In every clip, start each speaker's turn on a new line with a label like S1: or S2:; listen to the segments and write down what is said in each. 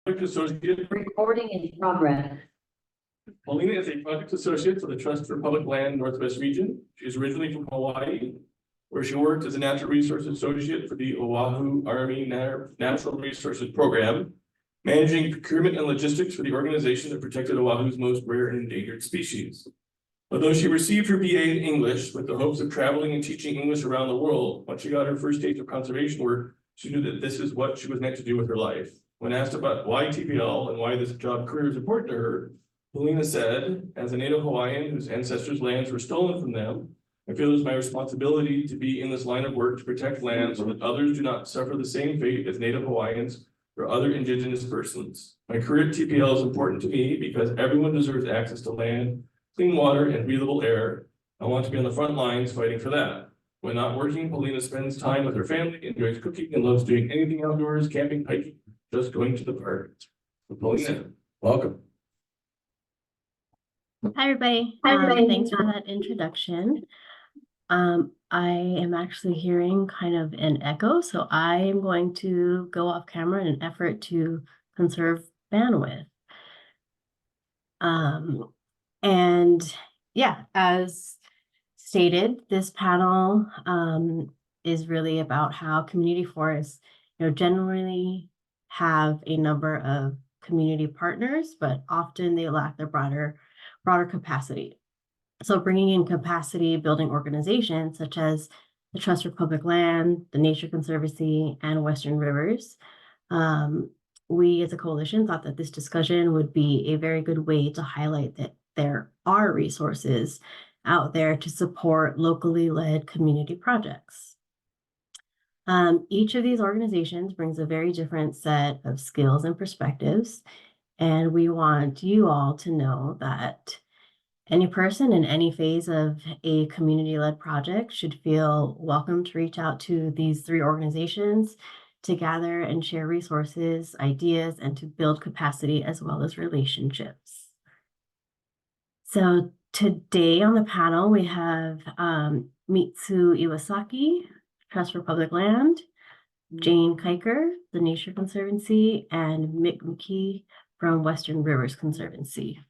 S1: Associate.
S2: Recording in progress.
S1: Paulina is a project associate for the Trust for Public Land Northwest Region. She is originally from Hawaii, where she worked as a natural resource associate for the Oahu Army Natural Resources Program, managing procurement and logistics for the organization that protected Oahu's most rare and endangered species. Although she received her BA in English with the hopes of traveling and teaching English around the world, once she got her first taste of conservation work, she knew that this is what she was meant to do with her life. When asked about why TPL and why this job career is important to her, Paulina said, as a native Hawaiian whose ancestors' lands were stolen from them, I feel it is my responsibility to be in this line of work to protect land so that others do not suffer the same fate as native Hawaiians or other indigenous persons. My career at TPL is important to me because everyone deserves access to land, clean water, and breathable air. I want to be on the front lines fighting for that. When not working, Paulina spends time with her family, enjoys cooking, and loves doing anything outdoors, camping, hiking, just going to the park. So Paulina, welcome.
S3: Hi, everybody. Thanks for that introduction. I am actually hearing kind of an echo, so I am going to go off camera in an effort to conserve bandwidth. And yeah, as stated, this panel is really about how community forests, generally have a number of community partners, but often they lack their broader capacity. So bringing in capacity building organizations such as the Trust for Public Land, the Nature Conservancy, and Western Rivers, we as a coalition thought that this discussion would be a very good way to highlight that there are resources out there to support locally led community projects. Each of these organizations brings a very different set of skills and perspectives, and we want you all to know that any person in any phase of a community-led project should feel welcome to reach out to these three organizations to gather and share resources, ideas, and to build capacity as well as relationships. So today on the panel, we have Mitsu Iwasaki, Trust for Public Land, Jane Kiker, the Nature Conservancy, and Mick McKee from Western Rivers Conservancy.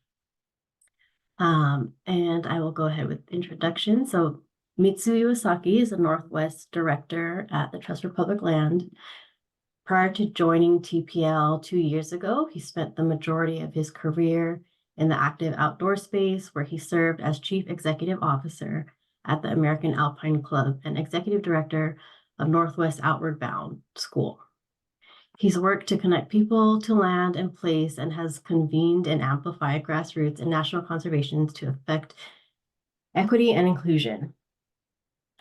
S3: And I will go ahead with introduction. So Mitsu Iwasaki is a Northwest Director at the Trust for Public Land. Prior to joining TPL 2 years ago, he spent the majority of his career in the active outdoor space, where he served as Chief Executive Officer at the American Alpine Club and Executive Director of Northwest Outward Bound School. He's worked to connect people to land and place and has convened and amplified grassroots and national conservations to affect equity and inclusion.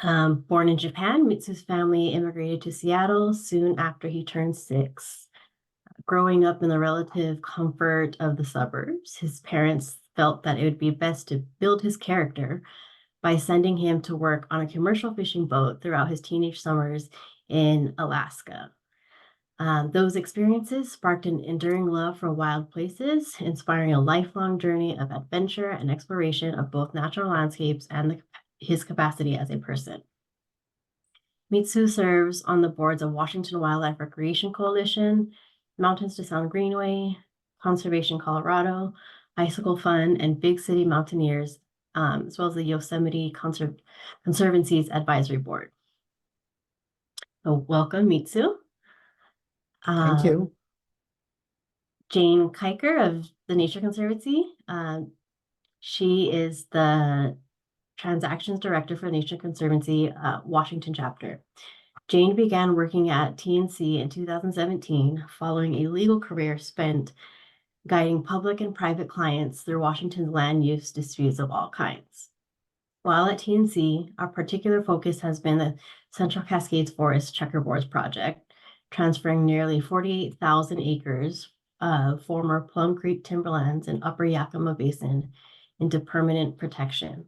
S3: Born in Japan, Mitsu's family immigrated to Seattle soon after he turned 6. Growing up in the relative comfort of the suburbs, his parents felt that it would be best to build his character by sending him to work on a commercial fishing boat throughout his teenage summers in Alaska. Those experiences sparked an enduring love for wild places, inspiring a lifelong journey of adventure and exploration of both natural landscapes and his capacity as a person. Mitsu serves on the boards of Washington Wildlife Recreation Coalition, Mountains to Sound Greenway, Conservation Colorado, Icicle Fund, and Big City Mountaineers, as well as the Yosemite Conservancy's Advisory Board. So welcome, Mitsu.
S4: Thank you.
S3: Jane Kiker of the Nature Conservancy. She is the Transactions Director for Nature Conservancy Washington chapter. Jane began working at TNC in 2017, following a legal career spent guiding public and private clients through Washington's land use disputes of all kinds. While at TNC, our particular focus has been the Central Cascades Forest Checkerboards Project, transferring nearly 48,000 acres of former Plum Creek timberlands in Upper Yakima Basin into permanent protection.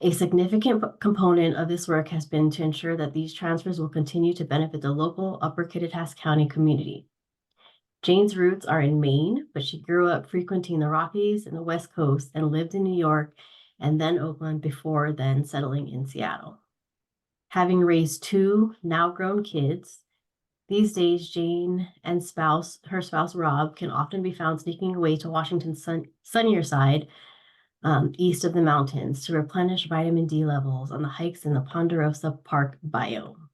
S3: A significant component of this work has been to ensure that these transfers will continue to benefit the local Upper Kittitas County community. Jane's roots are in Maine, but she grew up frequenting the Rockies and the West Coast and lived in New York and then Oakland before then settling in Seattle. Having raised 2 now grown kids, These days, Jane and her spouse Rob, can often be found sneaking away to Washington's sunnier side, east of the mountains, to replenish vitamin D levels on the hikes in the Ponderosa Park biome.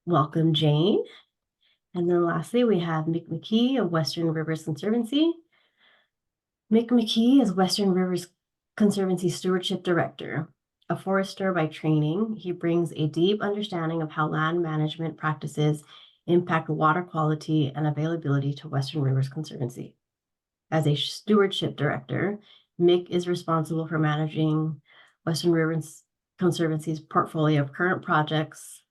S3: Welcome, Jane. And then lastly, we have Mick McKee of Western Rivers Conservancy. Mick McKee is Western Rivers Conservancy Stewardship Director. A forester by training, he brings a deep understanding of how land management practices impact water quality and availability to Western Rivers Conservancy. As a stewardship director, Mick is responsible for managing Western Rivers Conservancy's portfolio of current projects,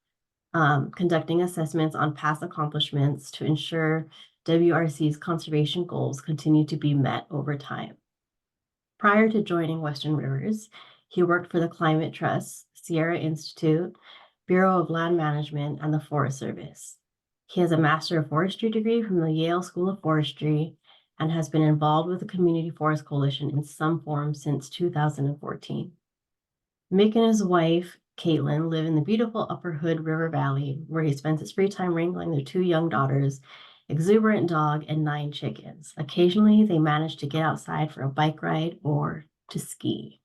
S3: conducting assessments on past accomplishments to ensure WRC's conservation goals continue to be met over time. Prior to joining Western Rivers, he worked for the Climate Trust, Sierra Institute, Bureau of Land Management, and the Forest Service. He has a Master of Forestry degree from the Yale School of Forestry and has been involved with the Community Forest Coalition in some form since 2014. Mick and his wife, Caitlin, live in the beautiful Upper Hood River Valley, where he spends his free time wrangling their 2 young daughters, exuberant dog, and 9 chickens. Occasionally, they manage to get outside for a bike ride or to ski.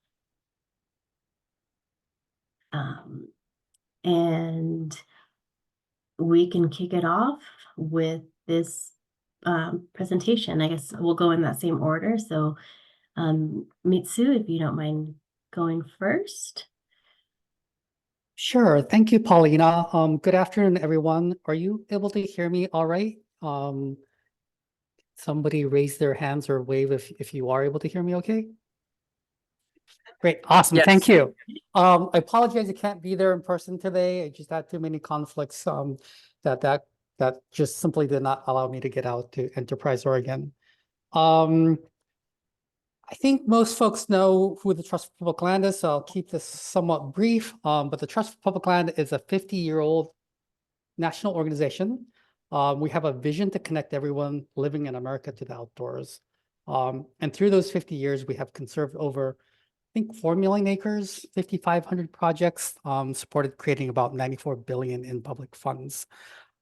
S3: And we can kick it off with this presentation. I guess we'll go in that same order. So Mitsu, if you don't mind going first.
S4: Sure. Thank you, Paulina. Good afternoon, everyone. Are you able to hear me all right? Somebody raise their hands or wave if you are able to hear me okay? Great. Awesome.
S5: Yes.
S4: Thank you. I apologize I can't be there in person today. I just had too many conflicts that just simply did not allow me to get out to Enterprise, Oregon. I think most folks know who the Trust for Public Land is, so I'll keep this somewhat brief. But the Trust for Public Land is a 50-year-old national organization. We have a vision to connect everyone living in America to the outdoors. And through those 50 years, we have conserved over, I think, 4 million acres, 5,500 projects, supported creating about 94 billion in public funds.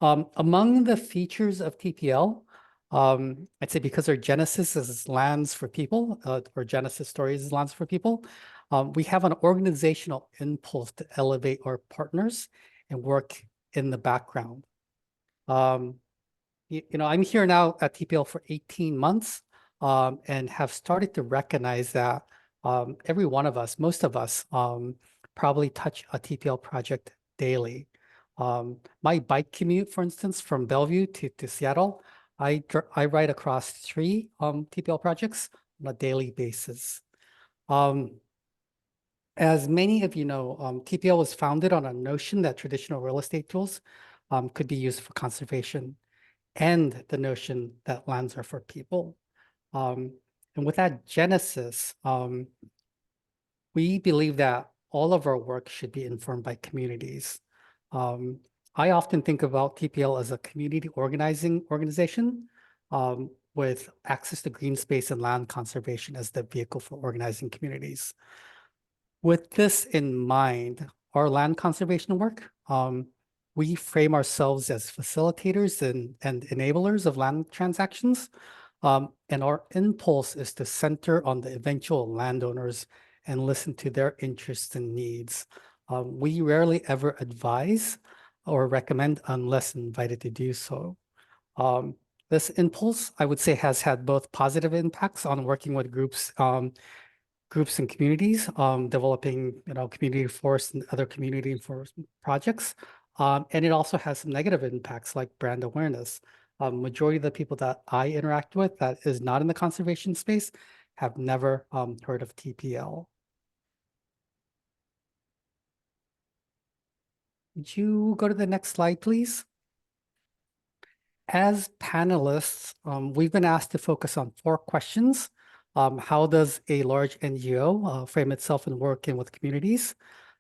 S4: Among the features of TPL, I'd say because our genesis is lands for people, or genesis stories is lands for people, we have an organizational impulse to elevate our partners and work in the background. I'm here now at TPL for 18 months and have started to recognize that every one of us, most of us, probably touch a TPL project daily. My bike commute, for instance, from Bellevue to Seattle, I ride across 3 TPL projects on a daily basis. As many of you know, TPL was founded on a notion that traditional real estate tools could be used for conservation, and the notion that lands are for people. And with that genesis, we believe that all of our work should be informed by communities. I often think about TPL as a community organizing organization with access to green space and land conservation as the vehicle for organizing communities. With this in mind, our land conservation work, we frame ourselves as facilitators and enablers of land transactions. And our impulse is to center on the eventual landowners and listen to their interests and needs. We rarely ever advise or recommend unless invited to do so. This impulse, I would say, has had both positive impacts on working with groups and communities, developing community forest and other community forest projects. And it also has some negative impacts like brand awareness. Majority of the people that I interact with that is not in the conservation space have never heard of TPL. Would you go to the next slide, please? As panelists, we've been asked to focus on 4 questions. How does a large NGO frame itself and work in with communities?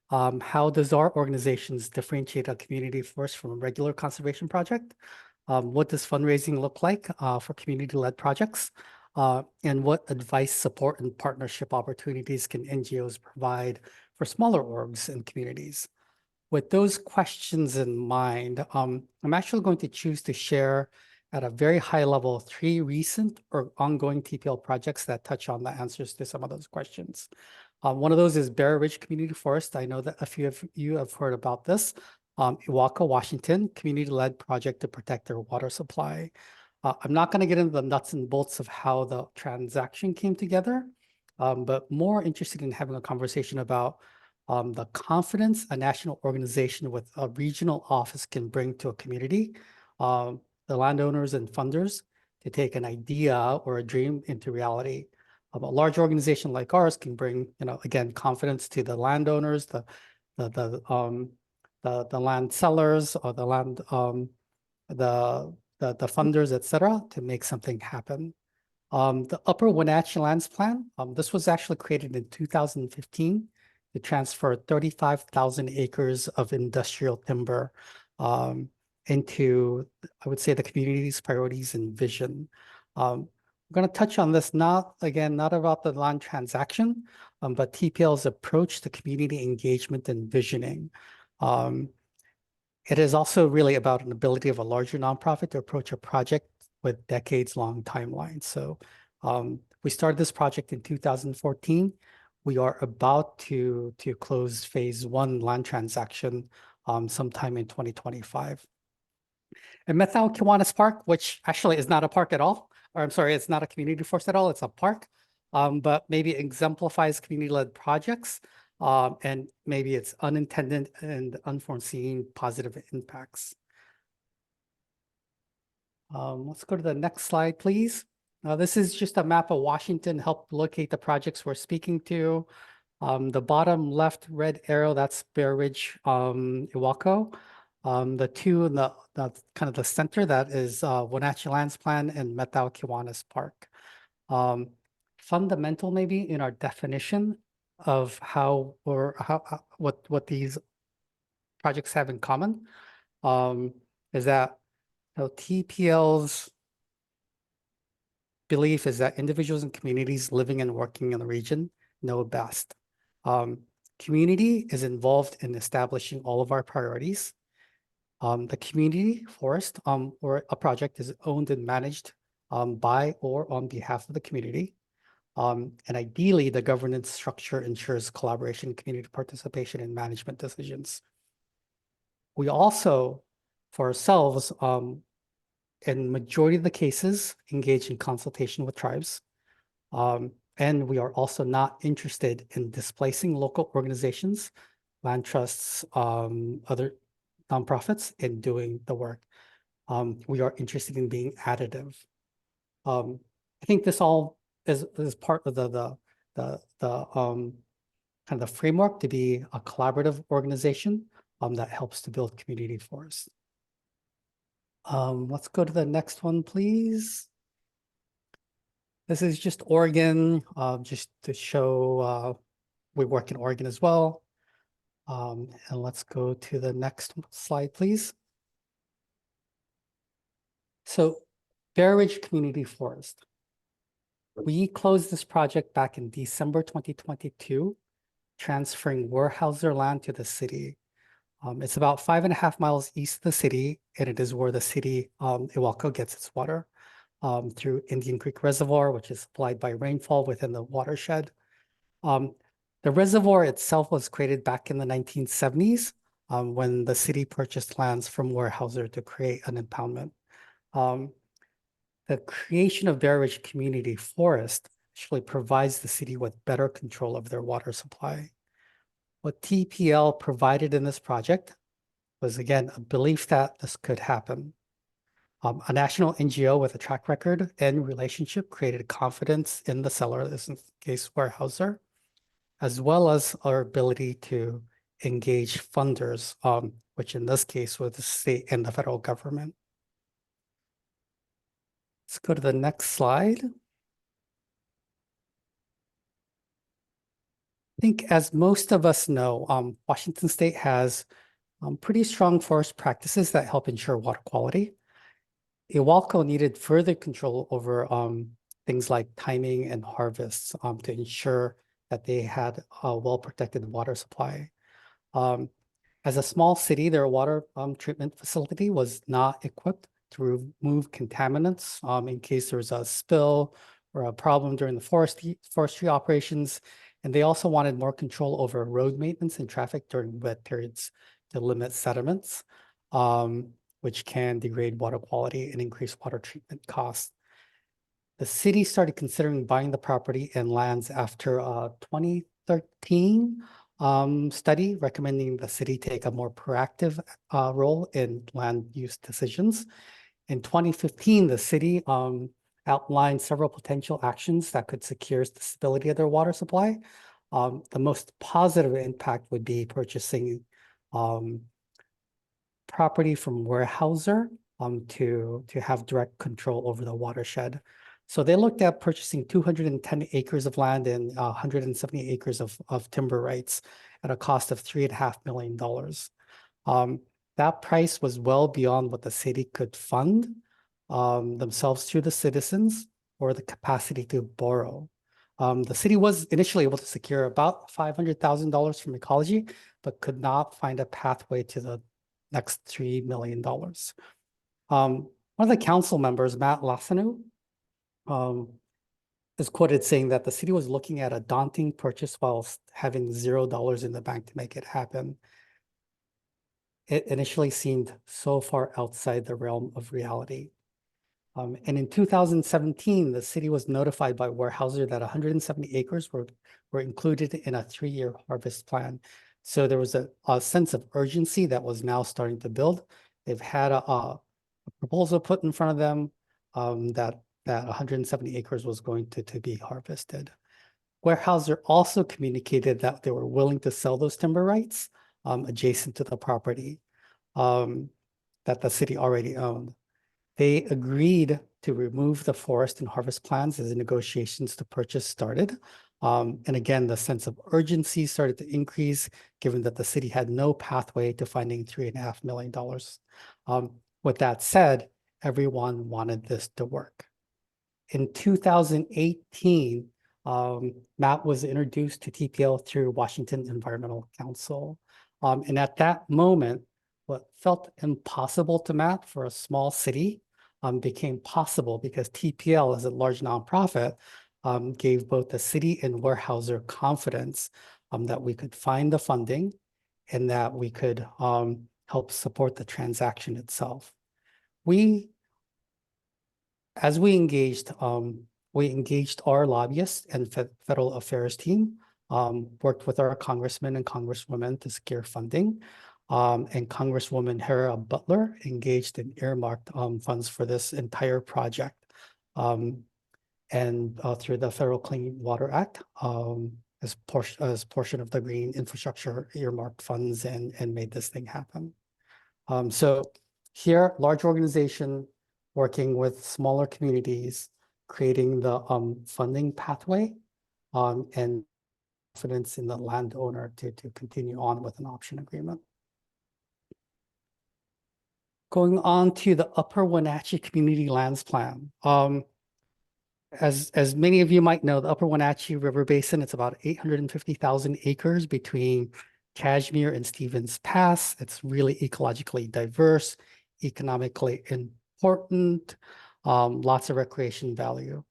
S4: How does our organizations differentiate a community forest from a regular conservation project? What does fundraising look like for community-led projects? And what advice, support, and partnership opportunities can NGOs provide for smaller orgs and communities? with those questions in mind, I'm actually going to choose to share at a very high level 3 recent or ongoing TPL projects that touch on the answers to some of those questions. One of those is Bear Ridge Community Forest. I know that a few of you have heard about this. Iwaka, Washington, community-led project to protect their water supply. I'm not going to get into the nuts and bolts of how the transaction came together, but more interested in having a conversation about the confidence a national organization with a regional office can bring to a community, the landowners and funders to take an idea or a dream into reality. A large organization like ours can bring, again, confidence to the landowners, the land sellers, or the land, the funders, et cetera, to make something happen. The Upper Wenatchee Lands Plan, this was actually created in 2015 to transfer 35,000 acres of industrial timber into, I would say, the community's priorities and vision. I'm going to touch on this, not about the land transaction, but TPL's approach to community engagement and visioning. It is also really about an ability of a larger nonprofit to approach a project with decades-long timelines. So we started this project in 2014. We are about to close phase 1 land transaction sometime in 2025. And Methal Kiwanis Park, which actually is not a park at all, or I'm sorry, it's not a community forest at all, it's a park, but maybe exemplifies community-led projects, and maybe it's unintended and unforeseen positive impacts. Let's go to the next slide, please. This is just a map of Washington, help locate the projects we're speaking to. The bottom left red arrow, that's Bear Ridge, Iwako. The two in the kind of the center, that is Wenatchee Lands Plan and Methal Kiwanis Park. Fundamental maybe in our definition of what these projects have in common is that TPL's belief is that individuals and communities living and working in the region know best. Community is involved in establishing all of our priorities. The community forest or a project is owned and managed by or on behalf of the community. And ideally, the governance structure ensures collaboration, community participation, and management decisions. We also, for ourselves, in majority of the cases, engage in consultation with tribes. And we are also not interested in displacing local organizations, land trusts, other nonprofits in doing the work. We are interested in being additive. I think this all is part of the kind of the framework to be a collaborative organization that helps to build community forests. Let's go to the next one, please. This is just Oregon, just to show we work in Oregon as well. And let's go to the next slide, please. So Bear Ridge Community Forest. We closed this project back in December 2022, transferring Weyerhaeuser land to the city. It's about 5.5 miles east of the city, and it is where the city, Iwako, gets its water through Indian Creek Reservoir, which is supplied by rainfall within the watershed. The reservoir itself was created back in the 1970s when the city purchased lands from Weyerhaeuser to create an impoundment. The creation of Bear Ridge Community Forest actually provides the city with better control of their water supply. What TPL provided in this project was, again, a belief that this could happen. A national NGO with a track record and relationship created confidence in the seller, in this case, Weyerhaeuser, as well as our ability to engage funders, which in this case was the state and the federal government. Let's go to the next slide. I think, as most of us know, Washington State has pretty strong forest practices that help ensure water quality. Iwalco needed further control over things like timing and harvests to ensure that they had a well-protected water supply. As a small city, their water treatment facility was not equipped to remove contaminants in case there was a spill or a problem during the forestry operations. And they also wanted more control over road maintenance and traffic during wet periods to limit sediments, which can degrade water quality and increase water treatment costs. The city started considering buying the property and lands after a 2013 study recommending the city take a more proactive role in land use decisions. In 2015, the city outlined several potential actions that could secure the stability of their water supply. The most positive impact would be purchasing property from Weyerhaeuser to have direct control over the watershed. So they looked at purchasing 210 acres of land and 170 acres of timber rights at a cost of $3.5 million. That price was well beyond what the city could fund themselves through the citizens or the capacity to borrow. The city was initially able to secure about $500,000 from ecology, but could not find a pathway to the next $3 million. One of the council members, Matt Lassanu, is quoted saying that the city was looking at a daunting purchase while having $0 in the bank to make it happen. It initially seemed so far outside the realm of reality. And in 2017, the city was notified by Weyerhaeuser that 170 acres were included in a 3-year harvest plan. So there was a sense of urgency that was now starting to build. They've had a proposal put in front of them that 170 acres was going to be harvested. Weyerhaeuser also communicated that they were willing to sell those timber rights adjacent to the property that the city already owned. They agreed to remove the forest and harvest plans as the negotiations to purchase started. And again, the sense of urgency started to increase given that the city had no pathway to finding $3.5 million. With that said, everyone wanted this to work. In 2018, Matt was introduced to TPL through Washington Environmental Council. And at that moment, what felt impossible to Matt for a small city became possible because TPL, as a large nonprofit, gave both the city and Weyerhaeuser confidence that we could find the funding and that we could help support the transaction itself. As we engaged our lobbyists and federal affairs team, worked with our congressmen and congresswomen to secure funding. And Congresswoman Hera Butler engaged in earmarked funds for this entire project. And through the Federal Clean Water Act, as portion of the green infrastructure earmarked funds and made this thing happen. So here, large organization working with smaller communities, creating the funding pathway and confidence in the landowner to continue on with an option agreement. Going on to the Upper Wenatchee Community Lands Plan. As many of you might know, the Upper Wenatchee River Basin, it's about 850,000 acres between Cashmere and Stevens Pass. It's really ecologically diverse, economically important, lots of recreation value.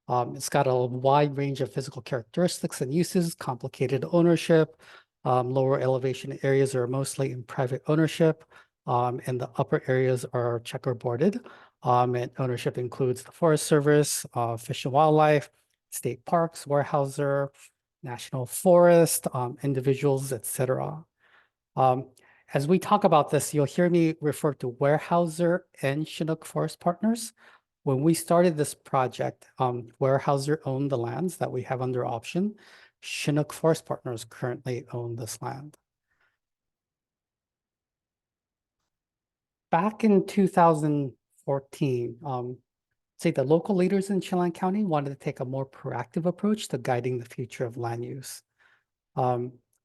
S4: It's got a wide range of physical characteristics and uses, complicated ownership. Lower elevation areas are mostly in private ownership. And the upper areas are checkerboarded. And ownership includes the Forest Service, Fish and Wildlife, state parks, Weyerhaeuser, National Forest, individuals, etc. As we talk about this, you'll hear me refer to Weyerhaeuser and Chinook Forest Partners. When we started this project, Weyerhaeuser owned the lands that we have under option. Chinook Forest Partners currently own this land. Back in 2014, the local leaders in Chelan County wanted to take a more proactive approach to guiding the future of land use.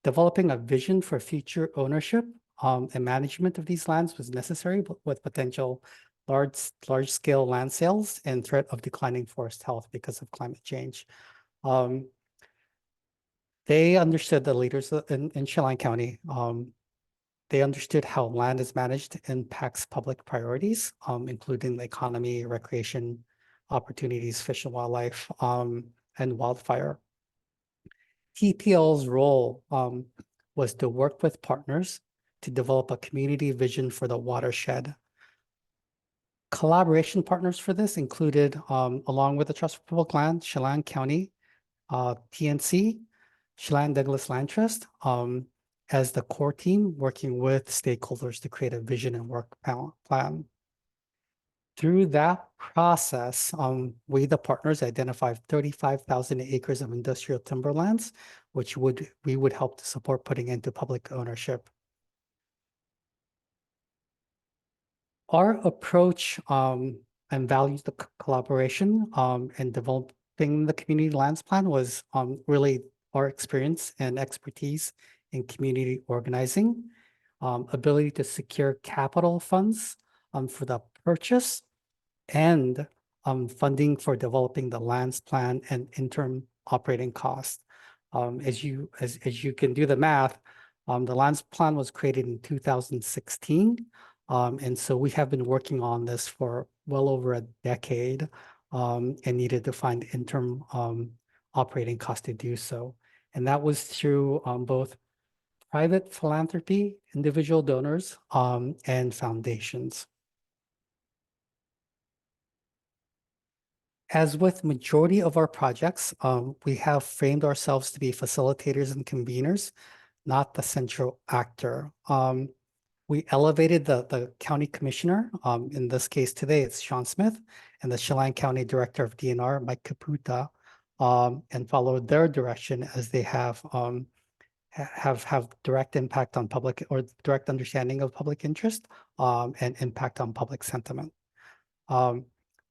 S4: Developing a vision for future ownership and management of these lands was necessary with potential large-scale land sales and threat of declining forest health because of climate change. They understood, the leaders in Chelan County They understood how land is managed impacts public priorities, including the economy, recreation opportunities, fish and wildlife, and wildfire. TPL's role was to work with partners to develop a community vision for the watershed. Collaboration partners for this included, along with the Trust for Public Land, Chelan County, TNC, Chelan Douglas Land Trust, as the core team working with stakeholders to create a vision and work plan. Through that process, we, the partners, identified 35,000 acres of industrial timberlands, which we would help to support putting into public ownership. Our approach and values the collaboration and developing the community lands plan was really our experience and expertise in community organizing, ability to secure capital funds for the purchase, and funding for developing the lands plan and interim operating costs. As you can do the math, the lands plan was created in 2016. And so we have been working on this for well over a decade and needed to find interim operating costs to do so. And that was through both private philanthropy, individual donors, and foundations. As with majority of our projects, we have framed ourselves to be facilitators and conveners, not the central actor. We elevated the county commissioner, in this case today it's Sean Smith, and the Chelan County Director of DNR, Mike Caputa, and followed their direction as they have direct impact on public or direct understanding of public interest and impact on public sentiment.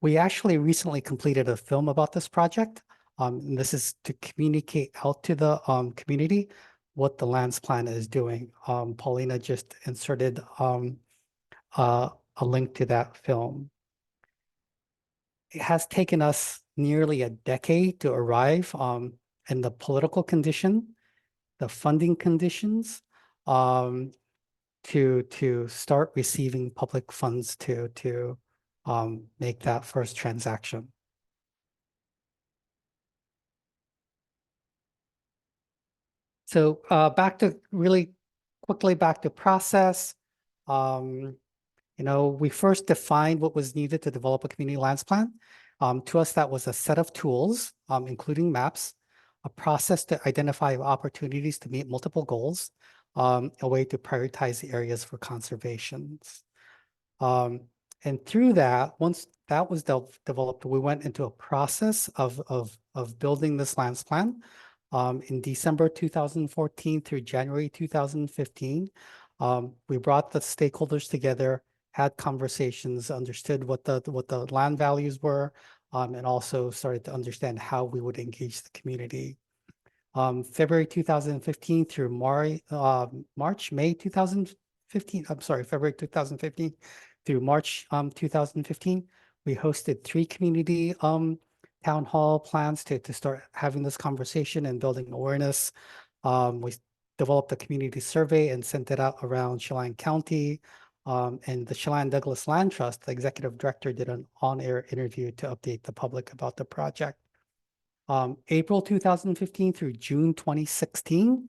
S4: We actually recently completed a film about this project. And this is to communicate out to the community what the lands plan is doing. Paulina just inserted a link to that film. It has taken us nearly a decade to arrive in the political condition, the funding conditions, to start receiving public funds to make that first transaction. So really quickly back to process. We first defined what was needed to develop a community lands plan. To us, that was a set of tools, including maps, a process to identify opportunities to meet multiple goals, a way to prioritize the areas for conservation. And through that, once that was developed, we went into a process of building this lands plan. In December 2014 through January 2015, we brought the stakeholders together, had conversations, understood what the land values were, and also started to understand how we would engage the community. February 2015 through May 2015, I'm sorry, February 2015 through March 2015, we hosted 3 community town hall plans to start having this conversation and building awareness. We developed a community survey and sent it out around Chelan County. And the Chelan Douglas Land Trust, the executive director, did an on-air interview to update the public about the project. April 2015 through June 2016,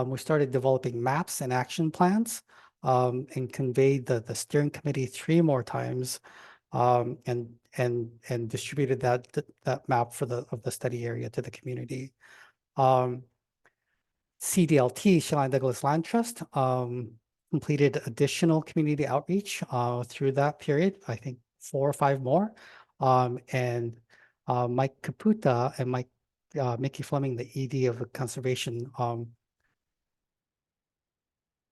S4: we started developing maps and action plans and conveyed the steering committee 3 more times and distributed that map of the study area to the community. CDLT, Chelan Douglas Land Trust, completed additional community outreach through that period, I think 4 or 5 more. And Mike Caputa and Mickey Fleming, the ED of the conservation,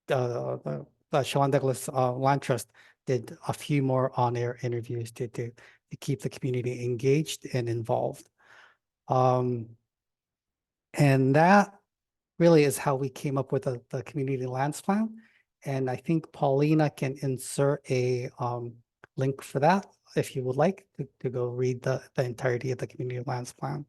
S4: the Chelan Douglas Land Trust, did a few more on-air interviews to keep the community engaged and involved. And that really is how we came up with the community lands plan. And I think Paulina can insert a link for that if you would like to go read the entirety of the community lands plan.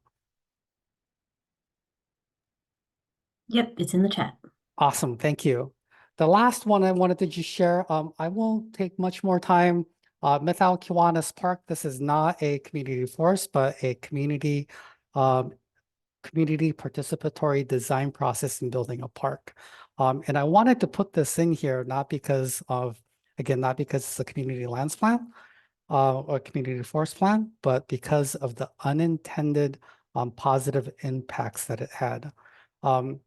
S3: Yep, it's in the chat.
S4: Awesome, thank you. The last one I wanted to just share, I won't take much more time. Mithal Kiwanis Park, this is not a community forest, but a community participatory design process in building a park. And I wanted to put this in here, not because it's a community lands plan or community forest plan, but because of the unintended positive impacts that it had. Let's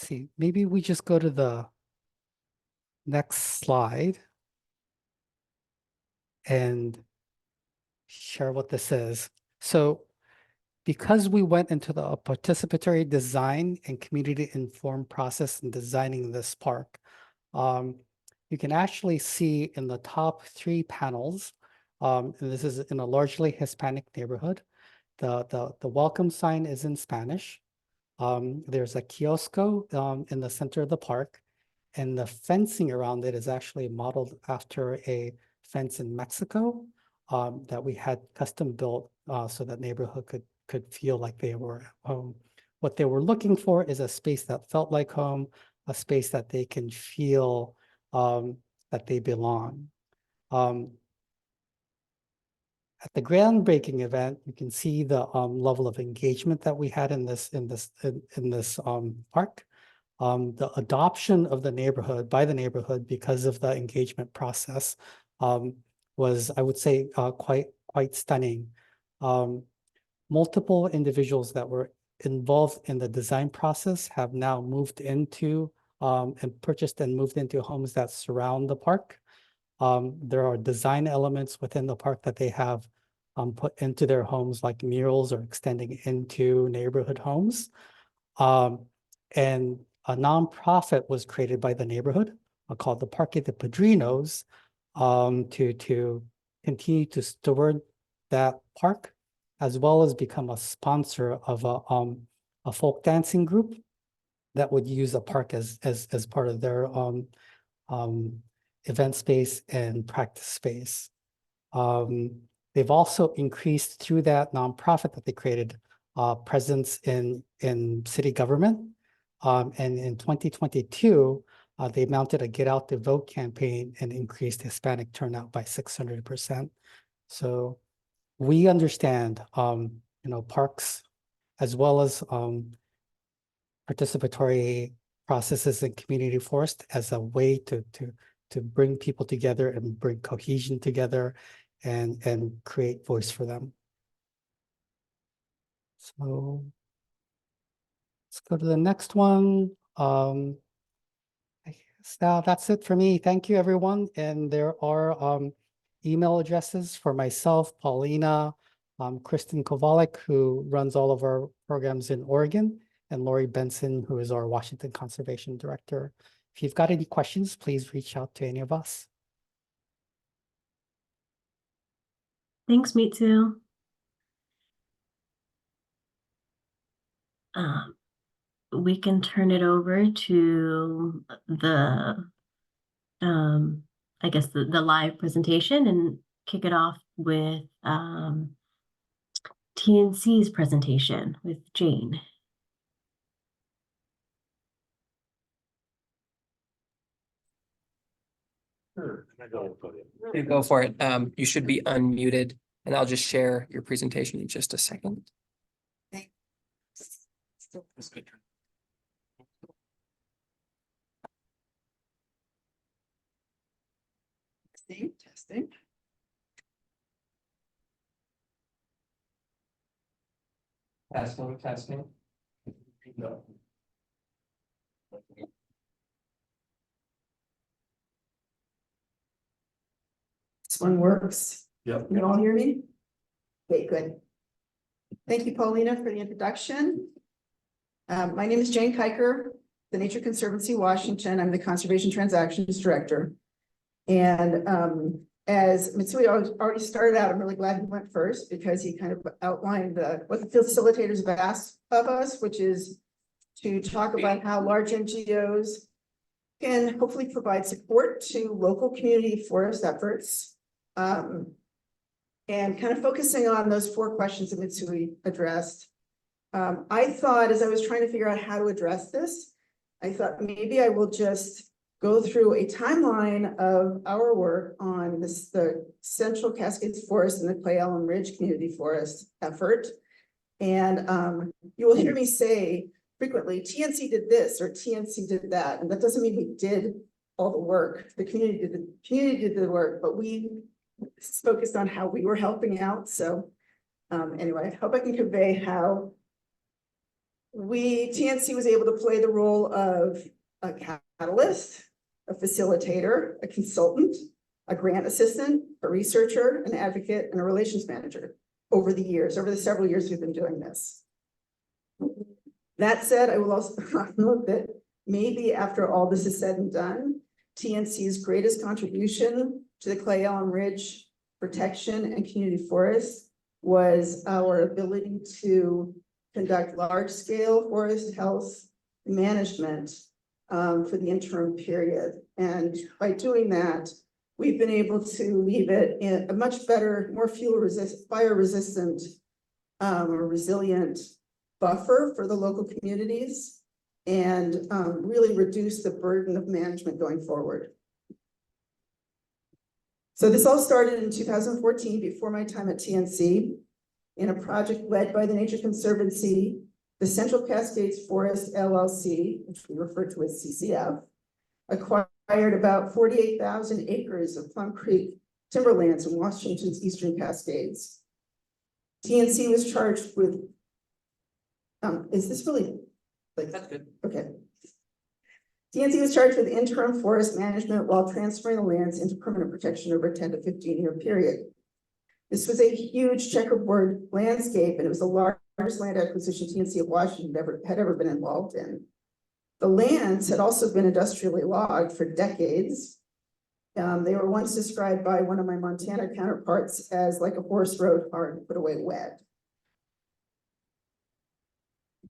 S4: see, maybe we just go to the next slide and share what this is. So because we went into the participatory design and community informed process in designing this park, you can actually see in the top 3 panels, and this is in a largely Hispanic neighborhood, the welcome sign is in Spanish. There's a kiosco in the center of the park, and the fencing around it is actually modeled after a fence in Mexico that we had custom built so that neighborhood could feel like they were at home. What they were looking for is a space that felt like home, a space that they can feel that they belong. At the groundbreaking event, you can see the level of engagement that we had in this park. The adoption of the neighborhood by the neighborhood because of the engagement process was, I would say, quite stunning. Multiple individuals that were involved in the design process have now moved into and purchased and moved into homes that surround the park. There are design elements within the park that they have put into their homes, like murals or extending into neighborhood homes. And a nonprofit was created by the neighborhood called the Parque de Padrinos to continue to steward that park, as well as become a sponsor of a folk dancing group that would use a park as part of their event space and practice space. They've also increased through that nonprofit that they created presence in city government. And in 2022, they mounted a Get Out the Vote campaign and increased Hispanic turnout by 600%. So we understand, parks as well as participatory processes in community forest as a way to bring people together and bring cohesion together and create voice for them. So let's go to the next one. I guess now that's it for me. Thank you, everyone. And there are email addresses for myself, Paulina, Kristen Kowalik, who runs all of our programs in Oregon, and Lori Benson, who is our Washington Conservation Director. If you've got any questions, please reach out to any of us.
S3: Thanks, Mitsu. We can turn it over to the, I guess the live presentation and kick it off with TNC's presentation with Jane.
S5: You go for it. You should be unmuted, and I'll just share your presentation in just a second.
S6: Testing.
S5: Testing. No.
S6: This one works.
S1: Yep.
S6: You can all hear me? Okay, good. Thank you, Paulina, for the introduction. My name is Jane Kiker, the Nature Conservancy, Washington. I'm the Conservation Transactions Director. And as Mitsui already started out, I'm really glad he went first because he kind of outlined what the facilitators have asked of us, which is to talk about how large NGOs can hopefully provide support to local community forest efforts. And kind of focusing on those 4 questions that Mitsui addressed. I thought as I was trying to figure out how to address this, I thought maybe I will just go through a timeline of our work on this, the Central Cascades Forest and the Clay Elm Ridge Community Forest effort. And you will hear me say frequently, TNC did this or TNC did that. And that doesn't mean we did all the work. The community did the work, but we focused on how we were helping out. So anyway, I hope I can convey how TNC was able to play the role of a catalyst, a facilitator, a consultant, a grant assistant, a researcher, an advocate, and a relations manager over the several years we've been doing this. That said, I will also note that maybe after all this is said and done, TNC's greatest contribution to the Clay Elm Ridge protection and community forest was our ability to conduct large-scale forest health management for the interim period. And by doing that, we've been able to leave it in a much better, more fire-resistant, or resilient buffer for the local communities and really reduce the burden of management going forward. So this all started in 2014, before my time at TNC, in a project led by the Nature Conservancy, the Central Cascades Forest LLC, which we refer to as CCF, acquired about 48,000 acres of Plum Creek timberlands in Washington's Eastern Cascades. TNC was charged with, is this really, like,
S5: That's good.
S6: okay. TNC was charged with interim forest management while transferring the lands into permanent protection over a 10 to 15-year period. This was a huge checkerboard landscape, and it was the largest land acquisition TNC of Washington had ever been involved in. The lands had also been industrially logged for decades. They were once described by one of my Montana counterparts as like a horse rode hard and put away wet.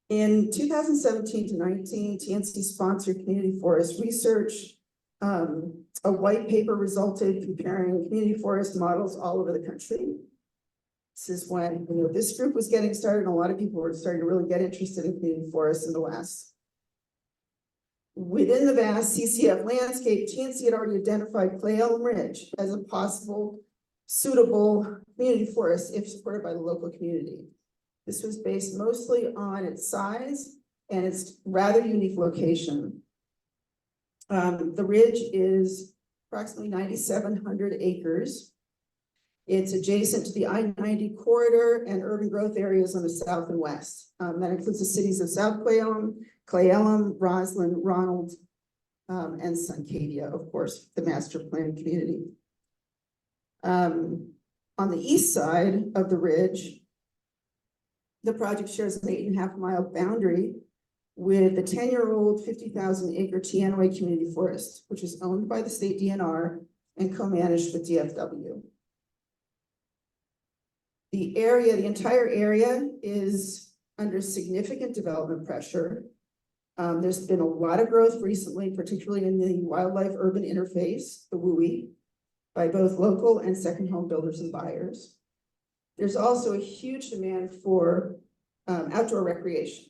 S6: In 2017 to 19, TNC sponsored community forest research. A white paper resulted comparing community forest models all over the country. This is when, this group was getting started, and a lot of people were starting to really get interested in community forests in the West. Within the vast CCF landscape, TNC had already identified Clay Elm Ridge as a possible suitable community forest if supported by the local community. This was based mostly on its size and its rather unique location. The ridge is approximately 9,700 acres. It's adjacent to the I-90 corridor and urban growth areas on the south and west. That includes the cities of South Clay Elm, Roslyn, Ronald, and Suncadia, of course, the master plan community. On the east side of the ridge, the project shares an 8.5-mile boundary with the 10-year-old 50,000-acre Teanaway Community Forest, which is owned by the state DNR and co-managed with DFW. The entire area is under significant development pressure. There's been a lot of growth recently, particularly in the wildlife-urban interface, the WUI, by both local and second home builders and buyers. There's also a huge demand for outdoor recreation.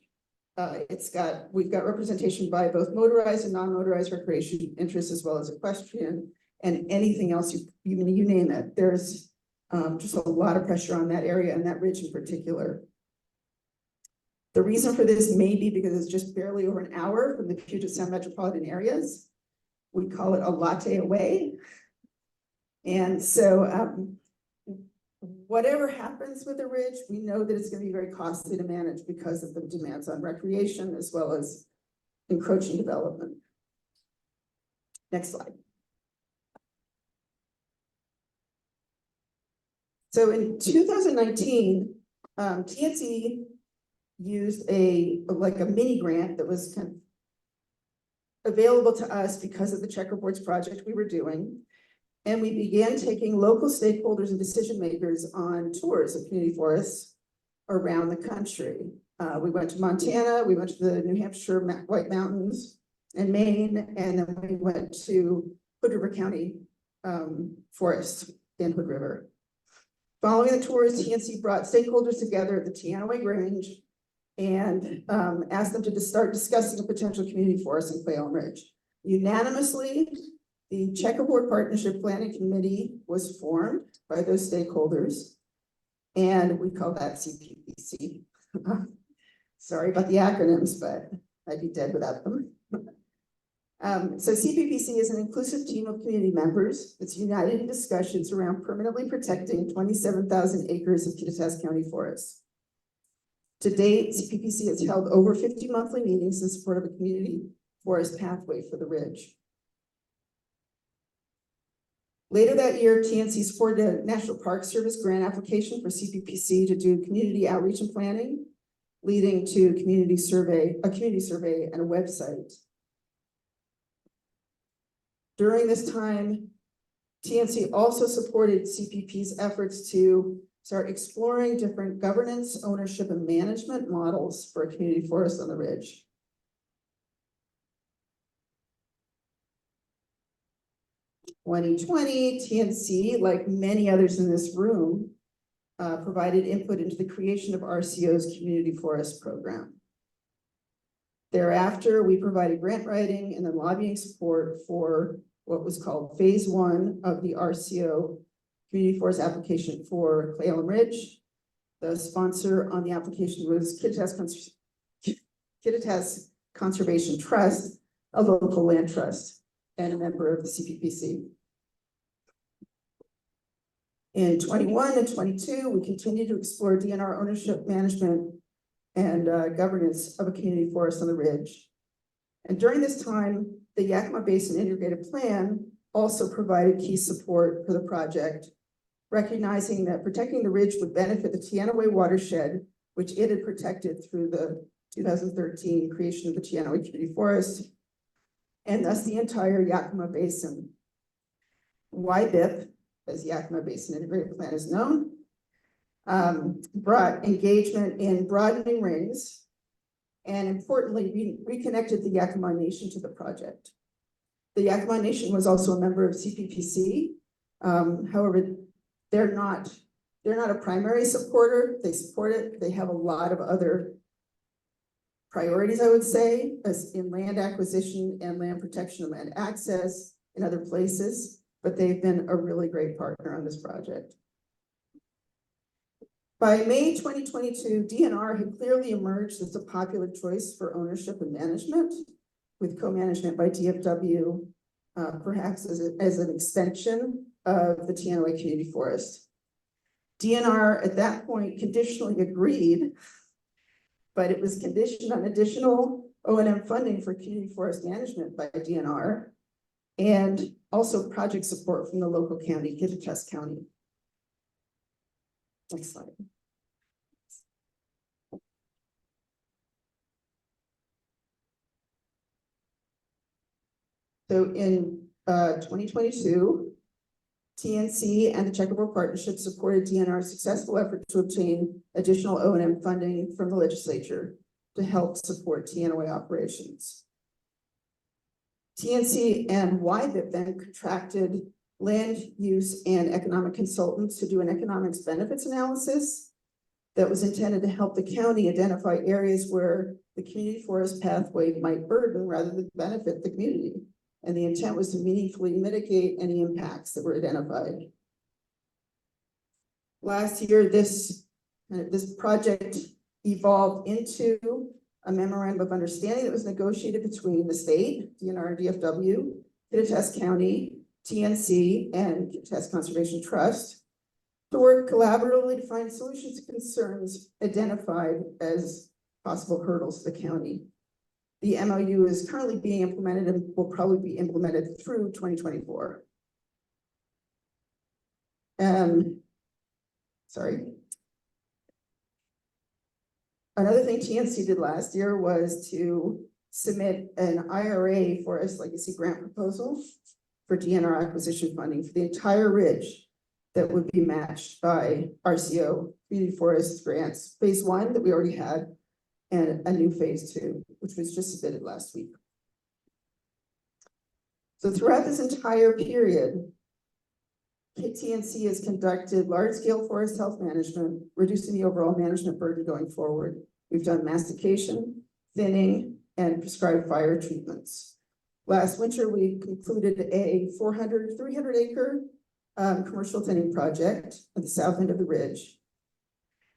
S6: We've got representation by both motorized and non-motorized recreation interests, as well as equestrian and anything else you name it. There's just a lot of pressure on that area and that ridge in particular. The reason for this may be because it's just barely over an hour from the Puget Sound metropolitan areas. We call it a latte away. And so whatever happens with the ridge, we know that it's going to be very costly to manage because of the demands on recreation as well as encroaching development. Next slide. So in 2019, TNC used a mini grant that was kind of available to us because of the checkerboards project we were doing. And we began taking local stakeholders and decision makers on tours of community forests around the country. We went to Montana, we went to the New Hampshire White Mountains and Maine, and then we went to Hood River County Forest in Hood River. Following the tours, TNC brought stakeholders together at the Teanaway Grange and asked them to start discussing a potential community forest in Clay Elm Ridge. Unanimously, the Checkerboard Partnership Planning Committee was formed by those stakeholders, and we call that CPPC. Sorry about the acronyms, but I'd be dead without them. So CPPC is an inclusive team of community members that's united in discussions around permanently protecting 27,000 acres of Kittitas County forests. To date, CPPC has held over 50 monthly meetings in support of a community forest pathway for the ridge. Later that year, TNC supported a National Park Service grant application for CPPC to do community outreach and planning, leading to a community survey and a website. During this time, TNC also supported CPP's efforts to start exploring different governance, ownership, and management models for a community forest on the ridge. In 2020, TNC, like many others in this room, provided input into the creation of RCO's community forest program. Thereafter, we provided grant writing and then lobbying support for what was called phase 1 of the RCO community forest application for Clay Elm Ridge. The sponsor on the application was Kittitas Conservation Trust, a local land trust, and a member of the CPPC. In 21 and 22, we continue to explore DNR ownership, management, and governance of a community forest on the ridge. And during this time, the Yakima Basin Integrated Plan also provided key support for the project, recognizing that protecting the ridge would benefit the Teanaway watershed, which it had protected through the 2013 creation of the Teanaway Community Forest, and thus the entire Yakima Basin. YBIP, as Yakima Basin Integrated Plan is known, brought engagement in broadening rings, and importantly, reconnected the Yakima Nation to the project. The Yakima Nation was also a member of CPPC. However, they're not a primary supporter. They support it. They have a lot of other priorities, I would say, as in land acquisition and land protection and land access in other places, but they've been a really great partner on this project. By May 2022, DNR had clearly emerged as a popular choice for ownership and management, with co-management by DFW, perhaps as an extension of the Teanaway Community Forest. DNR at that point conditionally agreed, but it was conditioned on additional O&M funding for community forest management by DNR, and also project support from the local county, Kittitas County. Next slide. So in 2022, TNC and the Checkerboard Partnership supported DNR's successful effort to obtain additional O&M funding from the legislature to help support Teanaway operations. TNC and YBIP then contracted land use and economic consultants to do an economics benefits analysis that was intended to help the county identify areas where the community forest pathway might burden rather than benefit the community. And the intent was to meaningfully mitigate any impacts that were identified. Last year, this project evolved into a memorandum of understanding that was negotiated between the state, DNR and DFW, Kittitas County, TNC, and Kittitas Conservation Trust to work collaboratively to find solutions to concerns identified as possible hurdles to the county. The MOU is currently being implemented and will probably be implemented through 2024. Sorry. Another thing TNC did last year was to submit an IRA Forest Legacy Grant proposal for DNR acquisition funding for the entire ridge that would be matched by RCO Community Forest Grants, phase 1 that we already had, and a new phase 2, which was just submitted last week. So throughout this entire period, TNC has conducted large-scale forest health management, reducing the overall management burden going forward. We've done mastication, thinning, and prescribed fire treatments. Last winter, we concluded a 300 acre commercial thinning project at the south end of the ridge,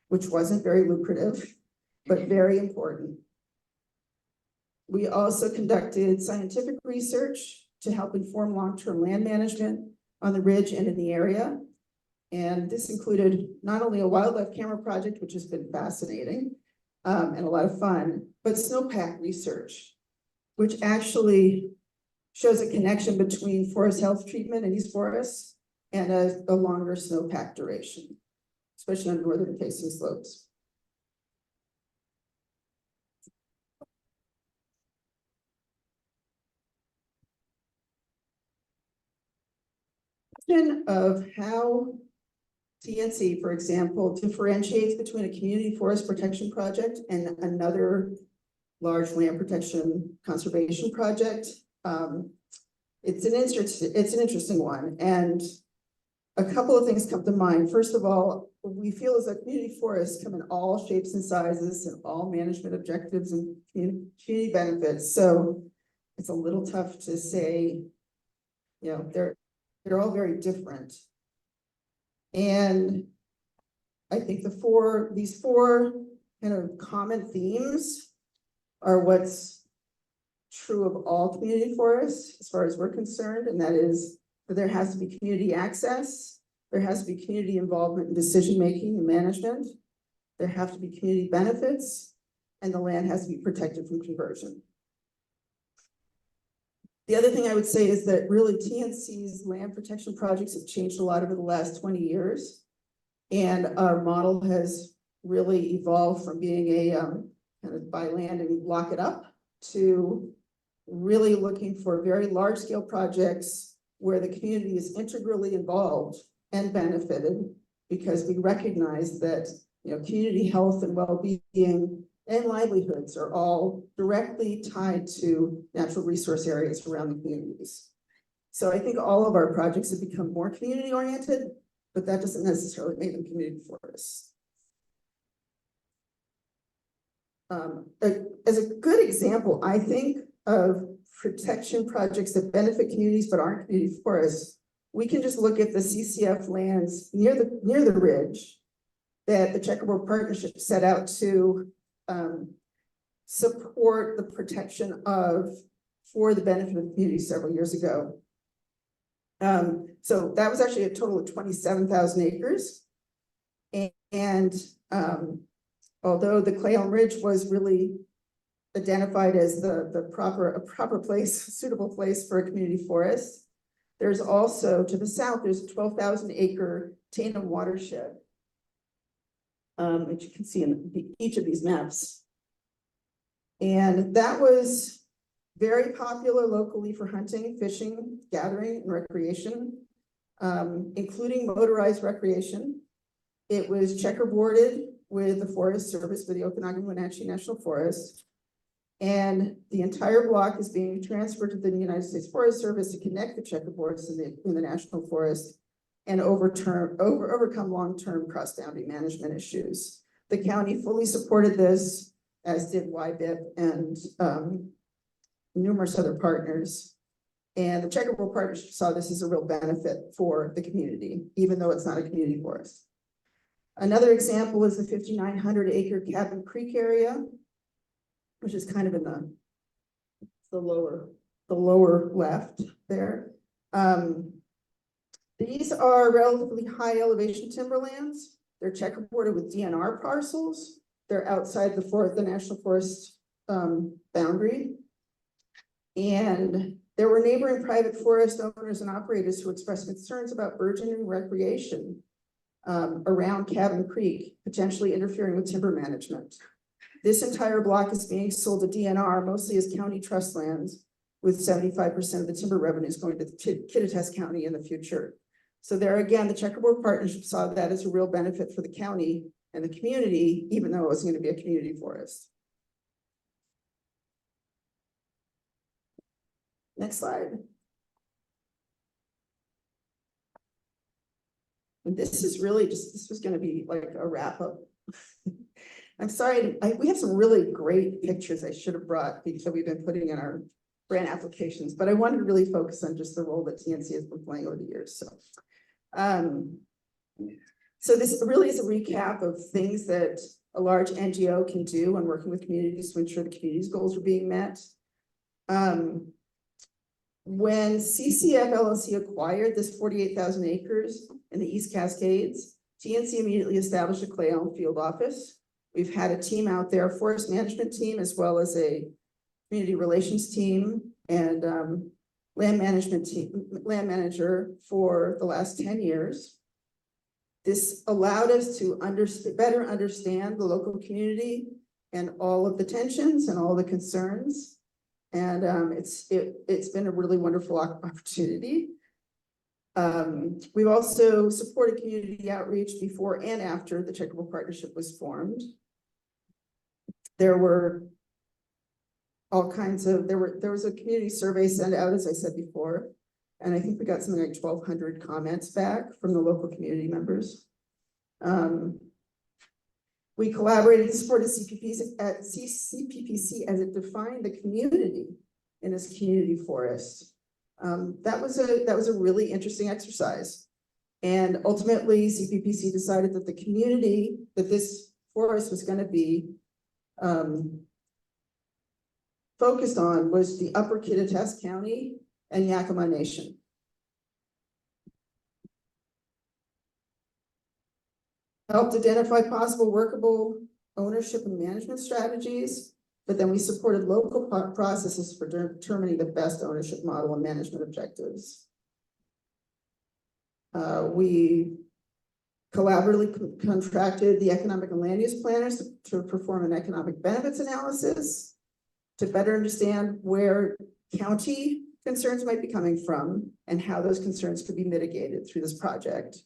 S6: which wasn't very lucrative, but very important. We also conducted scientific research to help inform long-term land management on the ridge and in the area. And this included not only a wildlife camera project, which has been fascinating and a lot of fun, but snowpack research, which actually shows a connection between forest health treatment in these forests and a longer snowpack duration, especially on northern facing slopes. Of how TNC, for example, differentiates between a community forest protection project and another large land protection conservation project. It's an interesting one, and a couple of things come to mind. First of all, we feel as though community forests come in all shapes and sizes and all management objectives and community benefits. So it's a little tough to say, you know, they're all very different. And I think these four kind of common themes are what's true of all community forests as far as we're concerned, and that is that there has to be community access, there has to be community involvement in decision-making and management, there have to be community benefits, and the land has to be protected from conversion. The other thing I would say is that really TNC's land protection projects have changed a lot over the last 20 years. And our model has really evolved from being a kind of buy land and lock it up to really looking for very large scale projects where the community is integrally involved and benefited, because we recognize that, you know, community health and well-being and livelihoods are all directly tied to natural resource areas around the communities. So I think all of our projects have become more community oriented, but that doesn't necessarily make them community forests. As a good example, I think, of protection projects that benefit communities but aren't community forests, we can just look at the CCF lands near the ridge that the Checkerboard Partnership set out to support the protection of for the benefit of the community several years ago. So that was actually a total of 27,000 acres. And although the Clay Elm Ridge was really identified as a proper place, suitable place for a community forest, there's also to the south, there's a 12,000 acre Tainum watershed, which you can see in each of these maps. And that was very popular locally for hunting, fishing, gathering, and recreation, including motorized recreation. It was checkerboarded with the Forest Service for the Okanagan-Wenatchee National Forest. And the entire block is being transferred to the United States Forest Service to connect the checkerboards in the National Forest and overcome long-term cross-boundary management issues. The county fully supported this, as did YBIP and numerous other partners. And the Checkerboard Partnership saw this as a real benefit for the community, even though it's not a community forest. Another example is the 5,900 acre Cabin Creek area, which is kind of in the lower left there. These are relatively high elevation timberlands. They're checkerboarded with DNR parcels. They're outside the National Forest boundary. And there were neighboring private forest owners and operators who expressed concerns about burgeoning recreation around Cabin Creek, potentially interfering with timber management. This entire block is being sold to DNR, mostly as county trust lands, with 75% of the timber revenues going to Kittitas County in the future. So there again, the Checkerboard Partnership saw that as a real benefit for the county and the community, even though it wasn't going to be a community forest. Next slide. And this is really this was going to be like a wrap up. I'm sorry, we have some really great pictures I should have brought because we've been putting in our grant applications, but I wanted to really focus on just the role that TNC has been playing over the years, so. So this really is a recap of things that a large NGO can do when working with communities to ensure the community's goals are being met. When CCF LLC acquired this 48,000 acres in the East Cascades, TNC immediately established a Clay Elm field office. We've had a team out there, a forest management team, as well as a community relations team and land management team, land manager for the last 10 years. This allowed us to better understand the local community and all of the tensions and all the concerns. And it's been a really wonderful opportunity. We've also supported community outreach before and after the Checkable Partnership was formed. There were all kinds of, there was a community survey sent out, as I said before, and I think we got something like 1,200 comments back from the local community members. We collaborated and supported CPPC as it defined the community in its community forest. That was a really interesting exercise. And ultimately, CPPC decided that the community that this forest was going to be focused on was the Upper Kittitas County and Yakima Nation. Helped identify possible workable ownership and management strategies, but then we supported local processes for determining the best ownership model and management objectives. We collaboratively contracted the economic and land use planners to perform an economic benefits analysis to better understand where county concerns might be coming from and how those concerns could be mitigated through this project.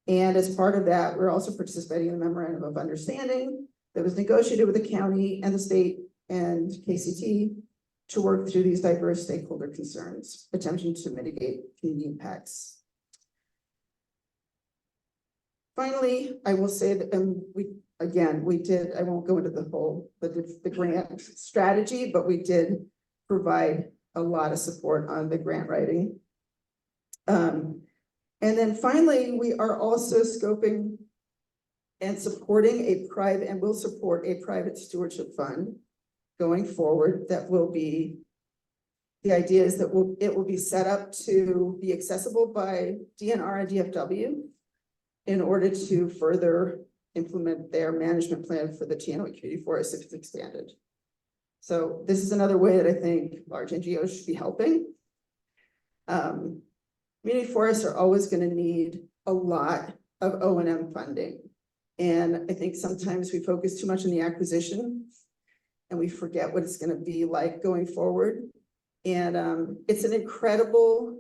S6: And as part of that, we're also participating in a memorandum of understanding that was negotiated with the county and the state and KCT to work through these diverse stakeholder concerns, attempting to mitigate community impacts. Finally, I will say that we did, I won't go into the whole, the grant strategy, but we did provide a lot of support on the grant writing. And then finally, we are also scoping and supporting will support a private stewardship fund going forward that will be, the idea is that it will be set up to be accessible by DNR and DFW in order to further implement their management plan for the Channel Community Forest if it's expanded. So this is another way that I think large NGOs should be helping. Community forests are always going to need a lot of O&M funding. And I think sometimes we focus too much on the acquisition and we forget what it's going to be like going forward. And it's an incredible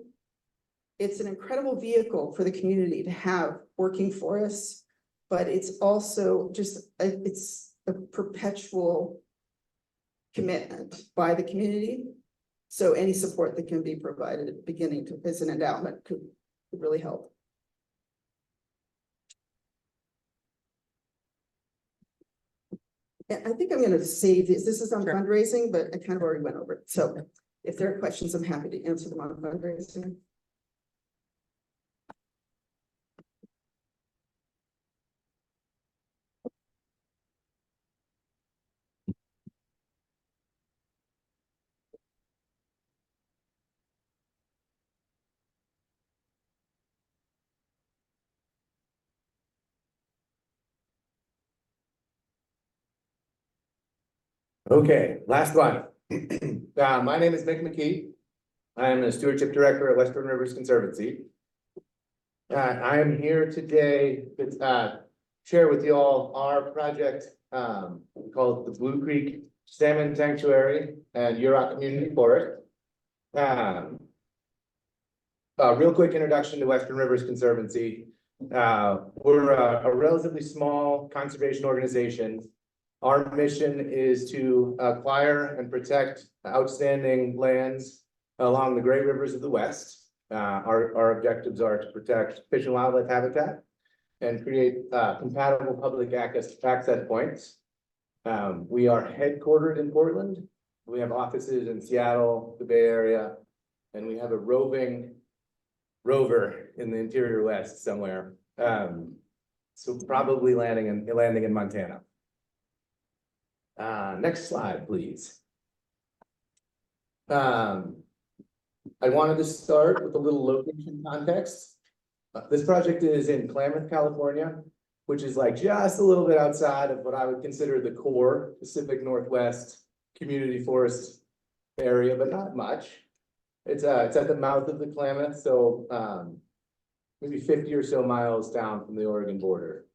S6: vehicle for the community to have working forests, but it's also just, it's a perpetual commitment by the community. So any support that can be provided at the beginning as an endowment could really help. And I think I'm going to save this. This is on fundraising, but I kind of already went over it. So if there are questions, I'm happy to answer them on fundraising.
S7: Okay, last one. My name is Nick McKee. I am the Stewardship Director at Western Rivers Conservancy. I am here today to share with you all our project called the Blue Creek Salmon Sanctuary and Yurok Community Forest. A real quick introduction to Western Rivers Conservancy. We're a relatively small conservation organization. Our mission is to acquire and protect outstanding lands along the great rivers of the West. Our objectives are to protect fish and wildlife habitat, and create compatible public access points. We are headquartered in Portland. We have offices in Seattle, the Bay Area, and we have a roving rover in the interior west somewhere. So probably landing in Montana. Next slide, please. I wanted to start with a little location context. This project is in Klamath, California, which is like just a little bit outside of what I would consider the core Pacific Northwest community forest area, but not much. It's at the mouth of the Klamath, so maybe 50 or so miles down from the Oregon border.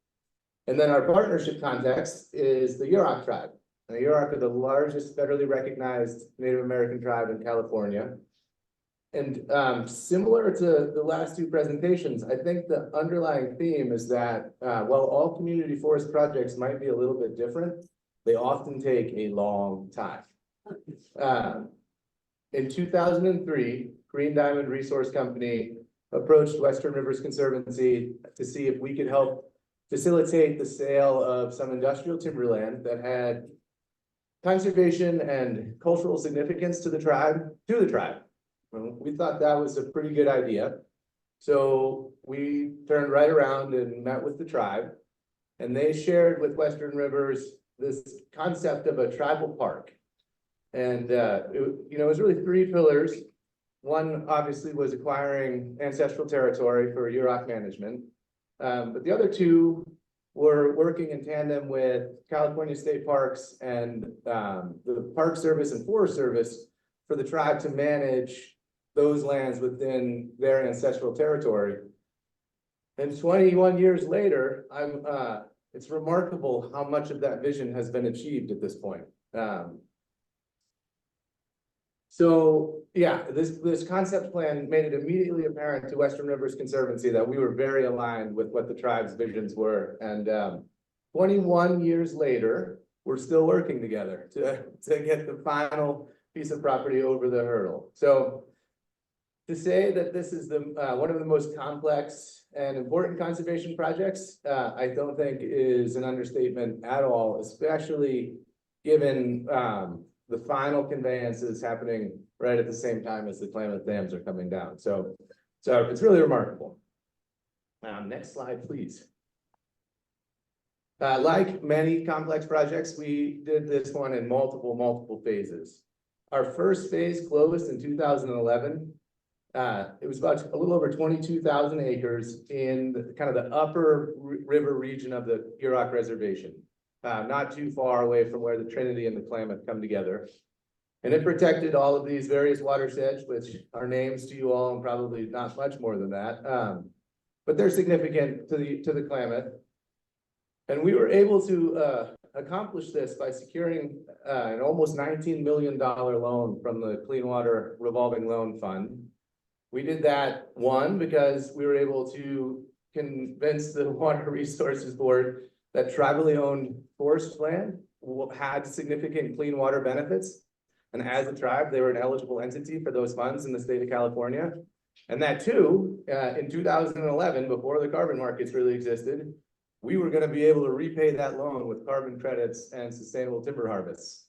S7: And then our partnership context is the Yurok tribe. And the Yurok are the largest federally recognized Native American tribe in California. And similar to the last two presentations, I think the underlying theme is that while all community forest projects might be a little bit different, they often take a long time. In 2003, Green Diamond Resource Company approached Western Rivers Conservancy to see if we could help facilitate the sale of some industrial timberland that had conservation and cultural significance to the tribe. We thought that was a pretty good idea. So we turned right around and met with the tribe, and they shared with Western Rivers this concept of a tribal park. And it was really three pillars. One obviously was acquiring ancestral territory for Yurok management. But the other two were working in tandem with California State Parks and the Park Service and Forest Service for the tribe to manage those lands within their ancestral territory. And 21 years later, it's remarkable how much of that vision has been achieved at this point. So yeah, this concept plan made it immediately apparent to Western Rivers Conservancy that we were very aligned with what the tribe's visions were. And 21 years later, we're still working together to get the final piece of property over the hurdle. So to say that this is one of the most complex and important conservation projects, I don't think is an understatement at all, especially given the final conveyance is happening right at the same time as the Klamath dams are coming down. So it's really remarkable. Next slide, please. Like many complex projects, we did this one in multiple phases. Our first phase closed in 2011. It was about a little over 22,000 acres in the upper river region of the Yurok Reservation. Not too far away from where the Trinity and the Klamath come together. And it protected all of these various watersheds, which are names to you all and probably not much more than that. But they're significant to the Klamath. And we were able to accomplish this by securing an almost $19 million loan from the Clean Water Revolving Loan Fund. We did that, one, because we were able to convince the Water Resources Board that tribally owned forest land had significant clean water benefits. And as a tribe, they were an eligible entity for those funds in the state of California. And that too, in 2011, before the carbon markets really existed, we were going to be able to repay that loan with carbon credits and sustainable timber harvests.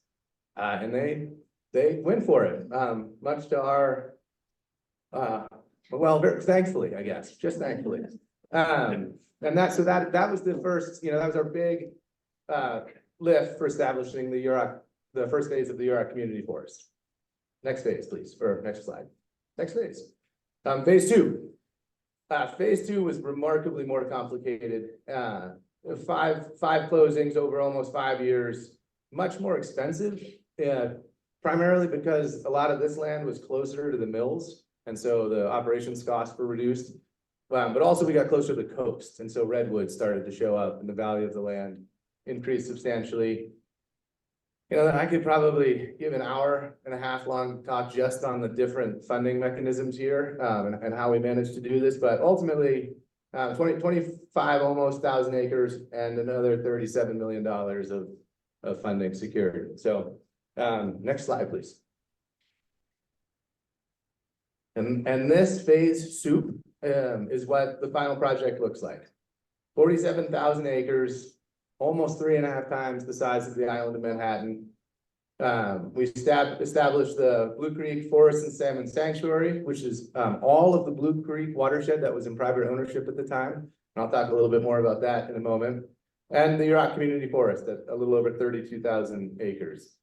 S7: And they went for it, much to our, thankfully, I guess, just thankfully. And that was the first, that was our big lift for establishing the first phase of the Yurok Community Forest. Next phase, please, or next slide. Next phase. Phase two. Phase two was remarkably more complicated. Five closings over almost 5 years, much more expensive, primarily because a lot of this land was closer to the mills. And so the operations costs were reduced. But also we got closer to the coast. And so redwoods started to show up and the value of the land increased substantially. I could probably give an 1.5 hour long talk just on the different funding mechanisms here and how we managed to do this. But ultimately, 25 almost 1,000 acres and another $37 million of funding secured. So next slide, please. And this phase soup is what the final project looks like. 47,000 acres, almost 3.5 times the size of the island of Manhattan. We established the Blue Creek Forest and Salmon Sanctuary, which is all of the Blue Creek watershed that was in private ownership at the time. And I'll talk a little bit more about that in a moment. And the Yurok Community Forest at a little over 32,000 acres.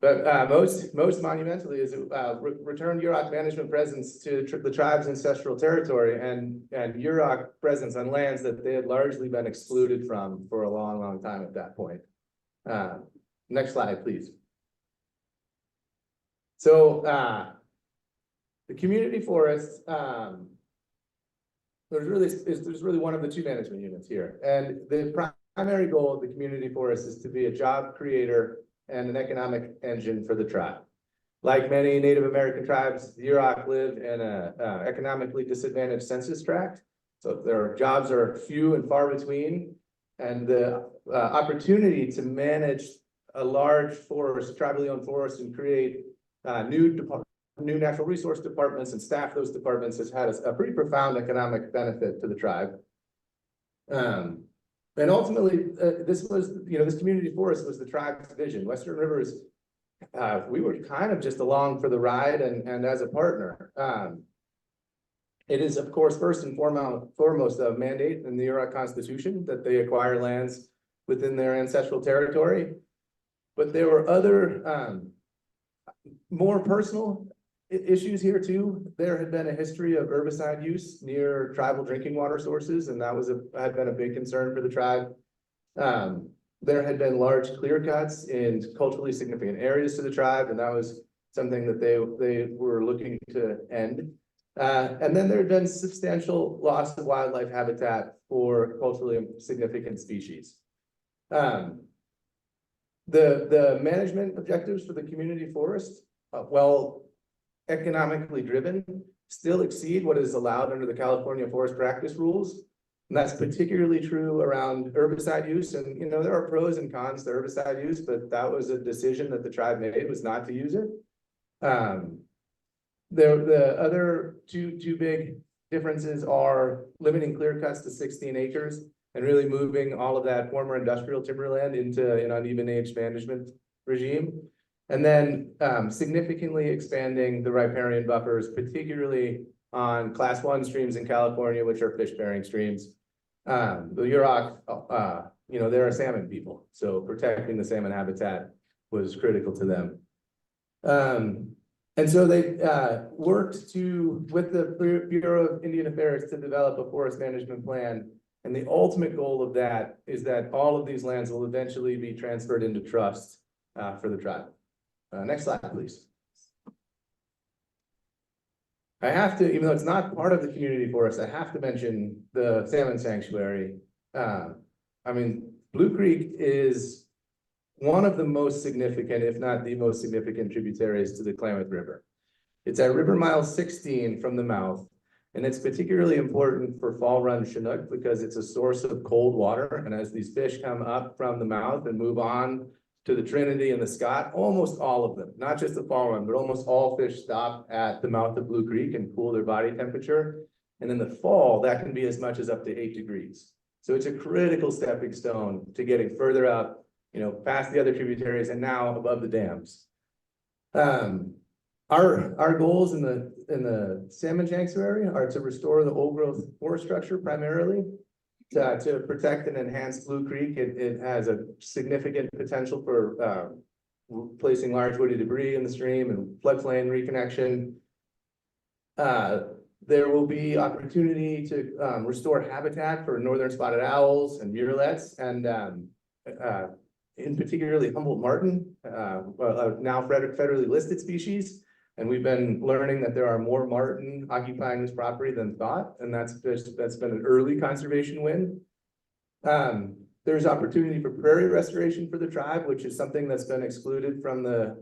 S7: But most monumentally is returned Yurok management presence to the tribe's ancestral territory and Yurok presence on lands that they had largely been excluded from for a long, long time at that point. Next slide, please. So the community forest, there's really one of the two management units here. And the primary goal of the community forest is to be a job creator and an economic engine for the tribe. Like many Native American tribes, the Yurok live in a economically disadvantaged census tract. So their jobs are few and far between. And the opportunity to manage a large forest, tribally owned forest, and create new natural resource departments and staff those departments has had a pretty profound economic benefit to the tribe. And ultimately, this community forest was the tribe's vision. Western Rivers, we were kind of just along for the ride and as a partner. It is, of course, first and foremost a mandate in the Yurok Constitution that they acquire lands within their ancestral territory. But there were other more personal issues here too. There had been a history of herbicide use near tribal drinking water sources, and that had been a big concern for the tribe. There had been large clear cuts in culturally significant areas to the tribe, and that was something that they were looking to end. And then there had been substantial loss of wildlife habitat for culturally significant species. The management objectives for the community forest, well, economically driven, still exceed what is allowed under the California Forest Practice Rules. And that's particularly true around herbicide use. And, there are pros and cons to herbicide use, but that was a decision that the tribe made, was not to use it. The other two big differences are limiting clear cuts to 16 acres and really moving all of that former industrial timberland into an uneven age management regime. And then significantly expanding the riparian buffers, particularly on Class 1 streams in California, which are fish-bearing streams. The Yurok, they're a salmon people, so protecting the salmon habitat was critical to them. And so they worked with the Bureau of Indian Affairs to develop a forest management plan. And the ultimate goal of that is that all of these lands will eventually be transferred into trust for the tribe. Next slide, please. I have to, even though it's not part of the community forest, I have to mention the salmon sanctuary. Blue Creek is one of the most significant, if not the most significant, tributaries to the Klamath River. It's at river mile 16 from the mouth, and it's particularly important for fall run Chinook because it's a source of cold water. And as these fish come up from the mouth and move on to the Trinity and the Scott, almost all of them, not just the fall run, but almost all fish stop at the mouth of Blue Creek and cool their body temperature. And in the fall, that can be as much as up to 8 degrees. So it's a critical stepping stone to getting further up, past the other tributaries and now above the dams. Our goals in the salmon sanctuary are to restore the old growth forest structure primarily, to protect and enhance Blue Creek. It has a significant potential for replacing large woody debris in the stream and floodplain reconnection. There will be opportunity to restore habitat for northern spotted owls and murrelets, and in particularly Humboldt martin, now federally listed species. And we've been learning that there are more martin occupying this property than thought, and that's been an early conservation win. There's opportunity for prairie restoration for the tribe, which is something that's been excluded from the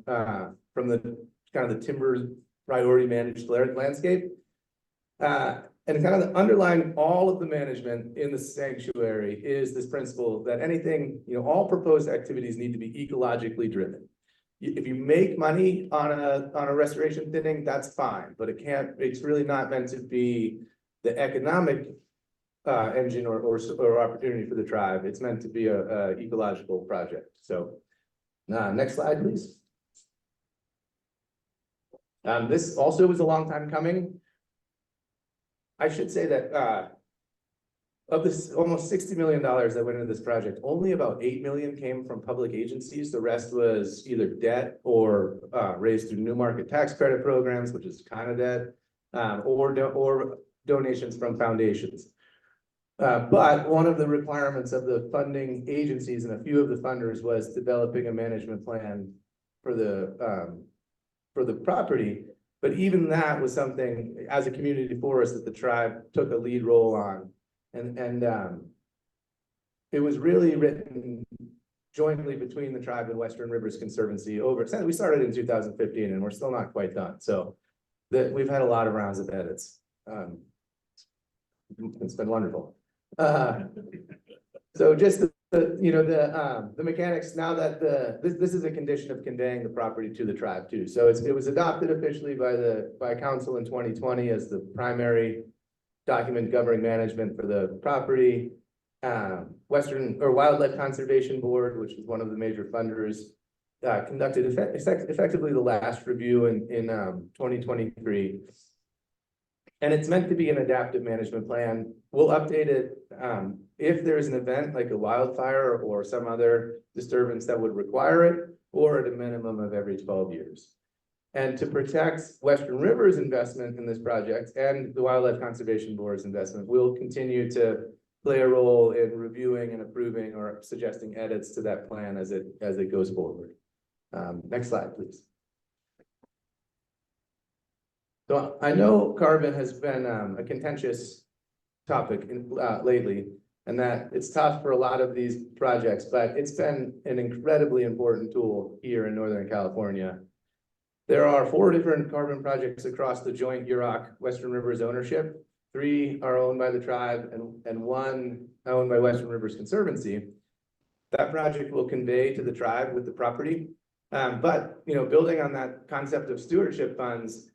S7: kind of the timber priority managed landscape. And kind of underlying all of the management in the sanctuary is this principle that anything, all proposed activities need to be ecologically driven. If you make money on a restoration thinning, that's fine, but it's really not meant to be the economic engine or opportunity for the tribe. It's meant to be a ecological project. So, next slide, please. This also was a long time coming. I should say that of this almost $60 million that went into this project, only about 8 million came from public agencies. The rest was either debt or raised through new market tax credit programs, which is kind of debt, or donations from foundations. But one of the requirements of the funding agencies and a few of the funders was developing a management plan for the property. But even that was something as a community forest that the tribe took a lead role on. And it was really written jointly between the tribe and Western Rivers Conservancy we started in 2015 and we're still not quite done. So we've had a lot of rounds of edits. It's been wonderful. So just the mechanics now that this is a condition of conveying the property to the tribe too. So it was adopted officially by council in 2020 as the primary document governing management for the property. Wildlife Conservation Board, which is one of the major funders, conducted effectively the last review in 2023. And it's meant to be an adaptive management plan. We'll update it if there's an event like a wildfire or some other disturbance that would require it, or at a minimum of every 12 years. And to protect Western Rivers investment in this project and the Wildlife Conservation Board's investment, we'll continue to play a role in reviewing and approving or suggesting edits to that plan as it goes forward. Next slide, please. So I know carbon has been a contentious topic lately, and that it's tough for a lot of these projects, but it's been an incredibly important tool here in Northern California. There are 4 different carbon projects across the joint UROC Western Rivers ownership. 3 are owned by the tribe and 1 owned by Western Rivers Conservancy. That project will convey to the tribe with the property. But building on that concept of stewardship funds,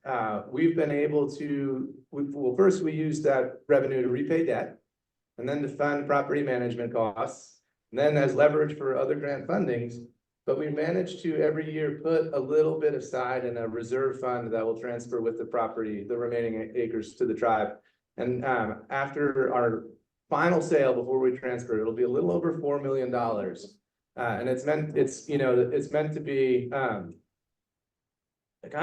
S7: we've been able to, first we use that revenue to repay debt, and then to fund property management costs, and then as leverage for other grant fundings. But we managed to every year put a little bit aside in a reserve fund that will transfer with the property, the remaining acres, to the tribe. And after our final sale, before we transfer, it'll be a little over $4 million. And it's meant to be kind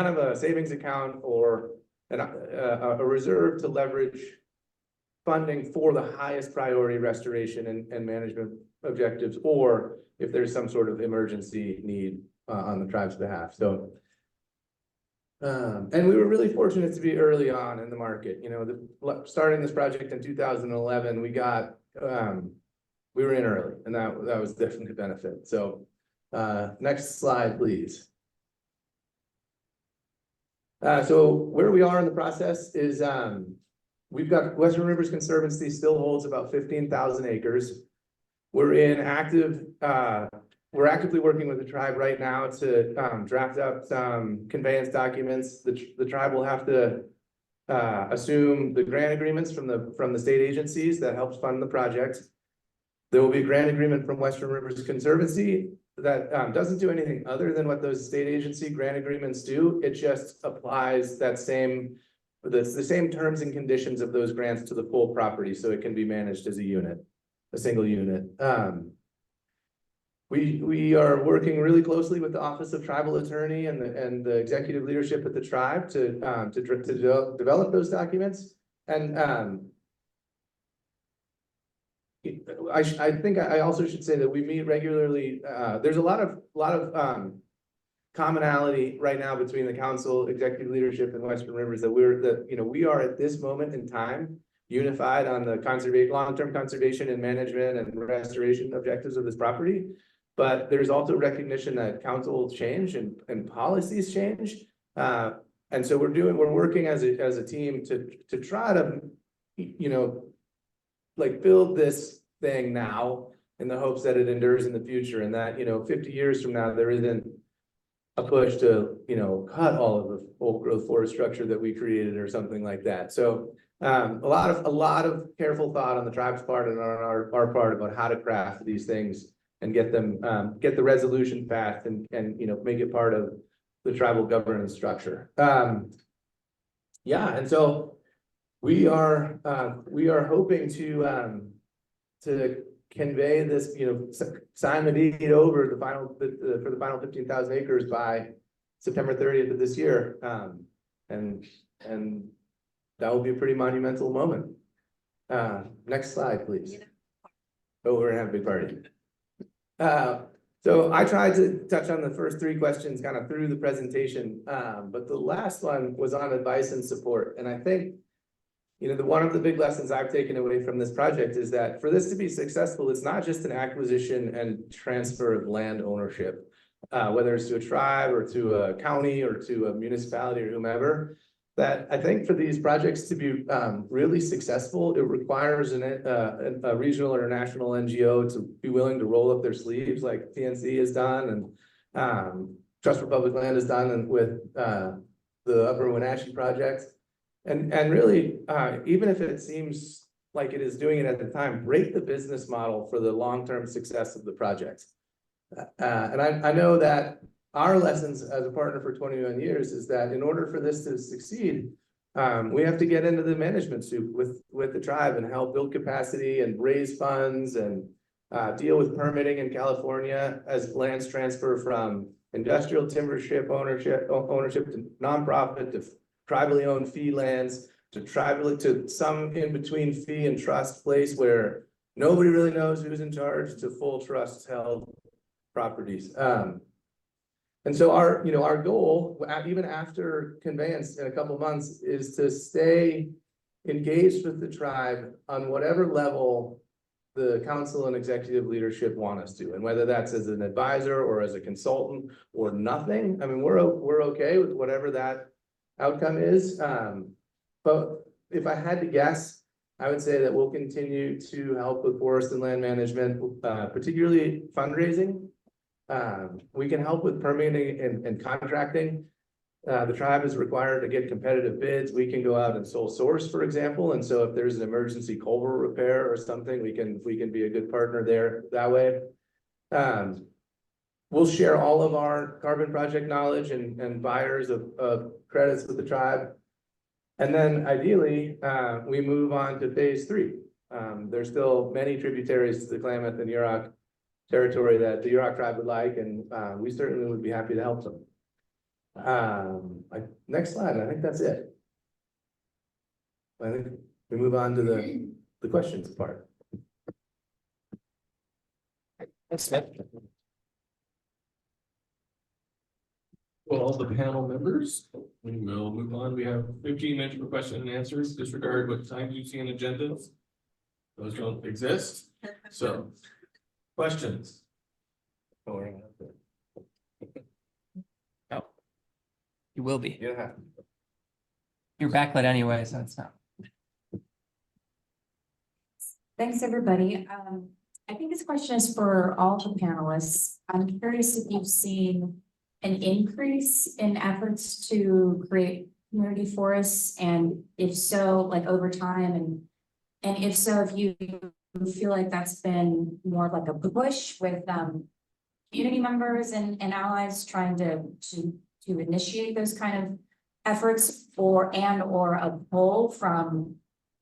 S7: of a savings account or a reserve to leverage funding for the highest priority restoration and management objectives, or if there's some sort of emergency need on the tribe's behalf. So, and we were really fortunate to be early on in the market. Starting this project in 2011, we were in early, and that was definitely a benefit. So, next slide, please. So where we are in the process is we've got Western Rivers Conservancy still holds about 15,000 acres. We're actively working with the tribe right now to draft up some conveyance documents. The tribe will have to assume the grant agreements from the state agencies that helps fund the project. There will be a grant agreement from Western Rivers Conservancy that doesn't do anything other than what those state agency grant agreements do. It just applies the same terms and conditions of those grants to the full property, so it can be managed as a single unit. We are working really closely with the Office of Tribal Attorney and the executive leadership at the tribe to develop those documents. And I think I also should say that we meet regularly. There's a lot of commonality right now between the council, executive leadership, and Western Rivers that we are at this moment in time unified on the long-term conservation and management and restoration objectives of this property. But there's also recognition that council change and policies change. And so we're working as a team to try to, build this thing now in the hopes that it endures in the future, and that, 50 years from now, there isn't a push to, cut all of the old growth forest structure that we created or something like that. So A lot of careful thought on the tribe's part and on our part about how to craft these things and get them, get the resolution fast and, you know, make it part of the tribal governance structure. Yeah, and so we are hoping to convey this, you know, sign the deed over the final, for the final 15,000 acres by September 30th of this year. And that will be a pretty monumental moment. Next slide, please. Oh, we're gonna have a big party. So I tried to touch on the first three questions kind of through the presentation, but the last one was on advice and support. And I think, you know, one of the big lessons I've taken away from this project is that for this to be successful, it's not just an acquisition and transfer of land ownership, whether it's to a tribe or to a county or to a municipality or whomever. That I think for these projects to be really successful, it requires a regional or national NGO to be willing to roll up their sleeves like TNC has done and Trust for Public Land has done and with the Upper Wenatchee project. And really, even if it seems like it is doing it at the time, break the business model for the long-term success of the project. And I know that our lessons as a partner for 21 years is that in order for this to succeed, we have to get into the management soup with the tribe and help build capacity and raise funds and deal with permitting in California as lands transfer from industrial timbership ownership to nonprofit to tribally owned fee lands to some in between fee and trust place where nobody really knows who's in charge to full trust held properties. And so our goal, even after conveyance in a couple of months, is to stay engaged with the tribe on whatever level the council and executive leadership want us to, and whether that's as an advisor or as a consultant or nothing. I mean, we're okay with whatever that outcome is. But if I had to guess, I would say that we'll continue to help with forest and land management, particularly fundraising. We can help with permitting and contracting. The tribe is required to get competitive bids. We can go out and sole source, for example. And so if there's an emergency culvert repair or something, we can be a good partner there that way. We'll share all of our carbon project knowledge and buyers of credits with the tribe. And then ideally, we move on to phase 3. There's still many tributaries to the Klamath and Yurok territory that the Yurok tribe would like, and we certainly would be happy to help them. Next slide, I think that's it. I think we move on to the questions part.
S5: Thanks, Nick.
S1: Well, all the panel members, we will move on. We have 15 minutes for question and answers. Disregard what times you see in agendas. Those don't exist. So, questions?
S5: Oh, you will be.
S7: Yeah.
S5: You're backlit anyway, so it's not.
S2: Thanks, everybody. I think this question is for all the panelists. I'm curious if you've seen an increase in efforts to create community forests, and if so, like over time, and if so, if you feel like that's been more like a push with community members and allies trying to initiate those kind of efforts, or a pull from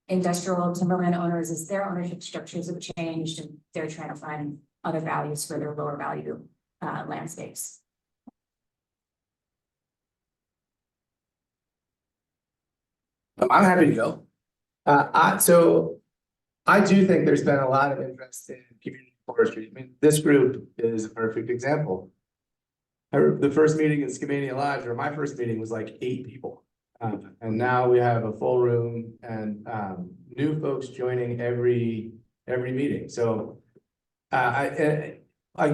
S2: industrial timberland owners as their ownership structures have changed and they're trying to find other values for their lower value landscapes.
S7: I'm happy to go. So I do think there's been a lot of interest in community forestry. I mean, this group is a perfect example. The first meeting in Skamania Lodge, or my first meeting, was like 8 people. And now we have a full room and new folks joining every meeting. So a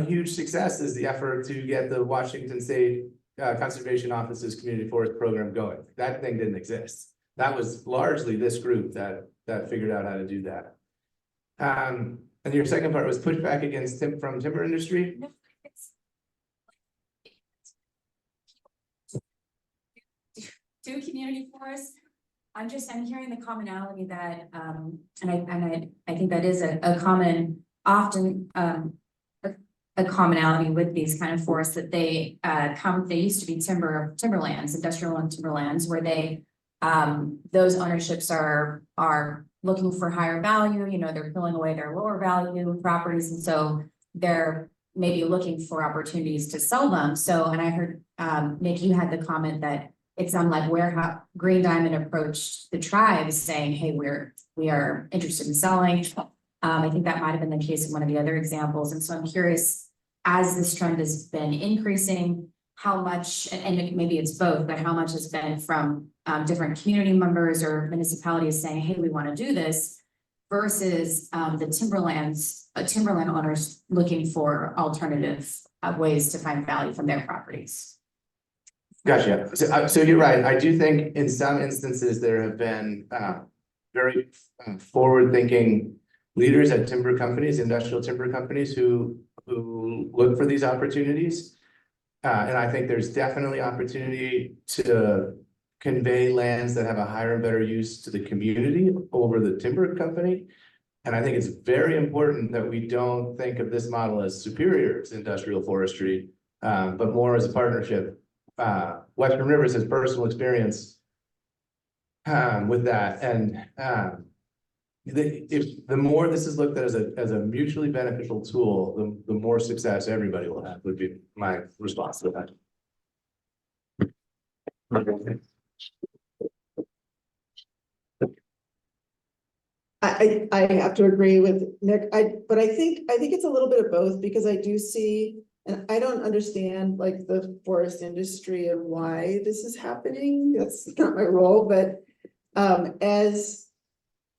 S7: huge success is the effort to get the Washington State Conservation Office's community forest program going. That thing didn't exist. That was largely this group that figured out how to do that. And your second part was pushback against from timber industry.
S2: Do community forests I'm hearing the commonality that, I think that is a common, often, a commonality with these kind of forests that they used to be timberlands, industrial and timberlands, where they those ownerships are looking for higher value, you know, they're pulling away their lower value properties, and so they're maybe looking for opportunities to sell them. So, and I heard Nick, you had the comment that it sounded like where Green Diamond approached the tribes saying, hey, we are interested in selling. I think that might have been the case in one of the other examples. And so I'm curious, as this trend has been increasing, how much, and maybe it's both, but how much has been from different community members or municipalities saying, hey, we want to do this, versus the timberland owners looking for alternative ways to find value from their properties.
S7: Gotcha. So you're right. I do think in some instances there have been very forward-thinking leaders at timber companies, industrial timber companies who look for these opportunities. And I think there's definitely opportunity to convey lands that have a higher and better use to the community over the timber company. And I think it's very important that we don't think of this model as superior to industrial forestry, but more as a partnership. Western Rivers has personal experience with that, and if the more this is looked at as a mutually beneficial tool, the more success everybody will have, would be my response to that.
S6: I have to agree with Nick, but I think it's a little bit of both, because I do see, and I don't understand like the forest industry and why this is happening. That's not my role, but as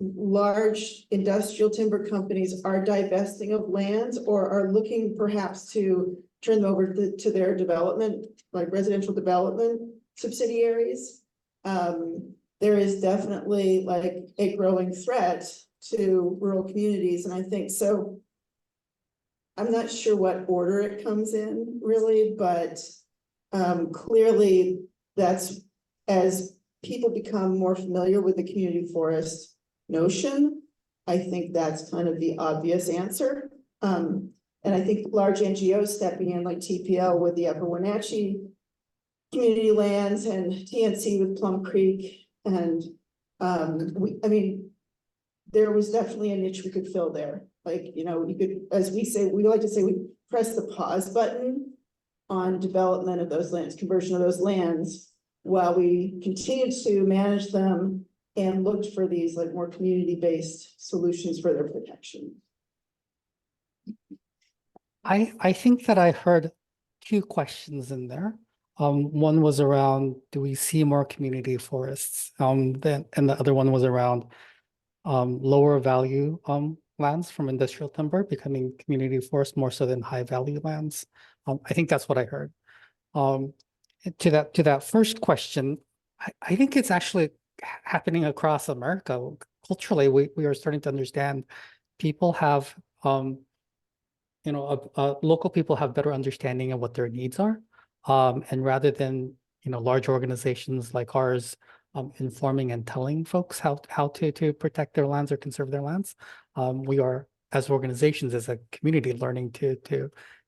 S6: large industrial timber companies are divesting of lands or are looking perhaps to turn them over to their development, like residential development subsidiaries, there is definitely like a growing threat to rural communities. And I think so. I'm not sure what order it comes in really, but clearly that's, as people become more familiar with the community forest notion, I think that's kind of the obvious answer. And I think large NGOs stepping in like TPL with the Upper Wenatchee community lands and TNC with Plum Creek. And I mean, there was definitely a niche we could fill there. Like, you know, you could, as we say, we like to say, we press the pause button on development of those lands, conversion of those lands, while we continue to manage them and looked for these like more community-based solutions for their protection.
S4: I think that I heard two questions in there. One was around, do we see more community forests? And the other one was around lower value lands from industrial timber becoming community forest more so than high value lands. I think that's what I heard. To that first question, I think it's actually happening across America. Culturally, we are starting to understand people have local people have better understanding of what their needs are. And rather than, large organizations like ours informing and telling folks how to protect their lands or conserve their lands, we are, as organizations, as a community, learning to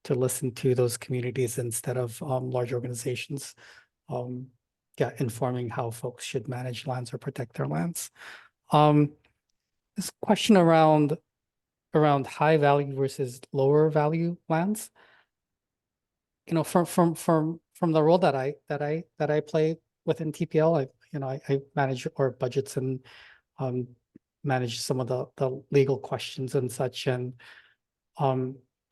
S4: listen to those communities instead of large organizations informing how folks should manage lands or protect their lands. This question around high value versus lower value lands, from the role that I play within TPL, I manage our budgets and manage some of the legal questions and such. And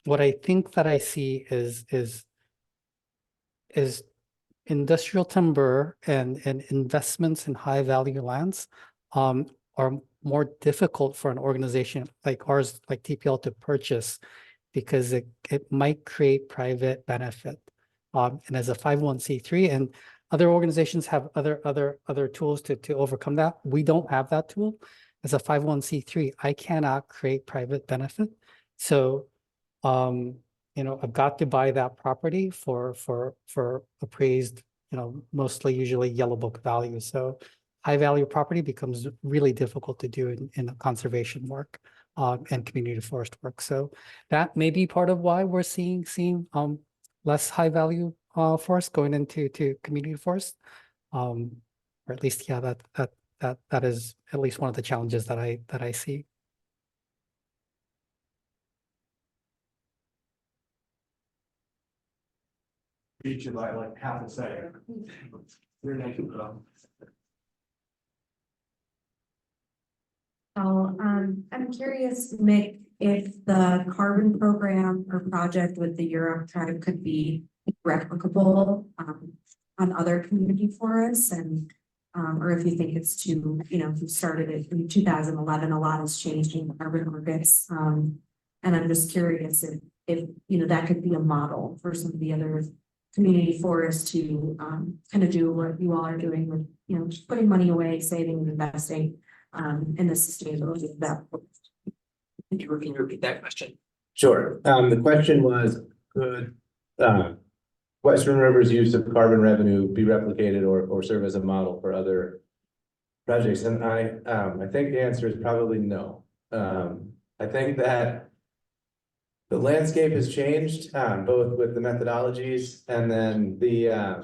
S4: what I think that I see is industrial timber and investments in high value lands are more difficult for an organization like ours, like TPL, to purchase, because it might create private benefit. And as a 501c3, and other organizations have other tools to overcome that. We don't have that tool. As a 501c3, I cannot create private benefit. So, I've got to buy that property for appraised, mostly usually yellow book value. So high value property becomes really difficult to do in conservation work and community forest work. So that may be part of why we're seeing less high value forest going into community forest. Or at least, yeah, that is at least one of the challenges that I see.
S1: Each of I like half a second. Your next,
S2: I'm curious, Mick, if the carbon program or project with the Europe tribe could be replicable on other community forests and or if you think it's too, you started it in 2011, a lot has changed in the carbon markets. And I'm just curious if that could be a model for some of the other community forests to kind of do what you all are doing with, just putting money away, saving and investing in the sustainability of that.
S5: Can you repeat that question?
S7: Sure. The question was, could Western River's use of carbon revenue be replicated or serve as a model for other projects? And I think the answer is probably no. I think that the landscape has changed, both with the methodologies and then the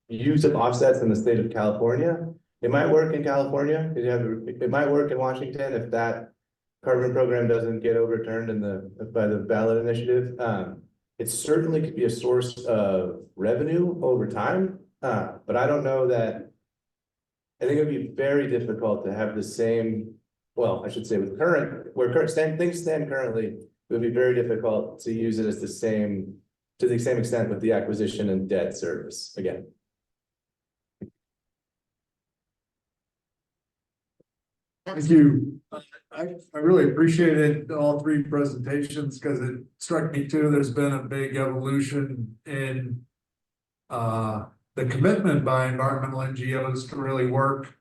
S7: use of offsets in the state of California. It might work in California. It might work in Washington if that carbon program doesn't get overturned by the ballot initiative. It certainly could be a source of revenue over time, but I don't know that. I think it would be very difficult to have the same. Well, I should say with things stand currently, it would be very difficult to use it as to the same extent with the acquisition and debt service again.
S8: Thank you. I really appreciated all three presentations because it struck me too, there's been a big evolution in the commitment by environmental NGOs to really work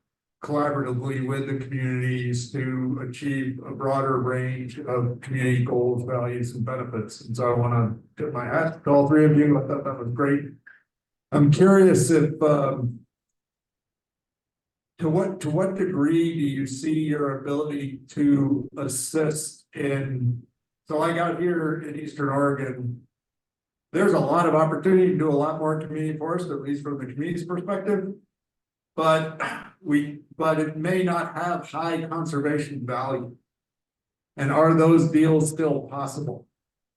S8: collaboratively with the communities to achieve a broader range of community goals, values, and benefits. And so I want to tip my hat to all three of you. I thought that was great. I'm curious if to what degree do you see your ability to assist in, so like out here in Eastern Oregon, there's a lot of opportunity to do a lot more community forest, at least from the community's perspective. But it may not have high conservation value. And are those deals still possible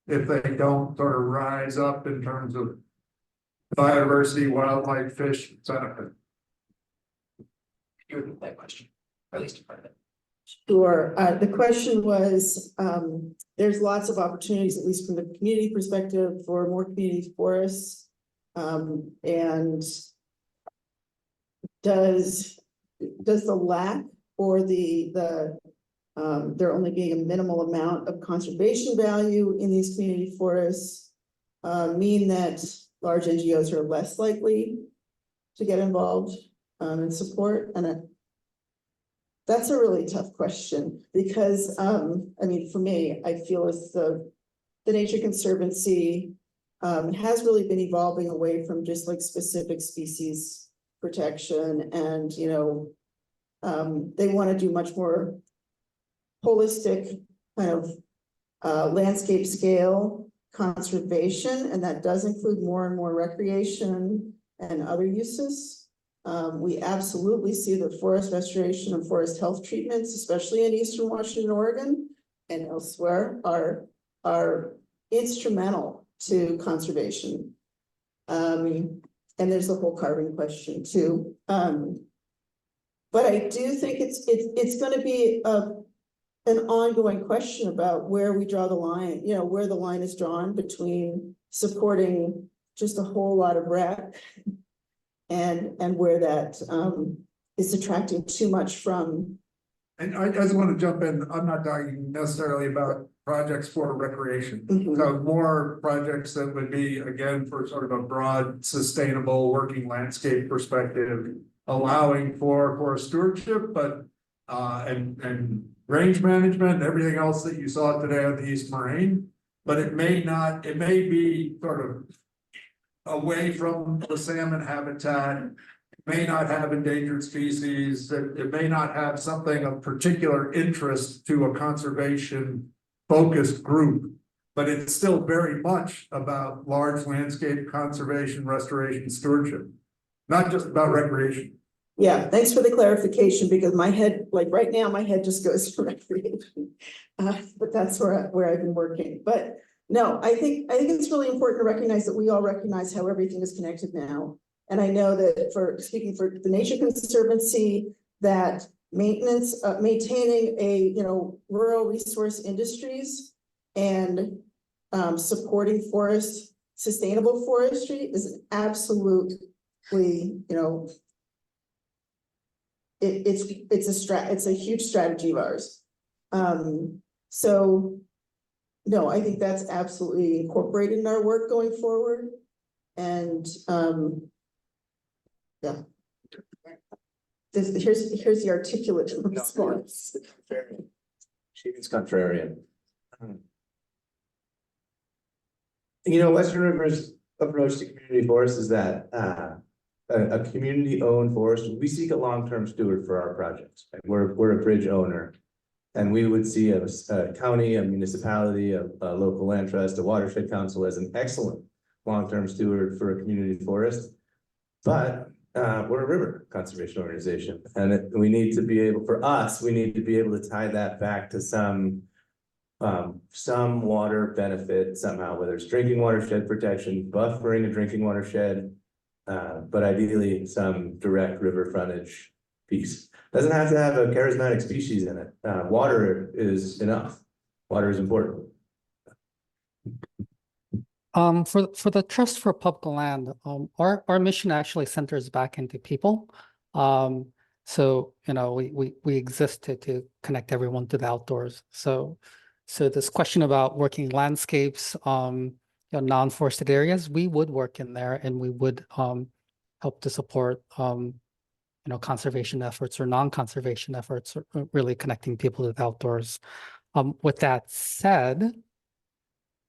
S8: if they don't sort of rise up in terms of biodiversity, wildlife, fish, etc.?
S5: You repeat that question, or at least a part of it.
S6: Sure. The question was, there's lots of opportunities, at least from the community perspective, for more community forests. And does the lack or there only being a minimal amount of conservation value in these community forests mean that large NGOs are less likely to get involved and support? And that's a really tough question because, I mean, for me, I feel as the Nature Conservancy has really been evolving away from just like specific species protection and, they want to do much more holistic kind of landscape scale conservation, and that does include more and more recreation and other uses. We absolutely see that forest restoration and forest health treatments, especially in Eastern Washington, Oregon, and elsewhere, are instrumental to conservation. And there's the whole carbon question too. But I do think it's going to be an ongoing question about where we draw the line, where the line is drawn between supporting just a whole lot of rec and where that is attracting too much from.
S8: And I just want to jump in. I'm not talking necessarily about projects for recreation.
S6: Mhm.
S8: So more projects that would be, again, for sort of a broad, sustainable working landscape perspective, allowing for stewardship, but and range management and everything else that you saw today on the East Moraine. But it may be sort of away from the salmon habitat, may not have endangered species, it may not have something of particular interest to a conservation focused group. But it's still very much about large landscape conservation, restoration, stewardship, not just about recreation.
S6: Yeah, thanks for the clarification, because my head, like right now, my head just goes to recreation. But that's where I've been working, but no, I think it's really important to recognize that we all recognize how everything is connected now. And I know that speaking for the Nature Conservancy, that maintenance, maintaining a, rural resource industries and supporting sustainable forestry is an absolutely, it's a huge strategy of ours. So no, I think that's absolutely incorporated in our work going forward. And yeah. Here's the articulate response.
S7: She's contrarian. Western River's approach to community forests is that a community-owned forest, we seek a long-term steward for our projects. Right? We're a bridge owner, and we would see a county, a municipality, a local land trust, a watershed council as an excellent long-term steward for a community forest. But we're a river conservation organization, and we need to be able to tie that back to some water benefit somehow, whether it's drinking watershed protection, buffering a drinking watershed, but ideally some direct river frontage piece. Doesn't have to have a charismatic species in it. Water is enough. Water is important.
S4: For the Trust for Public Land, our mission actually centers back into people. So we exist to connect everyone to the outdoors. So this question about working landscapes, non-forested areas, we would work in there, and we would help to support conservation efforts or non-conservation efforts, or really connecting people to the outdoors. With that said,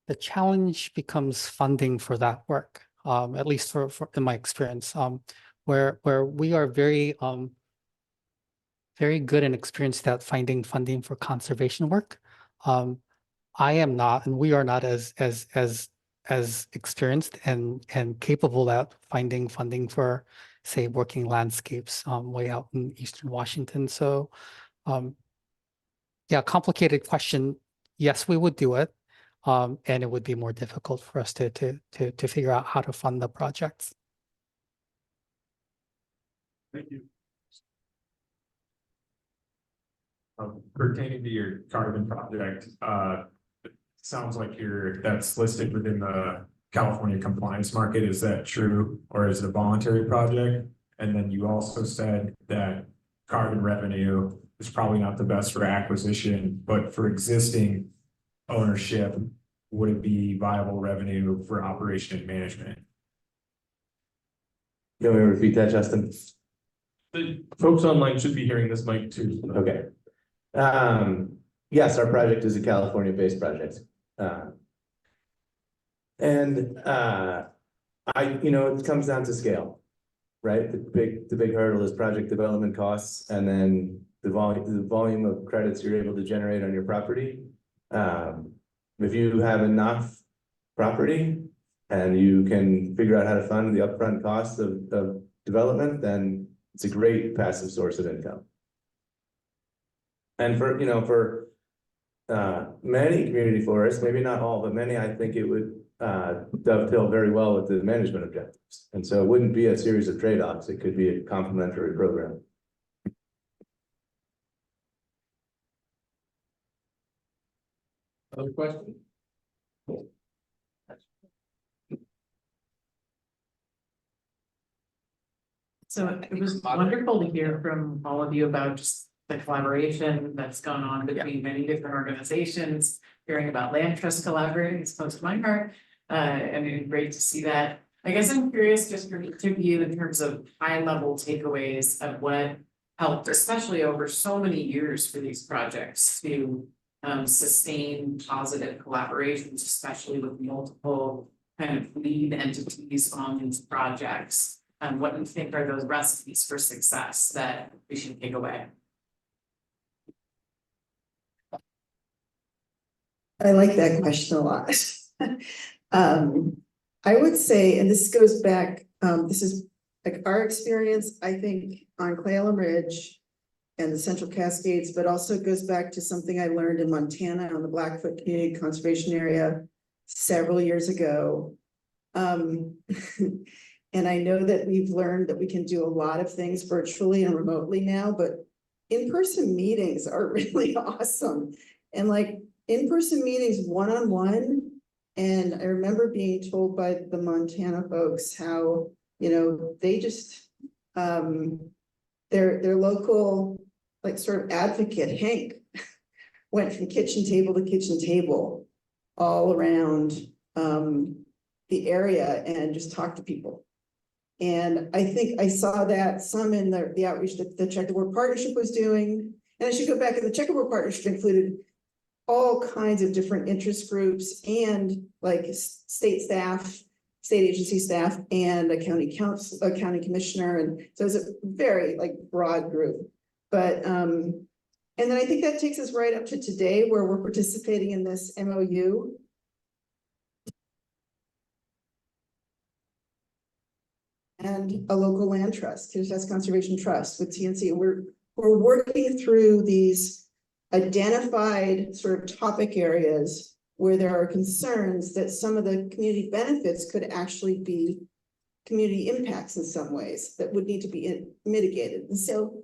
S4: the challenge becomes funding for that work, at least for in my experience, where we are very good and experienced at finding funding for conservation work. I am not, and we are not as experienced and capable at finding funding for, say, working landscapes way out in Eastern Washington. So, yeah, complicated question. Yes, we would do it. And it would be more difficult for us to figure out how to fund the projects.
S8: Thank you.
S9: Pertaining to your carbon project, it sounds like that's listed within the California compliance market. Is that true, or is it a voluntary project? And then you also said that carbon revenue is probably not the best for acquisition, but for existing ownership, would it be viable revenue for operation and management?
S7: You want me to repeat that, Justin?
S1: The folks online should be hearing this mic too.
S7: Okay. Yes, our project is a California-based project. It comes down to scale, right? The big hurdle is project development costs, and then the volume of credits you're able to generate on your property. If you have enough property and you can figure out how to fund the upfront costs of development, then it's a great passive source of income. And for many community forests, maybe not all, but many, I think it would dovetail very well with the management objectives. And so it wouldn't be a series of trade-offs. It could be a complementary program.
S1: Other questions?
S10: So it was wonderful to hear from all of you about just the collaboration that's gone on between many different organizations, hearing about land trust collaborating is close to my heart. And it's great to see that. I guess I'm curious just for each of you in terms of high level takeaways of what helped, especially over so many years for these projects to sustain positive collaborations, especially with multiple kind of lead entities on these projects. And what do you think are those recipes for success that we should take away?
S6: I like that question a lot. I would say, and this goes back, this is like our experience, I think, on Cle Elum Ridge and the Central Cascades, but also goes back to something I learned in Montana on the Blackfoot Community Conservation Area several years ago. And I know that we've learned that we can do a lot of things virtually and remotely now, but in-person meetings are really awesome. And like in-person meetings one-on-one. And I remember being told by the Montana folks how, they just, their local, like sort of advocate, Hank, went from kitchen table to kitchen table all around the area and just talked to people. And I think I saw that some in the outreach that the Checkerboard Partnership was doing. And I should go back, and the Checkerboard Partnership included all kinds of different interest groups and like state staff, state agency staff, and a county council, a county commissioner. And so it's a very like broad group. But and then I think that takes us right up to today, where we're participating in this MOU. And a local land trust, Kittitas Conservation Trust with TNC. We're working through these identified sort of topic areas where there are concerns that some of the community benefits could actually be community impacts in some ways that would need to be mitigated. And so,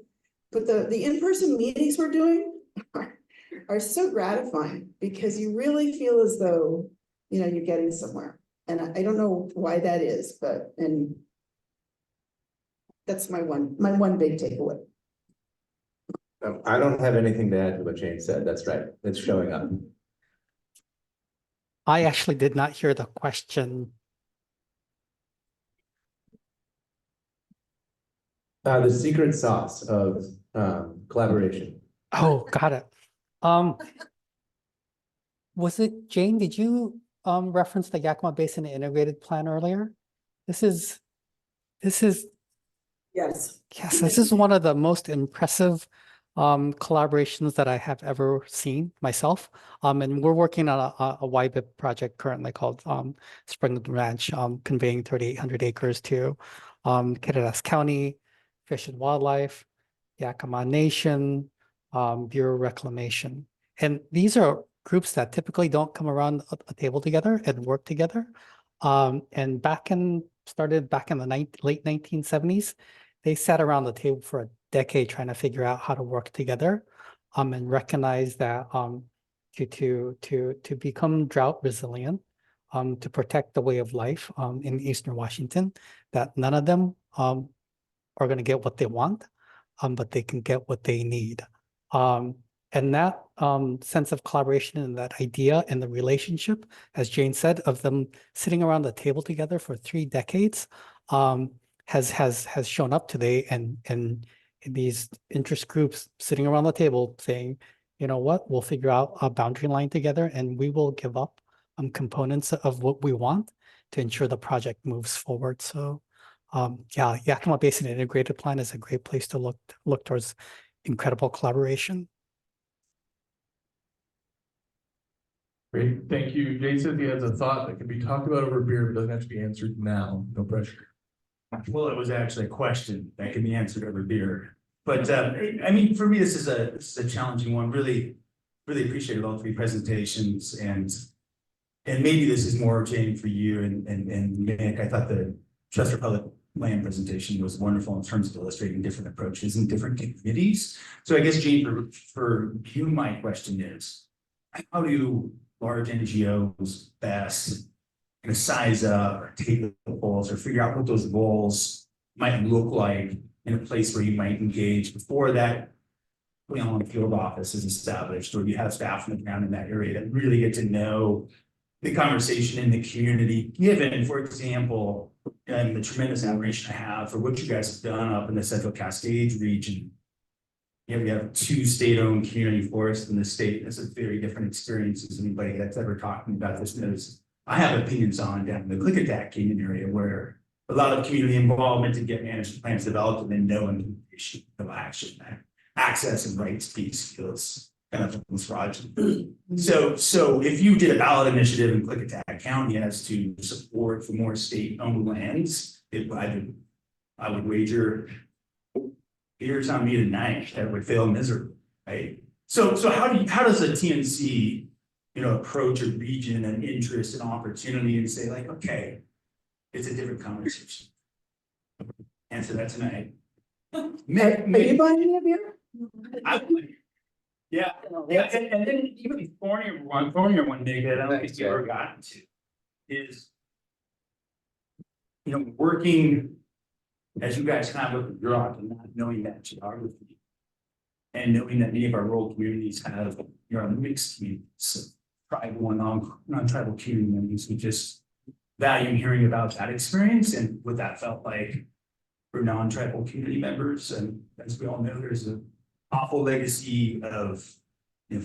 S6: but the in-person meetings we're doing are so gratifying because you really feel as though, you're getting somewhere. And I don't know why that is, but, and that's my one big takeaway.
S7: I don't have anything to add to what Jane said. That's right. It's showing up.
S4: I actually did not hear the question.
S7: The secret sauce of collaboration.
S4: Oh, got it. Was it Jane? Did you reference the Yakima Basin Integrated Plan earlier? This is
S6: Yes.
S4: Yes, this is one of the most impressive collaborations that I have ever seen myself. And we're working on a YBIP project currently called Spring Ranch, conveying 3,800 acres to Kittitas County, Fish and Wildlife, Yakima Nation, Bureau of Reclamation. And these are groups that typically don't come around a table together and work together. And started back in the late 1970s. They sat around the table for a decade trying to figure out how to work together, and recognize that to become drought resilient, to protect the way of life in Eastern Washington, that none of them are going to get what they want, but they can get what they need. And that sense of collaboration and that idea and the relationship, as Jane said, of them sitting around the table together for 3 decades, has shown up today, and these interest groups sitting around the table saying, you know what, we'll figure out a boundary line together and we will give up components of what we want to ensure the project moves forward. So yeah, Yakima Basin Integrated Plan is a great place to look towards incredible collaboration.
S1: Great, thank you. Jane said he has a thought that can be talked about over beer, but doesn't have to be answered now. No pressure.
S11: Well, it was actually a question that can be answered over beer. But I mean, for me, this is a challenging one. Really appreciated all 3 presentations, and maybe this is more, Jane, for you and Nick. I thought the Trust for Public Land presentation was wonderful in terms of illustrating different approaches and different communities. So I guess, Jane, for you, my question is, how do large NGOs best kind of size up or take the goals or figure out what those goals might look like in a place where you might engage before that field office is established, or you have staff on the ground in that area that really get to know the conversation in the community, given, for example, the tremendous admiration I have for what you guys have done up in the Central Cascades region. Yeah, we have 2 state-owned community forests in the state. That's a very different experience as anybody that's ever talking about this knows. I have opinions on down in the Klickitat Canyon area where a lot of community involvement to get management plans developed and then no implementation of action. Access and rights piece feels kind of fraudulent. So if you did a ballot initiative in Clickitat County as to support for more state-owned lands, I would wager here's on me tonight that would fail miserably, right? So how does a TNC, approach a region and interest and opportunity and say like, okay, it's a different conversation? Answer that tonight.
S6: Are you buying me a beer?
S11: Yeah, and then even thornier one, Nick, that I don't think you ever gotten to is, working as you guys kind of look at Europe and not knowing that geography. And knowing that many of our rural communities have, mixed communities, tribal and non-tribal community members, we just value hearing about that experience and what that felt like for non-tribal community members. And as we all know, there's an awful legacy of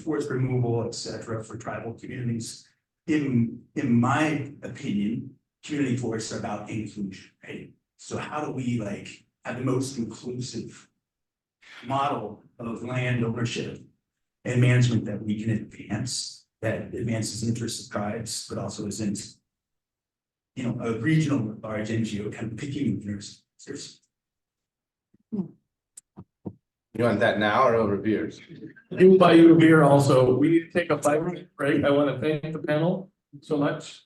S11: forest removal, et cetera, for tribal communities. In my opinion, community forests are about inclusion, right? So how do we have the most inclusive model of land ownership and management that we can advance, that advances interests of tribes, but also isn't, a regional large NGO kind of picking winners.
S7: You want that now or over beers?
S1: We will buy you a beer also. We need to take a 5-minute break. I want to thank the panel so much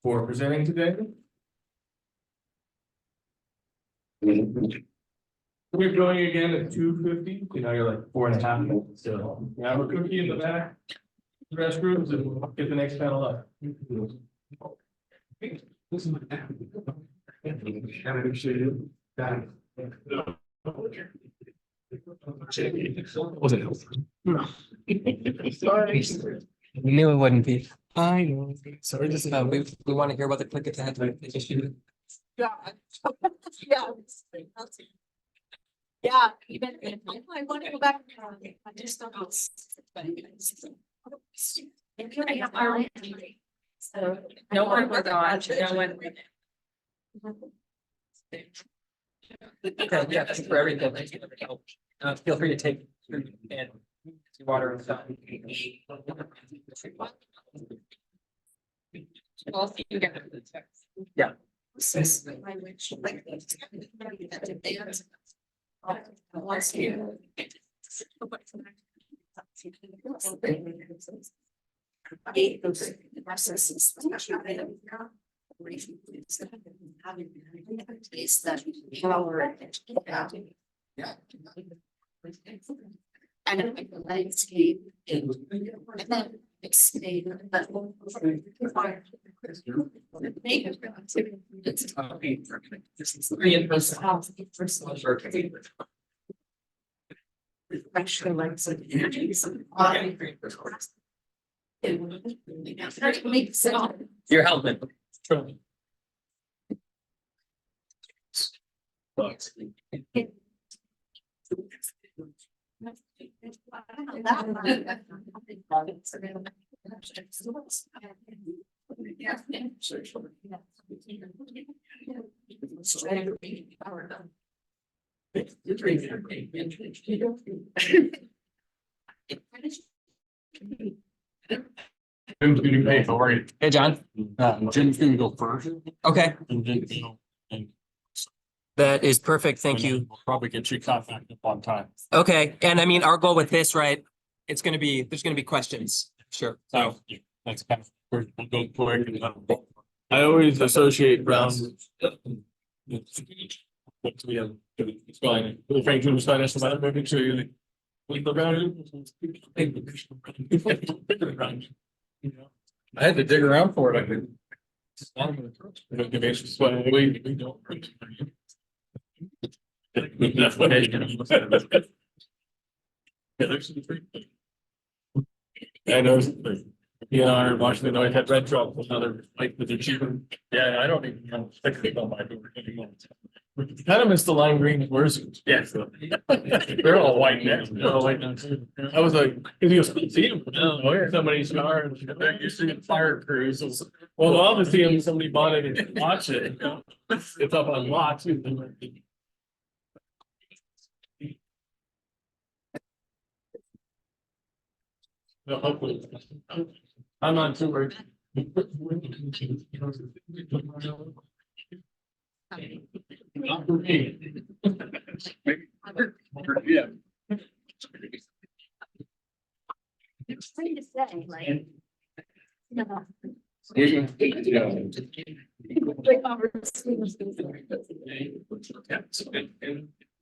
S1: for presenting today. We're going again at 2:50. You're like 4.5 minutes. So we have a cookie in the back, the restrooms, and we'll get the next panel up. This is my wasn't helpful. No. Sorry.
S5: Knew it wouldn't be. I know. Sorry, just we want to hear about the Clickitat issue.
S12: Yeah. Yeah, even if I want to go back, I just don't know. So no one was on, no one.
S5: Okay, yeah, thanks for everything. Thank you for your help. Feel free to take and water and stuff.
S12: I'll see you again.
S5: Yeah.
S12: Once you. And the landscape and then expand that. Actually, like some energies.
S5: You're helping. Hey, John.
S1: Jim's gonna go first.
S5: Okay,
S1: And then, and
S5: that is perfect. Thank you.
S1: we'll probably get you contacted on time.
S5: Okay, and I mean, our goal with this, right? There's gonna be questions. Sure.
S1: So, thanks, Pat. We'll go quick. I always associate Brown. But we have, it's fine. Frank Jr. signed us about moving to. I had to dig around for it, I think. That's what I know. Yeah, or Washington, I had red truck, another, like, with the cheaper. Yeah, I don't even know. I think on my door anymore. Kind of miss the lime green worse. Yes. They're all white now. They're all white now too. I was like, cause you see them, somebody's car, and you see the fire crews. Well, I'll just see them, somebody bought it and watch it. It's up on lots. No, hopefully. I'm on tour. Not for me. Yeah.
S2: It's free to say, like. No.
S1: And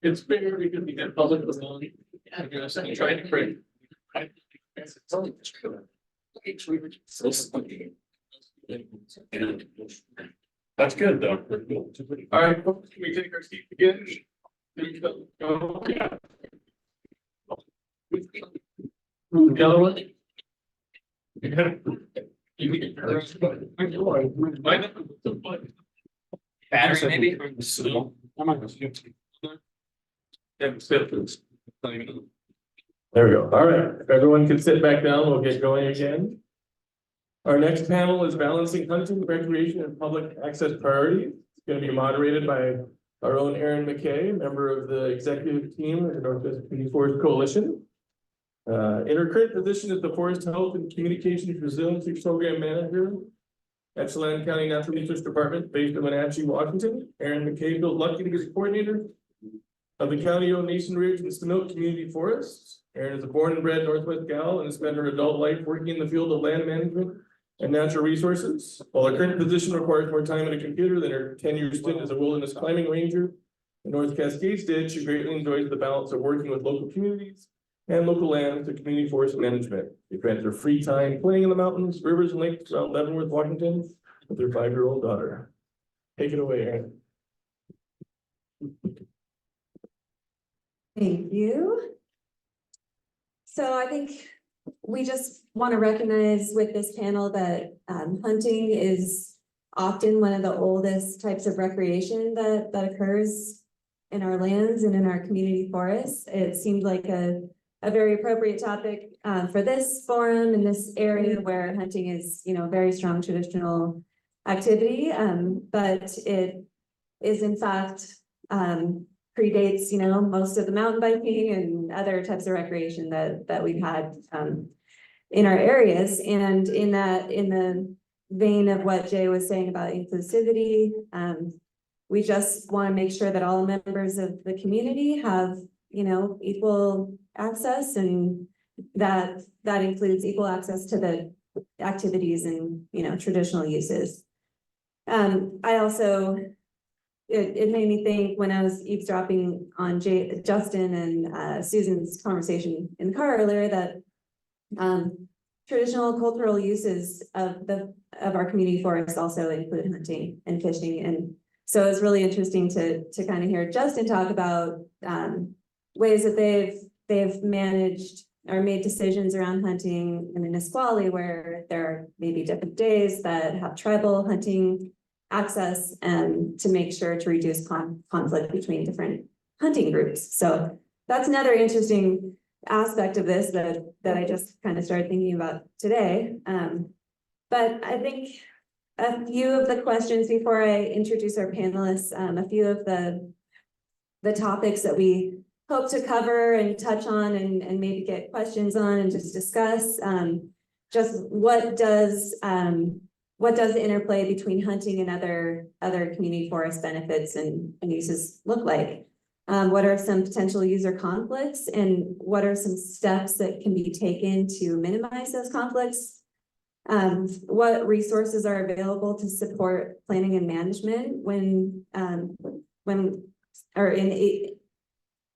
S1: it's fair because we get public facility. I'm trying to create. That's good though. All right, folks, can we take our seat again? Yeah. The other one?
S5: Battery maybe?
S1: There we go. All right, if everyone can sit back down, we'll get going again. Our next panel is balancing hunting, recreation, and public access priorities. It's going to be moderated by our own Aaron McKay, member of the executive team of the Northwest Community Forest Coalition. In her current position as the Forest Health and Communications Resiliency Program Manager at Chelan County Natural Resource Department based in Wenatchee, Washington, Aaron McKay felt lucky to be the coordinator of the county-owned Nation Ridge and Stenote Community Forests. Aaron is a born and bred Northwest gal and has spent her adult life working in the field of land management and natural resources. While her current position requires more time on a computer than her 10-year stint as a wilderness climbing ranger in North Cascades did, she greatly enjoys the balance of working with local communities and local lands to community forest management. She spends her free time playing in the mountains, rivers, and lakes around Leavenworth, Washington with her 5-year-old daughter. Take it away, Aaron.
S13: Thank you. So I think we just want to recognize with this panel that hunting is often one of the oldest types of recreation that occurs in our lands and in our community forests. It seemed like a very appropriate topic for this forum in this area where hunting is, a very strong traditional activity, but it is in fact predates, most of the mountain biking and other types of recreation that we've had in our areas. And in the vein of what Jay was saying about inclusivity, we just want to make sure that all members of the community have, equal access, and that includes equal access to the activities and, traditional uses. I also, it made me think when I was eavesdropping on Justin and Susan's conversation in the car earlier that traditional cultural uses of our community forests also include hunting and fishing. And so it's really interesting to kind of hear Justin talk about ways that they've managed or made decisions around hunting in the Nisqually, where there are maybe different days that have tribal hunting access to make sure to reduce conflict between different hunting groups. So that's another interesting aspect of this that I just kind of started thinking about today. But I think a few of the questions before I introduce our panelists, a few of the topics that we hope to cover and touch on and maybe get questions on and just discuss, just what does the interplay between hunting and other community forest benefits and uses look like? What are some potential user conflicts, and what are some steps that can be taken to minimize those conflicts? What resources are available to support planning and management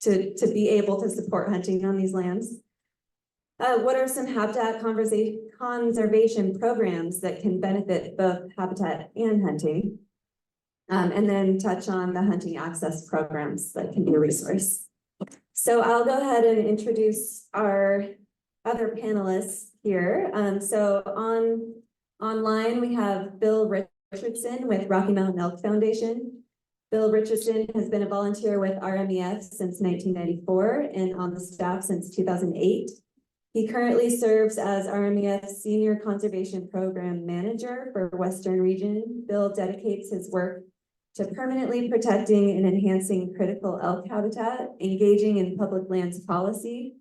S13: to be able to support hunting on these lands? What are some habitat conservation programs that can benefit both habitat and hunting? And then touch on the hunting access programs that can be a resource. So I'll go ahead and introduce our other panelists here. Online, we have Bill Richardson with Rocky Mountain Elk Foundation. Bill Richardson has been a volunteer with RMEF since 1994 and on the staff since 2008. He currently serves as RMEF Senior Conservation Program Manager for Western Region. Bill dedicates his work to permanently protecting and enhancing critical elk habitat, engaging in public lands policy,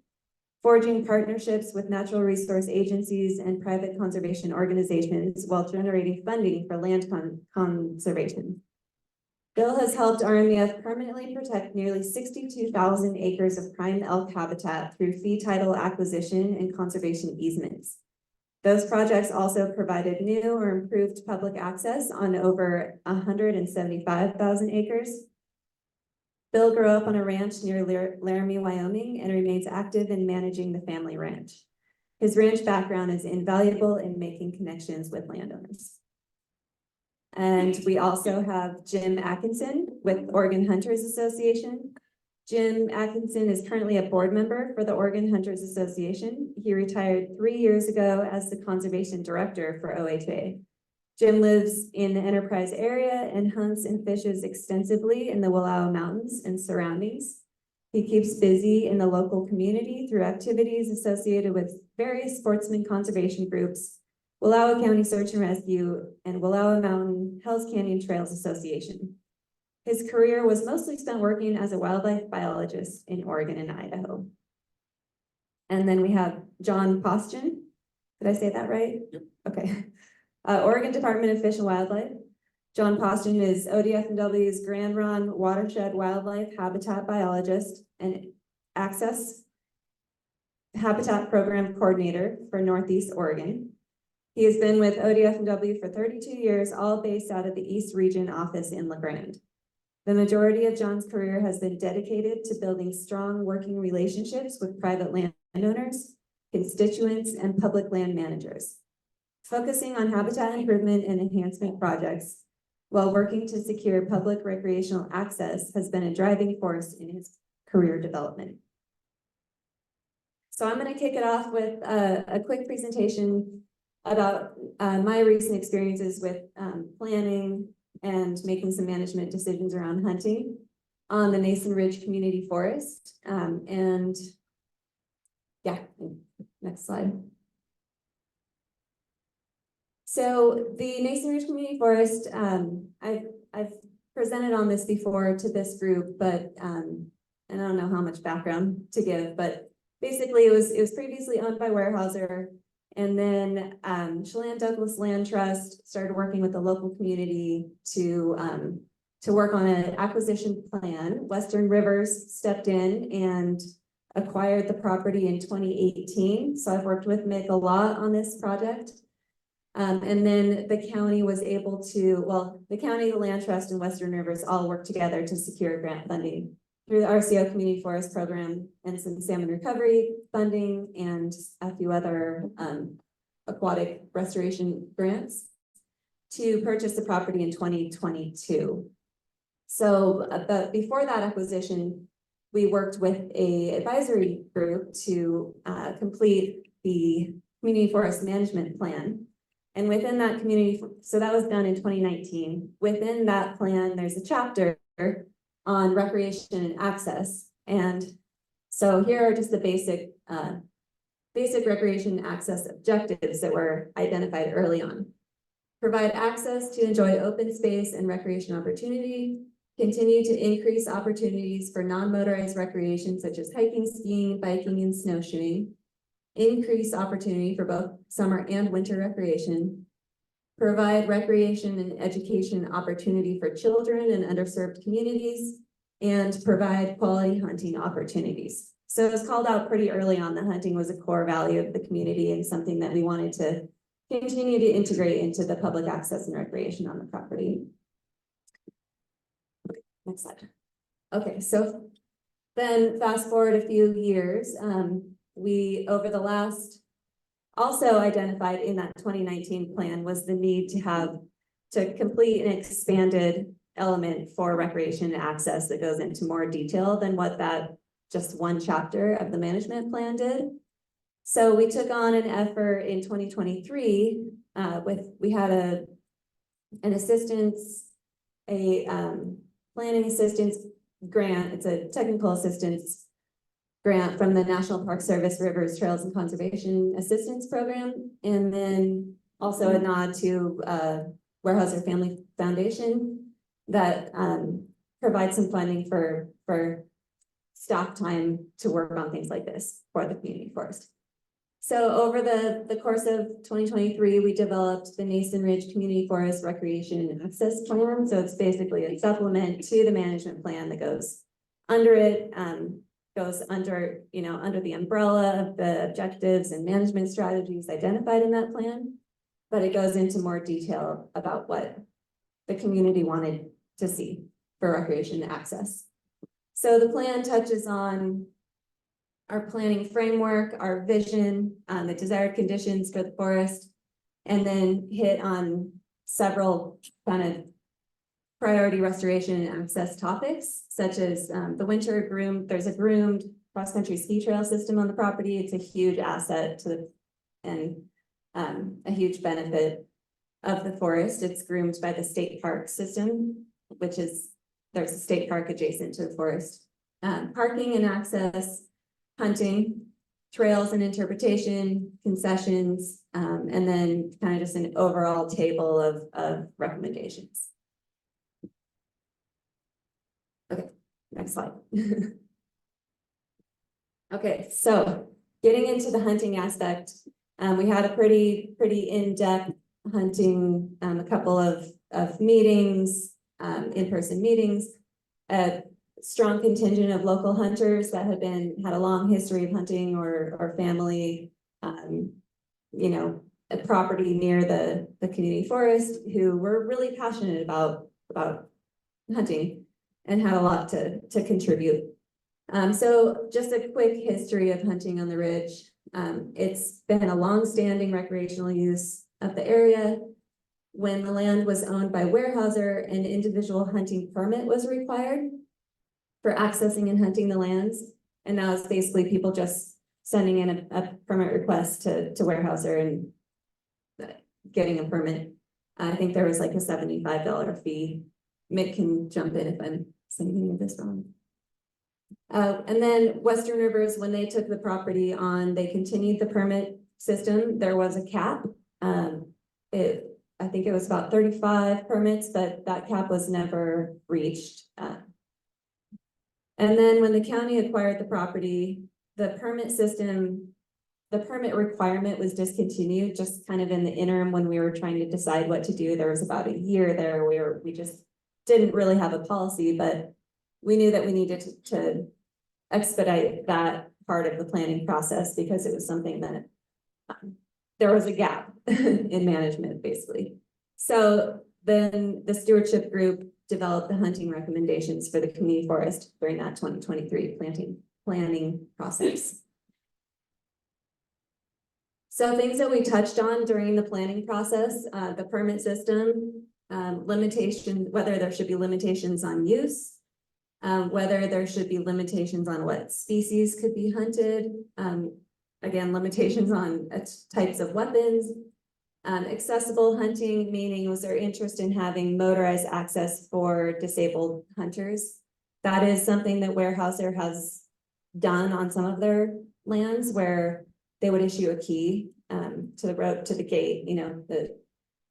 S13: forging partnerships with natural resource agencies and private conservation organizations while generating funding for land conservation. Bill has helped RMEF permanently protect nearly 62,000 acres of prime elk habitat through fee title acquisition and conservation easements. Those projects also provided new or improved public access on over 175,000 acres. Bill grew up on a ranch near Laramie, Wyoming, and remains active in managing the family ranch. His ranch background is invaluable in making connections with landowners. And we also have Jim Atkinson with Oregon Hunters Association. Jim Atkinson is currently a board member for the Oregon Hunters Association. He retired 3 years ago as the conservation director for OHA. Jim lives in the Enterprise area and hunts and fishes extensively in the Wallowa Mountains and surroundings. He keeps busy in the local community through activities associated with various sportsman conservation groups, Wallowa County Search and Rescue, and Wallowa Mountain Hells Canyon Trails Association. His career was mostly spent working as a wildlife biologist in Oregon and Idaho. And then we have John Poston. Did I say that right?
S1: Yep.
S13: Okay. Oregon Department of Fish and Wildlife. John Poston is ODFW's Grand Ronde Watershed Wildlife Habitat Biologist and Access Habitat Program Coordinator for Northeast Oregon. He has been with ODFW for 32 years, all based out of the East Region office in La Grande. The majority of John's career has been dedicated to building strong working relationships with private landowners, constituents, and public land managers, focusing on habitat improvement and enhancement projects while working to secure public recreational access has been a driving force in his career development. So I'm going to kick it off with a quick presentation about my recent experiences with planning and making some management decisions around hunting on the Mason Ridge Community Forest. And yeah, next slide. So the Mason Ridge Community Forest, I've presented on this before to this group, but and I don't know how much background to give, but basically it was previously owned by Weyerhaeuser. And then Chelan Douglas Land Trust started working with the local community to work on an acquisition plan. Western Rivers stepped in and acquired the property in 2018. So I've worked with Mick a lot on this project. And then the county was able to, well, the county, the Land Trust, and Western Rivers all worked together to secure grant funding through the RCO Community Forest Program and some salmon recovery funding and a few other aquatic restoration grants to purchase the property in 2022. So but before that acquisition, we worked with an advisory group to complete the community forest management plan. And within that community, so that was done in 2019. Within that plan, there's a chapter on recreation and access. And so here are just the basic recreation access objectives that were identified early on. Provide access to enjoy open space and recreation opportunity. Continue to increase opportunities for non-motorized recreation such as hiking, skiing, biking, and snowshoeing. Increase opportunity for both summer and winter recreation. Provide recreation and education opportunity for children in underserved communities, and provide quality hunting opportunities. So it was called out pretty early on that hunting was a core value of the community and something that we wanted to continue to integrate into the public access and recreation on the property. Okay, next slide. Okay, so then fast forward a few years, we over the last also identified in that 2019 plan was the need to complete an expanded element for recreation and access that goes into more detail than what that just one chapter of the management plan did. So we took on an effort in 2023, we had an assistance, planning assistance grant. It's a technical assistance grant from the National Park Service Rivers, Trails and Conservation Assistance Program. And then also a nod to Weyerhaeuser Family Foundation that provides some funding for staff time to work on things like this for the community forest. So over the course of 2023, we developed the Nason Ridge Community Forest Recreation and Access Plan. So it's basically a supplement to the management plan that goes under it, goes under, under the umbrella of the objectives and management strategies identified in that plan. But it goes into more detail about what the community wanted to see for recreation and access. So the plan touches on our planning framework, our vision, the desired conditions for the forest, and then hit on several kind of priority restoration and access topics, such as the there's a groomed cross-country ski trail system on the property. It's a huge asset to and a huge benefit of the forest. It's groomed by the state park system, which is, there's a state park adjacent to the forest. Parking and access, hunting, trails and interpretation, concessions, and then kind of just an overall table of recommendations. Okay, next slide. Okay, so getting into the hunting aspect, we had a pretty in-depth hunting, a couple of meetings, in-person meetings, a strong contingent of local hunters that had a long history of hunting or family, a property near the community forest who were really passionate about hunting and had a lot to contribute. So just a quick history of hunting on the ridge. It's been a long-standing recreational use of the area. When the land was owned by Weyerhaeuser, an individual hunting permit was required for accessing and hunting the lands. And now it's basically people just sending in a permit request to Weyerhaeuser and getting a permit. I think there was like a $75 fee. Mick can jump in if I'm saying any of this wrong. And then Western Rivers, when they took the property on, they continued the permit system. There was a cap. I think it was about 35 permits, but that cap was never reached. And then when the county acquired the property, the permit requirement was discontinued just kind of in the interim when we were trying to decide what to do. There was about a year there where we just didn't really have a policy, but we knew that we needed to expedite that part of the planning process because it was something that there was a gap in management, basically. So then the stewardship group developed the hunting recommendations for the community forest during that 2023 planning process. So things that we touched on during the planning process, the permit system, whether there should be limitations on use, whether there should be limitations on what species could be hunted, again, limitations on types of weapons, accessible hunting, meaning was there interest in having motorized access for disabled hunters? That is something that Weyerhaeuser has done on some of their lands where they would issue a key to the road, to the gate,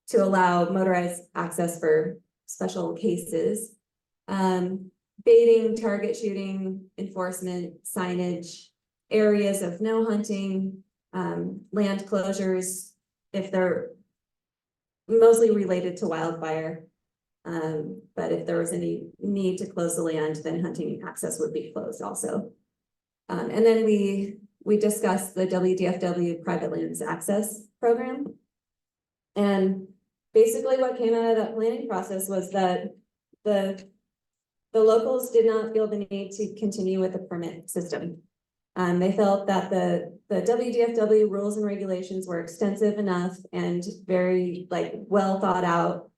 S13: to allow motorized access for special cases. Baiting, target shooting, enforcement, signage, areas of no hunting, land closures, if they're mostly related to wildfire. But if there was any need to close the land, then hunting access would be closed also. And then we discussed the WDFW Private Lands Access Program. And basically what came out of that planning process was that the locals did not feel the need to continue with the permit system. They felt that the WDFW rules and regulations were extensive enough and very well thought out,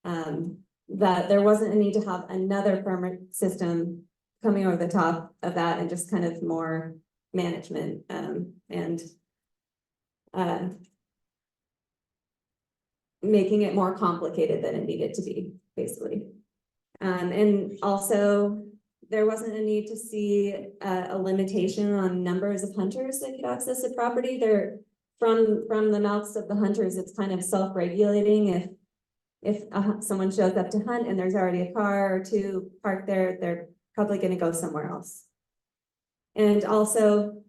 S13: that there wasn't a need to have another permit system coming over the top of that and just kind of more management. And making it more complicated than it needed to be, basically. And also, there wasn't a need to see a limitation on numbers of hunters that could access the property. They're from the mouths of the hunters, it's kind of self-regulating. If someone shows up to hunt and there's already a car or two parked there, they're probably gonna go somewhere else. And also,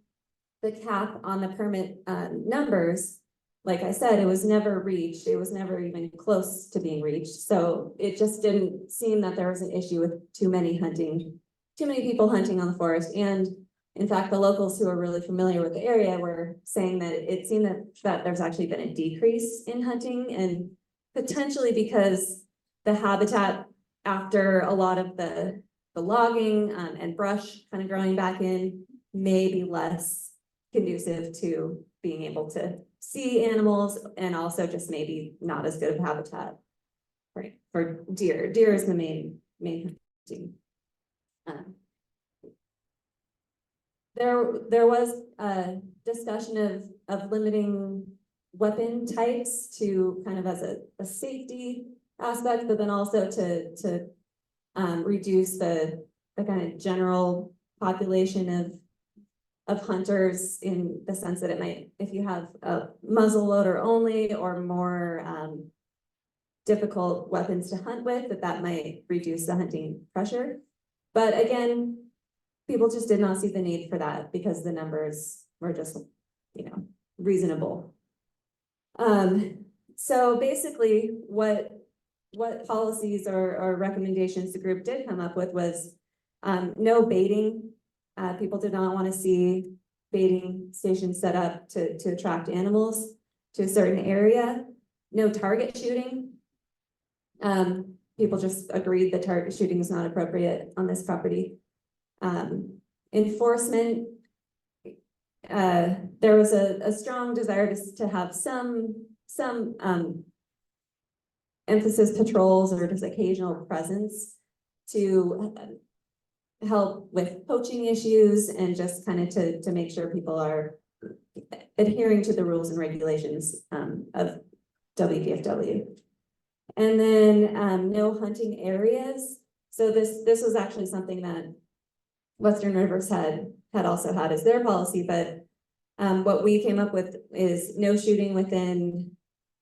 S13: the cap on the permit numbers, like I said, it was never reached. It was never even close to being reached. So it just didn't seem that there was an issue with too many people hunting on the forest. And in fact, the locals who are really familiar with the area were saying that it seemed that there's actually been a decrease in hunting, and potentially because the habitat after a lot of the logging and brush kind of growing back in may be less conducive to being able to see animals, and also just maybe not as good of habitat for deer. Deer is the main hunting. There was a discussion of limiting weapon types to kind of as a safety aspect, but then also to reduce the kind of general population of hunters, in the sense that it might, if you have a muzzle loader only or more difficult weapons to hunt with, that might reduce the hunting pressure. But again, people just did not see the need for that because the numbers were just, reasonable. So basically what policies or recommendations the group did come up with was no baiting. People did not want to see baiting stations set up to attract animals to a certain area. No target shooting. People just agreed that target shooting is not appropriate on this property. Enforcement, there was a strong desire to have some emphasis patrols or just occasional presence to help with poaching issues, and just kind of to make sure people are adhering to the rules and regulations of WPFW. And then no hunting areas. So this was actually something that Western Rivers had also had as their policy, but what we came up with is no shooting within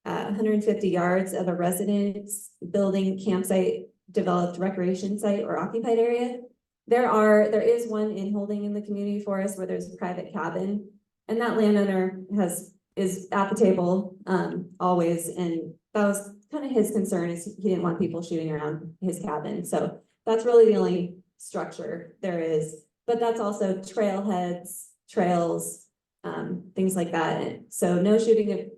S13: 150 yards of a residence, building, campsite, developed recreation site, or occupied area. There is one inholding in the community forest where there's a private cabin, and that landowner is at the table always, and that was kind of his concern, is he didn't want people shooting around his cabin. So that's really the only structure there is, but that's also trailheads, trails, things like that. So no shooting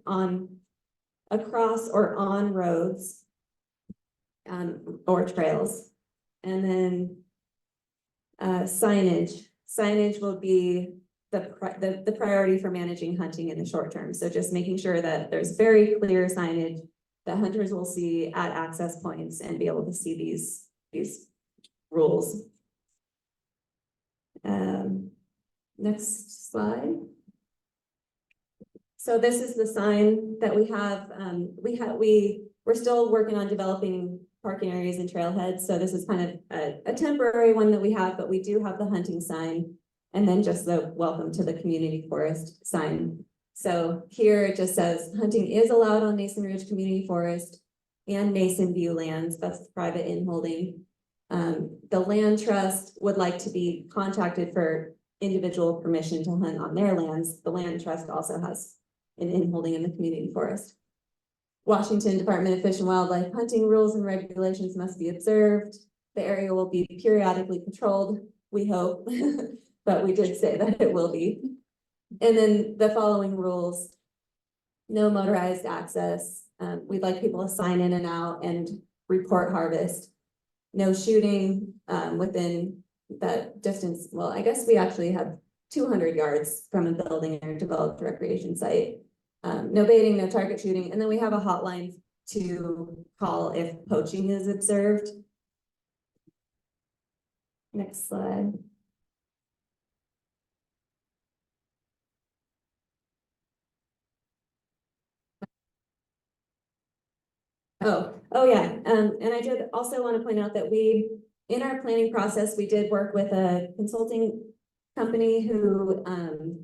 S13: across or on roads or trails. And then signage will be the priority for managing hunting in the short term. So just making sure that there's very clear signage that hunters will see at access points and be able to see these rules. Next slide. So this is the sign that we have. We're still working on developing parking areas and trailheads. So this is kind of a temporary one that we have, but we do have the hunting sign, and then just the welcome to the community forest sign. So here it just says hunting is allowed on Nason Ridge Community Forest and Nason View lands, that's private inholding. The land trust would like to be contacted for individual permission to hunt on their lands. The land trust also has an inholding in the community forest. Washington Department of Fish and Wildlife hunting rules and regulations must be observed. The area will be periodically patrolled, we hope, but we did say that it will be. And then the following rules: no motorized access. We'd like people to sign in and out and report harvest. No shooting within that distance. Well, I guess we actually have 200 yards from a building or developed recreation site. No baiting, no target shooting. And then we have a hotline to call if poaching is observed. Next slide. Oh, yeah, and I did also want to point out that in our planning process, we did work with a consulting company who,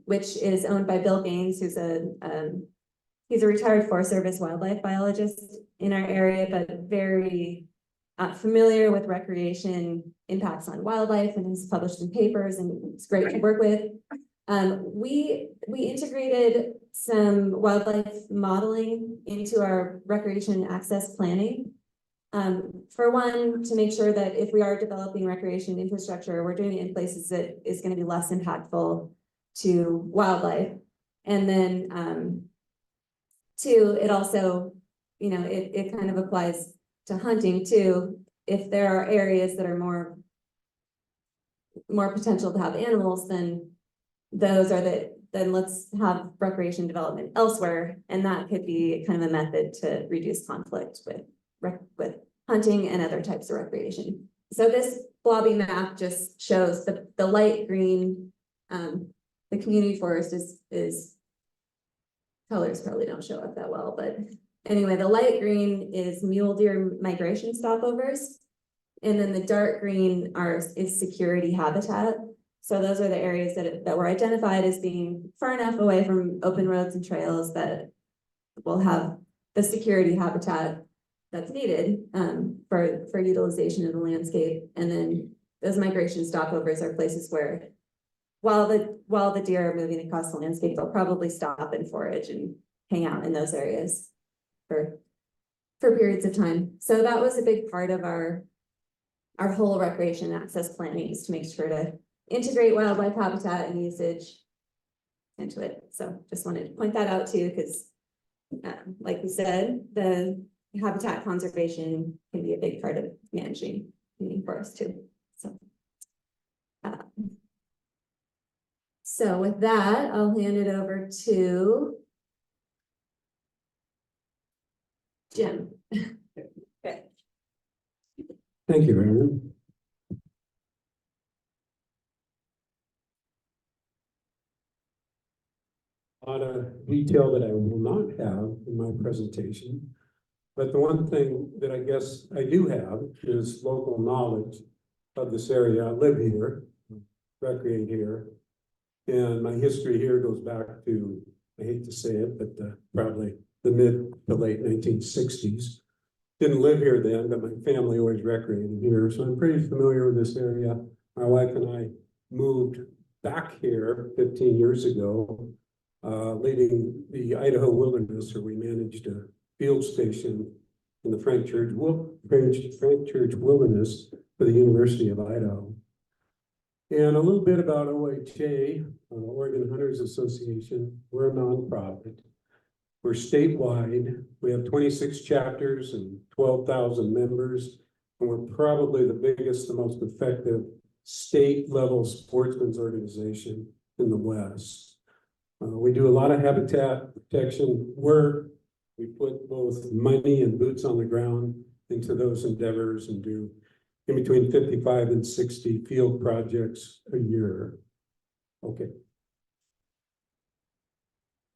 S13: which is owned by Bill Gaines, who's he's a retired Forest Service wildlife biologist in our area, but very familiar with recreation impacts on wildlife and has published in papers, and it's great to work with. We integrated some wildlife modeling into our recreation access planning. For one, to make sure that if we are developing recreation infrastructure, we're doing it in places that is going to be less impactful to wildlife. And then two, it also, it kind of applies to hunting too. If there are areas that are more potential to have animals, then then let's have recreation development elsewhere. And that could be kind of a method to reduce conflict with hunting and other types of recreation. So this blobby map just shows the light green, the community forest is colors probably don't show up that well, but anyway, the light green is mule deer migration stopovers. And then the dark green is security habitat. So those are the areas that were identified as being far enough away from open roads and trails that will have the security habitat that's needed for utilization of the landscape. And then those migration stopovers are places where while the deer are moving across the landscape, they'll probably stop and forage and hang out in those areas for periods of time. So that was a big part of our whole recreation access planning, is to make sure to integrate wildlife habitat and usage into it. So just wanted to point that out too, because like we said, the habitat conservation can be a big part of managing forest too. So with that, I'll hand it over to Jim. Okay.
S14: Thank you, Erin. A lot of detail that I will not have in my presentation, but the one thing that I guess I do have is local knowledge of this area. I live here, recreate here, and my history here goes back to, I hate to say it, but probably the mid to late 1960s. Didn't live here then, but my family always recreated here, so I'm pretty familiar with this area. My wife and I moved back here 15 years ago, leading the Idaho Wilderness, where we managed a field station in the Frank Church Wilderness for the University of Idaho. And a little bit about OHA, Oregon Hunters Association. We're a nonprofit. We're statewide. We have 26 chapters and 12,000 members. And we're probably the biggest, the most effective state-level sportsmen's organization in the West. We do a lot of habitat protection work. We put both money and boots on the ground into those endeavors and do in between 55 and 60 field projects a year. Okay.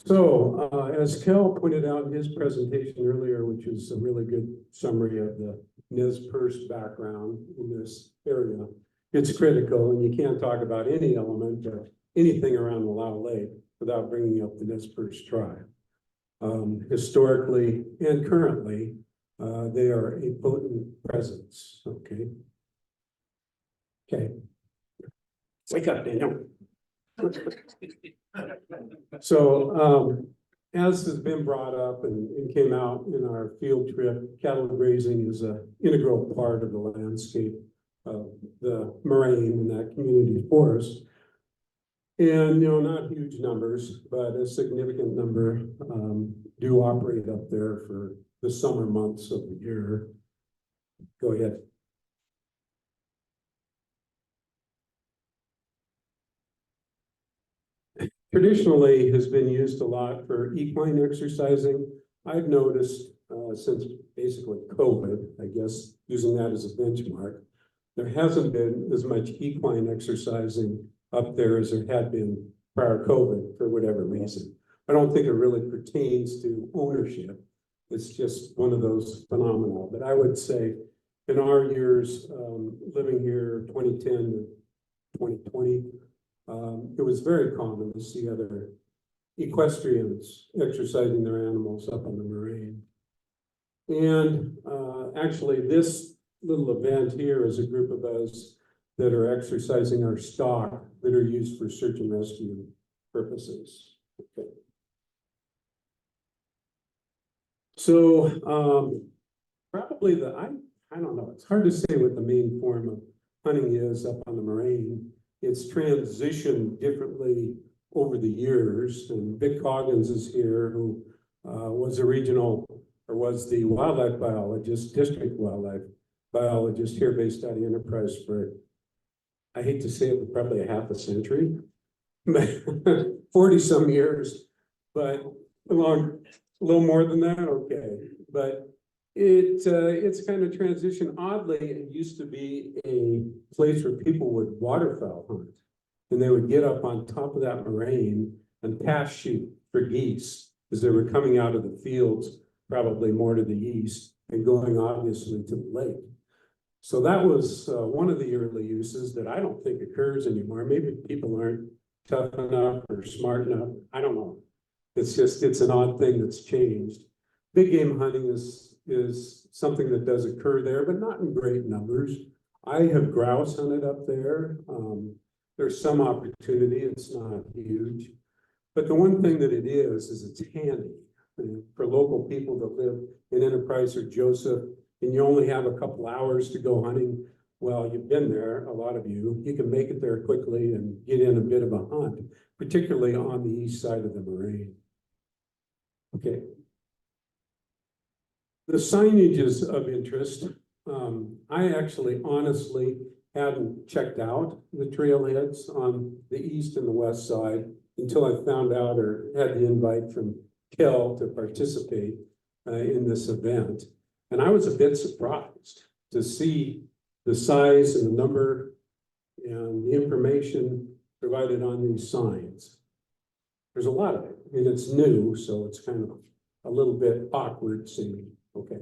S14: So as Kel pointed out in his presentation earlier, which is a really good summary of the Nez Perce background in this area, it's critical, and you can't talk about any element of anything around Wallow Lake without bringing up the Nez Perce tribe. Historically and currently, they are a potent presence. Okay. Okay. Wake up, Daniel. So, as has been brought up and came out in our field trip, cattle grazing is an integral part of the landscape of the moraine in that community forest. And, not huge numbers, but a significant number do operate up there for the summer months of the year. Go ahead. Traditionally has been used a lot for equine exercising. I've noticed since basically COVID, I guess, using that as a benchmark, there hasn't been as much equine exercising up there as there had been prior COVID for whatever reason. I don't think it really pertains to ownership. It's just one of those phenomena. But I would say in our years, living here 2010 to 2020, it was very common to see other equestrians exercising their animals up on the moraine. And actually, this little event here is a group of us that are exercising our stock that are used for search and rescue purposes. Okay. So probably I don't know, it's hard to say what the main form of hunting is up on the moraine. It's transitioned differently over the years, and Vic Coggins is here, who was the wildlife biologist, district wildlife biologist here based out of Enterprise for, I hate to say it, but probably a half a century, 40 some years, but a little more than that, okay. But it's kind of transitioned. Oddly, it used to be a place where people would waterfowl hunt, and they would get up on top of that moraine and pass shoot for geese as they were coming out of the fields, probably more to the east, and going obviously to the lake. So that was one of the early uses that I don't think occurs anymore. Maybe people aren't tough enough or smart enough. I don't know. It's an odd thing that's changed. Big game hunting is something that does occur there, but not in great numbers. I have grouse hunted up there. There's some opportunity. It's not huge. But the one thing that it is it's handy. And for local people that live in Enterprise or Joseph, and you only have a couple hours to go hunting, well, you've been there, a lot of you can make it there quickly and get in a bit of a hunt, particularly on the east side of the moraine. Okay. The signage is of interest. I actually honestly hadn't checked out the trailheads on the east and the west side until I found out or had the invite from Kel to participate in this event. And I was a bit surprised to see the size and the number and the information provided on these signs. There's a lot of it, and it's new, so it's kind of a little bit awkward seeming. Okay.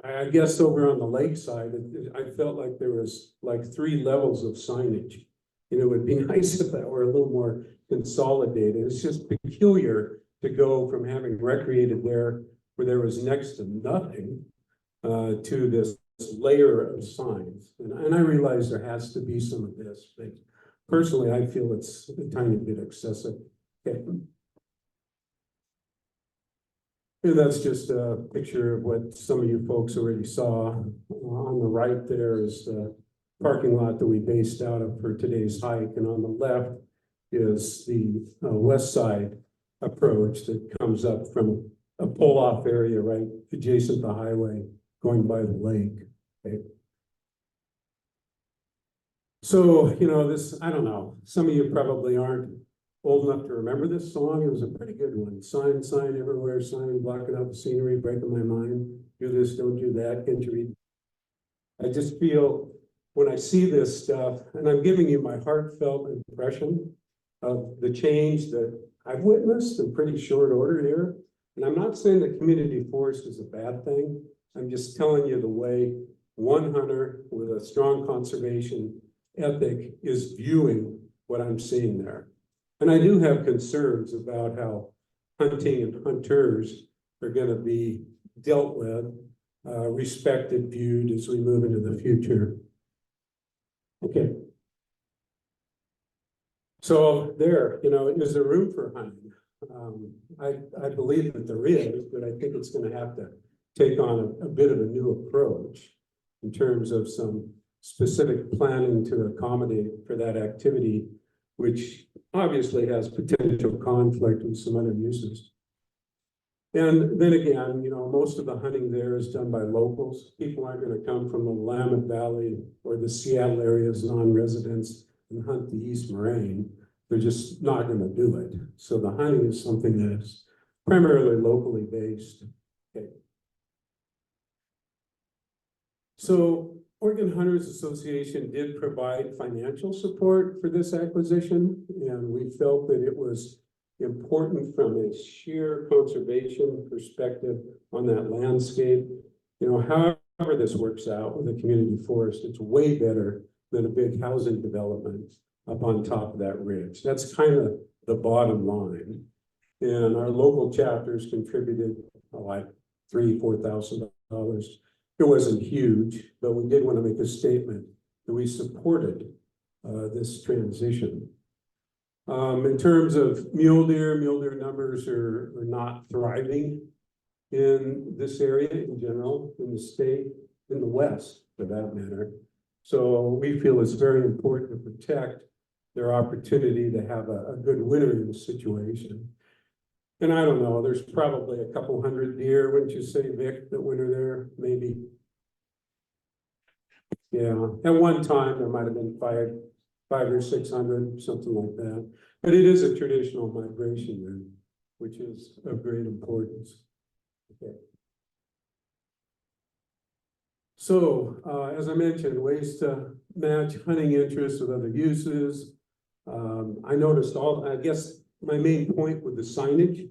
S14: I guess over on the lakeside, I felt like there was like 3 levels of signage. You know, it would be nice if that were a little more consolidated. It's just peculiar to go from having recreated there where there was next to nothing to this layer of signs. And I realize there has to be some of this, but personally, I feel it's a tiny bit excessive. Okay. And that's just a picture of what some of you folks already saw. On the right there is the parking lot that we based out of for today's hike. And on the left is the west side approach that comes up from a pull-off area right adjacent to the highway going by the lake. Okay. So, you know, I don't know, some of you probably aren't old enough to remember this song. It was a pretty good one. Sign, sign everywhere, sign, blocking out the scenery, breaking my mind. Do this, don't do that. Can't you read? I just feel when I see this stuff, and I'm giving you my heartfelt impression of the change that I've witnessed in pretty short order here. And I'm not saying that community forest is a bad thing. I'm just telling you the way one hunter with a strong conservation ethic is viewing what I'm seeing there. And I do have concerns about how hunting and hunters are going to be dealt with, respected, viewed as we move into the future. Okay. So there, you know, is there room for hunting? I believe that there is, but I think it's going to have to take on a bit of a new approach in terms of some specific planning to accommodate for that activity, which obviously has potential conflict with some other uses. And then again, you know, most of the hunting there is done by locals. People aren't going to come from the Willamette Valley or the Seattle area as non-residents and hunt the East Moraine. They're just not going to do it. So the hunting is something that is primarily locally based. Okay. So Oregon Hunters Association did provide financial support for this acquisition, and we felt that it was important from a sheer conservation perspective on that landscape. You know, however this works out with a community forest, it's way better than a big housing development up on top of that ridge. That's kind of the bottom line. And our local chapters contributed like $3,000–4,000. It wasn't huge, but we did want to make a statement that we supported this transition. In terms of mule deer numbers are not thriving in this area in general, in the state, in the West for that matter. So we feel it's very important to protect their opportunity to have a good wintering situation. And I don't know, there's probably a couple hundred deer, wouldn't you say, Vic, that winter there, maybe? Yeah, at one time, there might have been five or 600, something like that. But it is a traditional migration route, which is of great importance. Okay. So, as I mentioned, ways to match hunting interests with other uses. I noticed I guess my main point with the signage,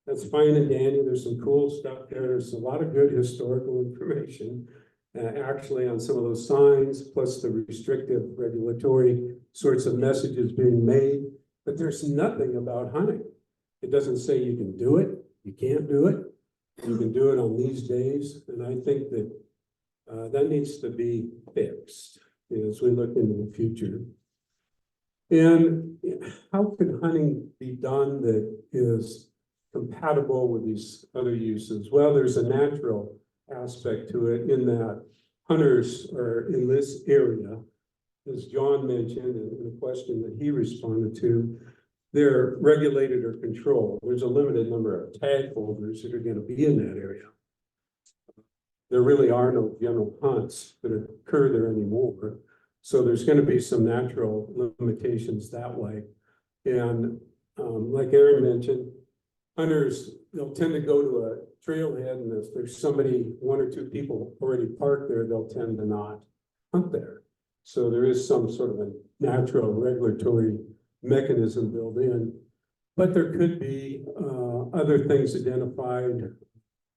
S14: that's fine and dandy. There's some cool stuff there. There's a lot of good historical information actually on some of those signs, plus the restrictive regulatory sorts of messages being made. But there's nothing about hunting. It doesn't say you can do it, you can't do it. You can do it on these days. And I think that that needs to be fixed as we look into the future. And how can hunting be done that is compatible with these other uses? Well, there's a natural aspect to it in that hunters are in this area, as John mentioned in the question that he responded to, they're regulated or controlled. There's a limited number of tag holders that are going to be in that area. There really are no general hunts that occur there anymore. So there's going to be some natural limitations that way. And like Aaron mentioned, hunters, they'll tend to go to a trailhead, and if there's one or two people already parked there, they'll tend to not hunt there. So there is some sort of a natural regulatory mechanism built in. But there could be other things identified,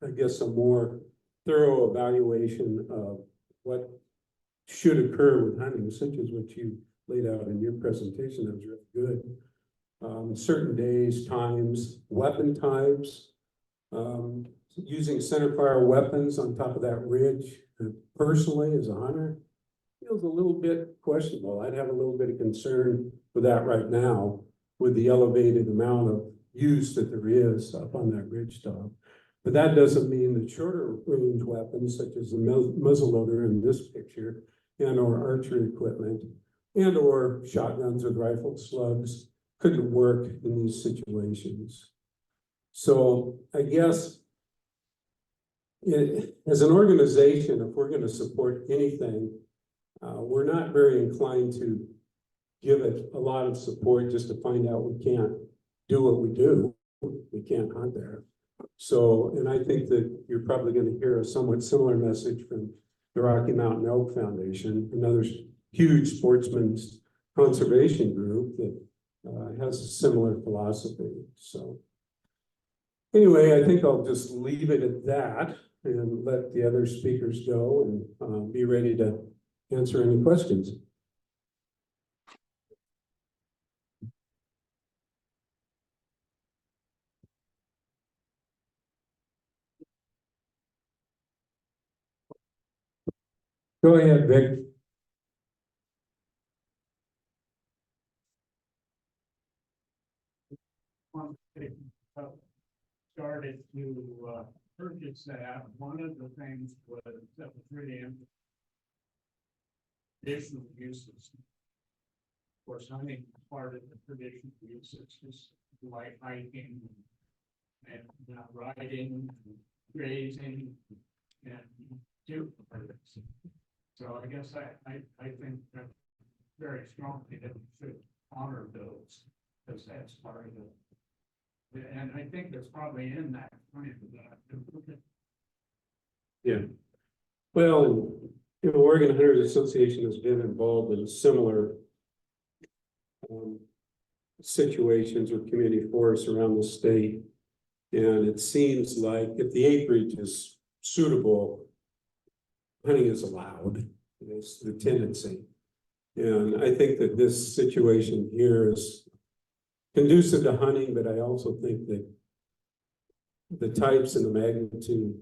S14: I guess a more thorough evaluation of what should occur with hunting, such as what you laid out in your presentation. That was really good. Certain days, times, weapon types, using centerfire weapons on top of that ridge. Personally, as a hunter, feels a little bit questionable. I'd have a little bit of concern with that right now, with the elevated amount of use that there is up on that ridge top. But that doesn't mean that shorter range weapons, such as the muzzleloader in this picture, and or archery equipment, and or shotguns with rifled slugs, couldn't work in these situations. So I guess as an organization, if we're going to support anything, we're not very inclined to give it a lot of support just to find out we can't do what we do. We can't hunt there. So, and I think that you're probably going to hear a somewhat similar message from the Rocky Mountain Elk Foundation, another huge sportsman's conservation group that has a similar philosophy. So anyway, I think I'll just leave it at that and let the other speakers go and be ready to answer any questions. Go ahead, Vic.
S8: Started to purchase that. One of the things was that was really traditional uses. Of course, hunting is part of the traditional uses, just like hiking and riding, and grazing, and deer purpose. So I guess I think that very strongly that we should honor those, because that's part of it. And I think there's probably in that plan that.
S14: Yeah. Well, Oregon Hunters Association has been involved in similar situations with community forests around the state. And it seems like if the acreage is suitable, hunting is allowed, is the tendency. And I think that this situation here is conducive to hunting, but I also think that the types and the magnitude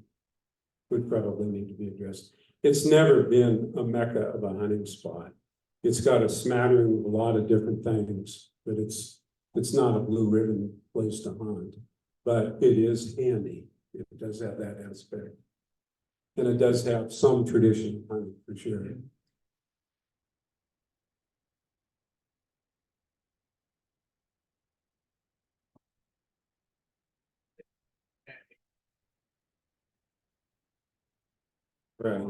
S14: would probably need to be addressed. It's never been a mecca of a hunting spot. It's got a smattering of a lot of different things, but it's not a blue ribbon place to hunt. But it is handy. It does have that aspect. And it does have some tradition hunting for sure. Right.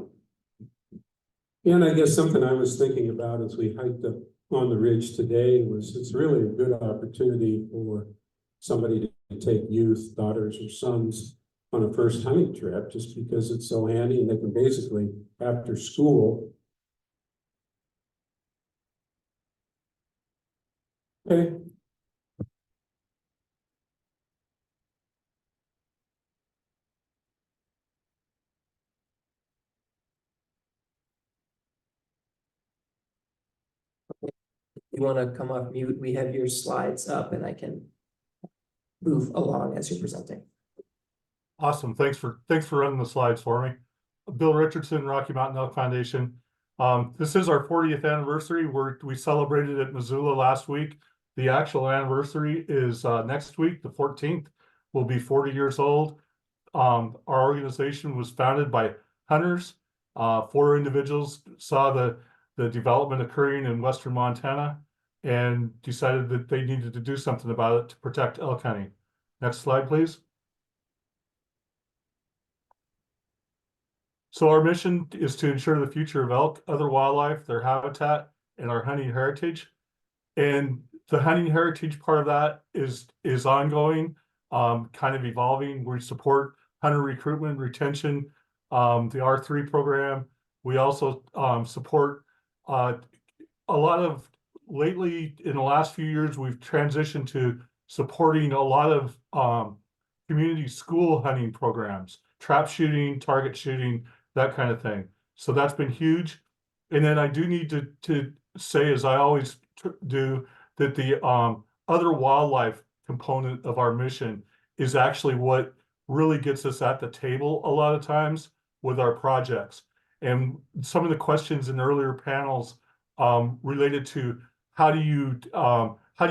S14: And I guess something I was thinking about as we hiked up on the ridge today was it's really a good opportunity for somebody to take youth, daughters or sons on a first hunting trip, just because it's so handy and they can basically, after school. Okay.
S5: You want to come off mute? We have your slides up and I can move along as you're presenting.
S15: Awesome. Thanks for running the slides for me. Bill Richardson, Rocky Mountain Elk Foundation. This is our 40th anniversary. We celebrated at Missoula last week. The actual anniversary is next week, the 14th. We'll be 40 years old. Our organization was founded by hunters. 4 individuals saw the development occurring in western Montana and decided that they needed to do something about it to protect elk hunting. Next slide, please. So our mission is to ensure the future of elk, other wildlife, their habitat, and our hunting heritage. And the hunting heritage part of that is ongoing, kind of evolving. We support hunter recruitment, retention, the R3 program. We also support a lot of, lately in the last few years, we've transitioned to supporting a lot of community school hunting programs, trap shooting, target shooting, that kind of thing. So that's been huge. And then I do need to say, as I always do, that the other wildlife component of our mission is actually what really gets us at the table a lot of times with our projects. And some of the questions in earlier panels related to how do you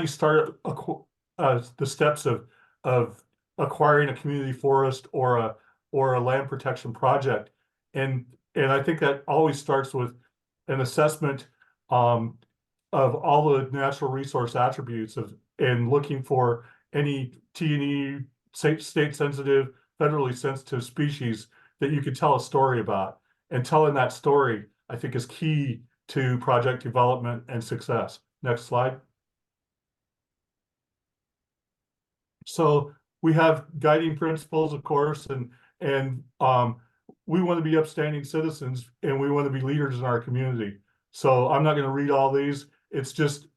S15: start the steps of acquiring a community forest or a land protection project. And I think that always starts with an assessment of all the natural resource attributes and looking for any T&E, state sensitive, federally sensitive species that you could tell a story about. And telling that story, I think, is key to project development and success. Next slide. So we have guiding principles, of course, and we want to be upstanding citizens and we want to be leaders in our community. So I'm not going to read all these. It's just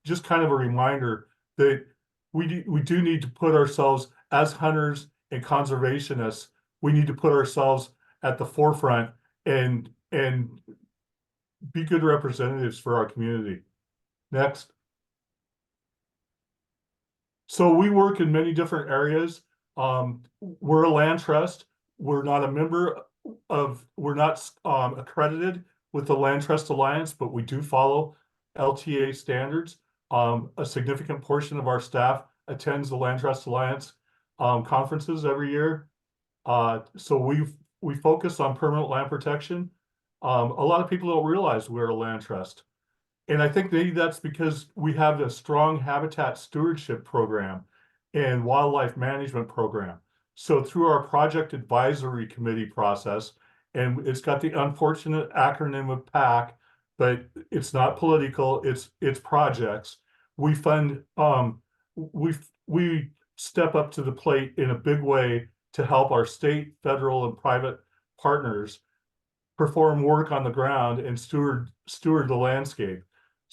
S15: just kind of a reminder that we do need to put ourselves as hunters and conservationists. We need to put ourselves at the forefront and be good representatives for our community. Next. So we work in many different areas. We're a land trust. We're not a member of, we're not accredited with the Land Trust Alliance, but we do follow LTA standards. A significant portion of our staff attends the Land Trust Alliance conferences every year. So we focus on permanent land protection. A lot of people don't realize we're a land trust. And I think maybe that's because we have a strong habitat stewardship program and wildlife management program. So through our project advisory committee process, and it's got the unfortunate acronym of PAC, but it's not political, it's projects. We fund, we step up to the plate in a big way to help our state, federal, and private partners perform work on the ground and steward the landscape.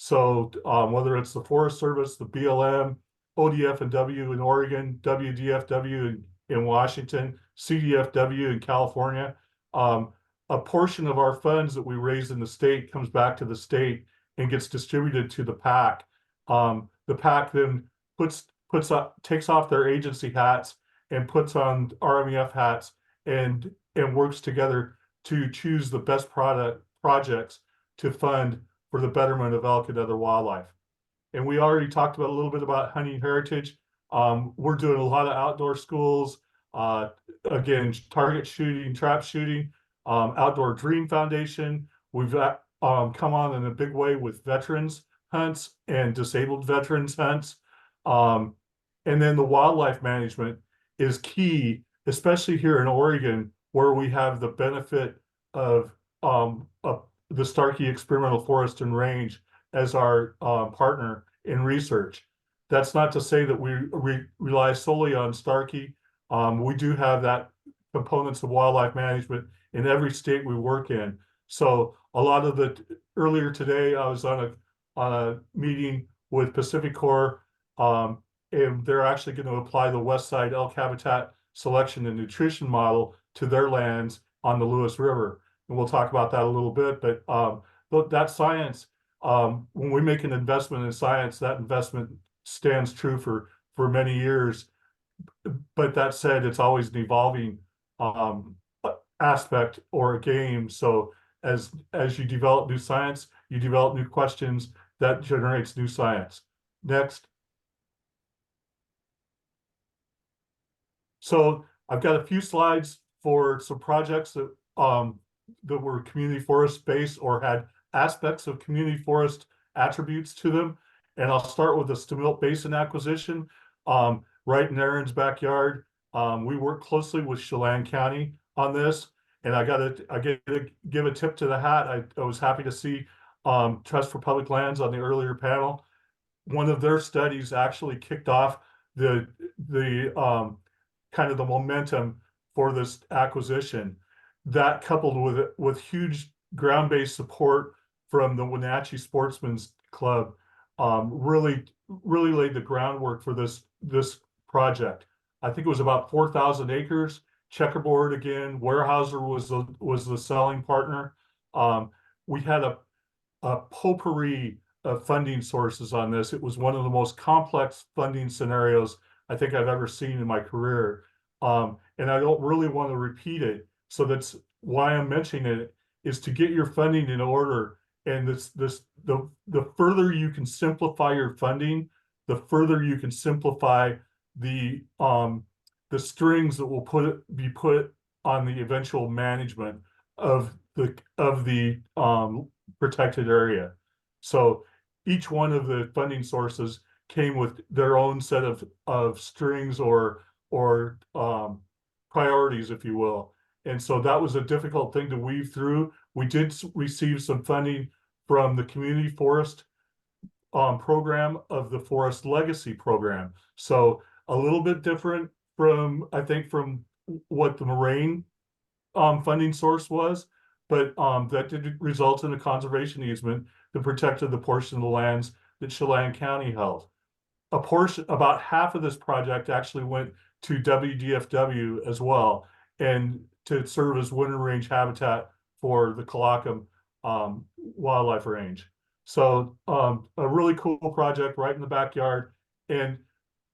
S15: So whether it's the Forest Service, the BLM, ODF&W in Oregon, WDFW in Washington, CDFW in California, a portion of our funds that we raise in the state comes back to the state and gets distributed to the PAC. The PAC then takes off their agency hats and puts on RMEF hats and works together to choose the best projects to fund for the betterment of elk and other wildlife. And we already talked about a little bit about hunting heritage. We're doing a lot of outdoor schools, again, target shooting, trap shooting, Outdoor Dream Foundation. We've come on in a big way with veterans hunts and disabled veterans hunts. And then the wildlife management is key, especially here in Oregon, where we have the benefit of the Starkey Experimental Forest and Range as our partner in research. That's not to say that we rely solely on Starkey. We do have that components of wildlife management in every state we work in. So a lot of earlier today, I was on a meeting with Pacific Corps, and they're actually going to apply the West Side elk habitat selection and nutrition model to their lands on the Lewis River. And we'll talk about that a little bit, but that science, when we make an investment in science, that investment stands true for many years. But that said, it's always an evolving aspect or a game. So as you develop new science, you develop new questions that generates new science. Next. So I've got a few slides for some projects that were community forest based or had aspects of community forest attributes to them. And I'll start with the Stemilt Basin acquisition. Right in Aaron's backyard. We work closely with Chelan County on this. And I gotta give a tip to the hat. I was happy to see Trust for Public Lands on the earlier panel. One of their studies actually kicked off the kind of the momentum for this acquisition. That coupled with huge ground-based support from the Wenatchee Sportsman's Club really laid the groundwork for this project. I think it was about 4,000 acres. Checkerboard again. Weyerhaeuser was the selling partner. We had a potpourri of funding sources on this. It was one of the most complex funding scenarios I think I've ever seen in my career. And I don't really want to repeat it. So that's why I'm mentioning it, is to get your funding in order. And the further you can simplify your funding, the further you can simplify the strings that will be put on the eventual management of the protected area. So each one of the funding sources came with their own set of strings or priorities, if you will. And so that was a difficult thing to weave through. We did receive some funding from the community forest program of the Forest Legacy program. So a little bit different from, I think, from what the Moraine funding source was, but that did result in a conservation easement that protected the portion of the lands that Chelan County held. A portion, about half of this project actually went to WDFW as well, and to serve as winter range habitat for the Kalakam wildlife range. So a really cool project right in the backyard. And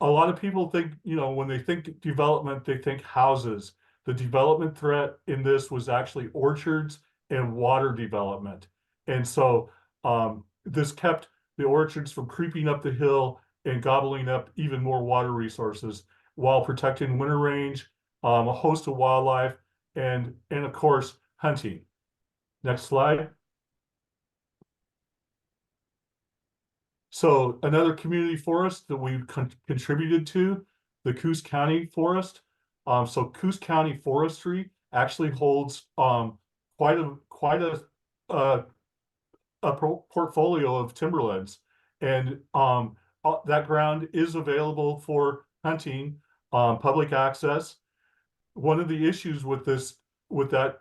S15: a lot of people think, when they think development, they think houses. The development threat in this was actually orchards and water development. And so this kept the orchards from creeping up the hill and gobbling up even more water resources while protecting winter range, a host of wildlife, and of course, hunting. Next slide. So another community forest that we've contributed to, the Coos County Forest. So Coos County Forestry actually holds quite a portfolio of timberlands, and that ground is available for hunting, public access. One of the issues with that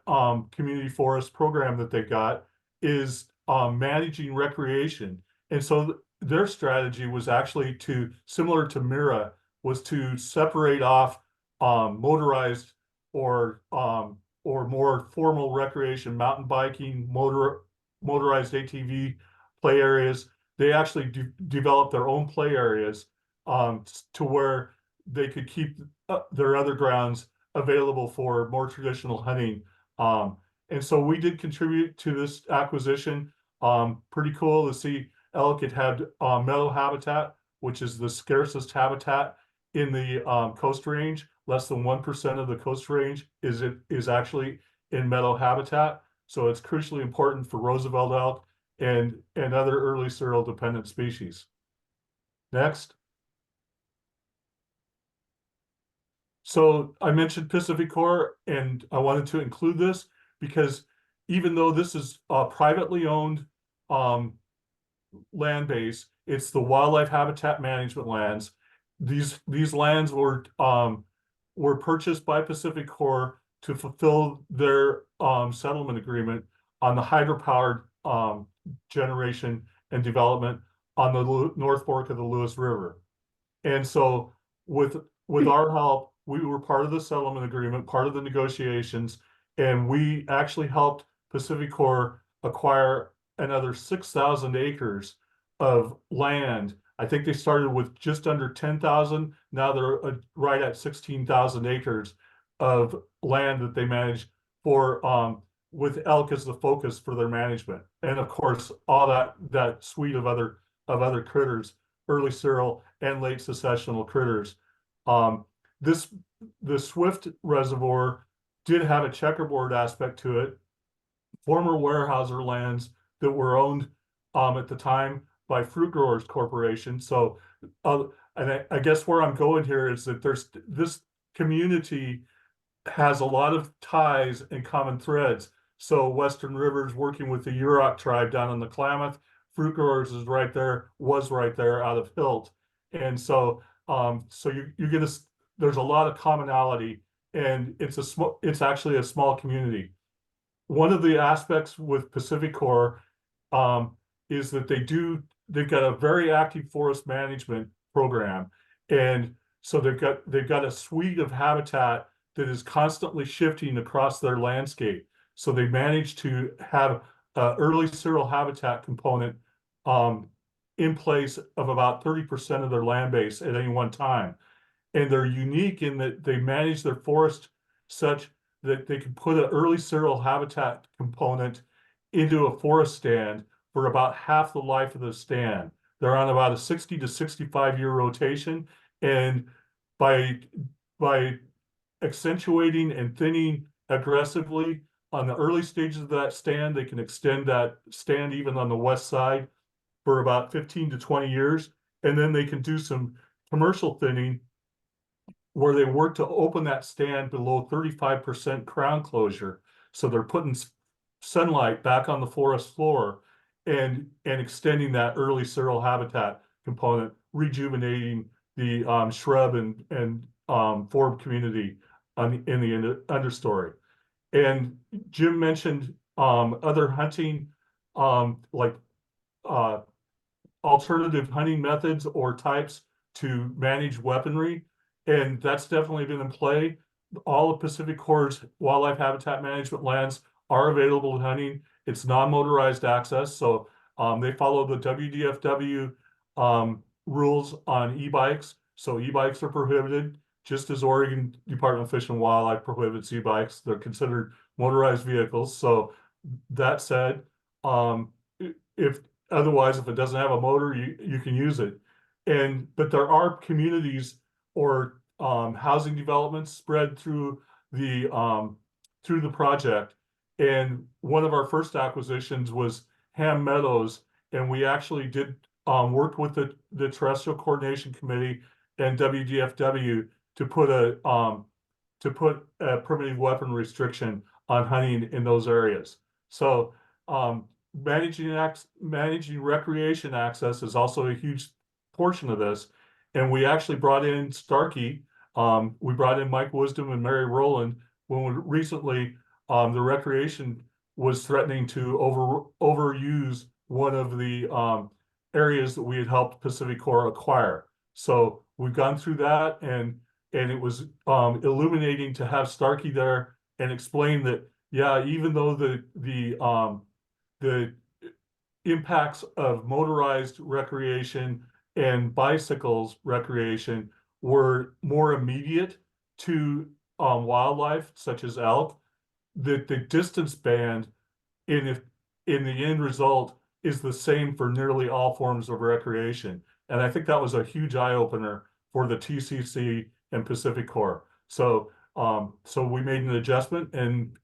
S15: community forest program that they got is managing recreation. And so their strategy was actually to, similar to Mira, was to separate off motorized or more formal recreation, mountain biking, motorized ATV play areas. They actually developed their own play areas to where they could keep their other grounds available for more traditional hunting. And so we did contribute to this acquisition. Pretty cool to see elk. It had meadow habitat, which is the scarcest habitat in the coast range. Less than 1% of the coast range is actually in meadow habitat. So it's crucially important for Roosevelt elk and other early serial dependent species. Next. So I mentioned Pacific Core, and I wanted to include this because even though this is a privately owned land base, it's the wildlife habitat management lands. These lands were purchased by Pacific Core to fulfill their settlement agreement on the hydropowered generation and development on the North Fork of the Lewis River. And so with our help, we were part of the settlement agreement, part of the negotiations, and we actually helped Pacific Core acquire another 6,000 acres of land. I think they started with just under 10,000. Now they're right at 16,000 acres of land that they manage for with elk as the focus for their management. And of course, all that suite of other critters, early serial and late successional critters. The Swift Reservoir did have a checkerboard aspect to it. Former Weyerhaeuser lands that were owned at the time by Fruit Growers Corporation. So, and I guess where I'm going here is that this community has a lot of ties and common threads. So Western Rivers working with the Yurok tribe down in the Klamath, Fruit Growers was right there out of Hilt. And so you get there's a lot of commonality, and it's actually a small community. One of the aspects with Pacific Core is that they've got a very active forest management program. And so they've got a suite of habitat that is constantly shifting across their landscape. So they managed to have an early serial habitat component in place of about 30% of their land base at any one time. And they're unique in that they manage their forest such that they can put an early serial habitat component into a forest stand for about half the life of the stand. They're on about a 60 to 65-year rotation. And by accentuating and thinning aggressively on the early stages of that stand, they can extend that stand even on the west side for about 15 to 20 years. And then they can do some commercial thinning where they work to open that stand below 35% crown closure. So they're putting sunlight back on the forest floor and extending that early serial habitat component, rejuvenating the shrub and forb community in the understory. And Jim mentioned other hunting, like alternative hunting methods or types to manage weaponry. And that's definitely been in play. All of Pacific Core's wildlife habitat management lands are available to hunting. It's non-motorized access. So they follow the WDFW rules on e-bikes. So e-bikes are prohibited, just as Oregon Department of Fish and Wildlife prohibits e-bikes. They're considered motorized vehicles. So that said, if it doesn't have a motor, you can use it. But there are communities or housing developments spread through the project. And one of our first acquisitions was Ham Meadows, and we actually did work with the Terrestrial Coordination Committee and WDFW to put a primitive weapon restriction on hunting in those areas. So managing recreation access is also a huge portion of this. And we actually brought in Starkey. We brought in Mike Wisdom and Mary Rowland when recently the recreation was threatening to overuse one of the areas that we had helped Pacific Corps acquire. So we've gone through that, and it was illuminating to have Starkey there and explain that, yeah, even though the impacts of motorized recreation and bicycles recreation were more immediate to wildlife such as elk, that the distance band in the end result is the same for nearly all forms of recreation. And I think that was a huge eye opener for the TCC and Pacific Corps. So so we made an adjustment, and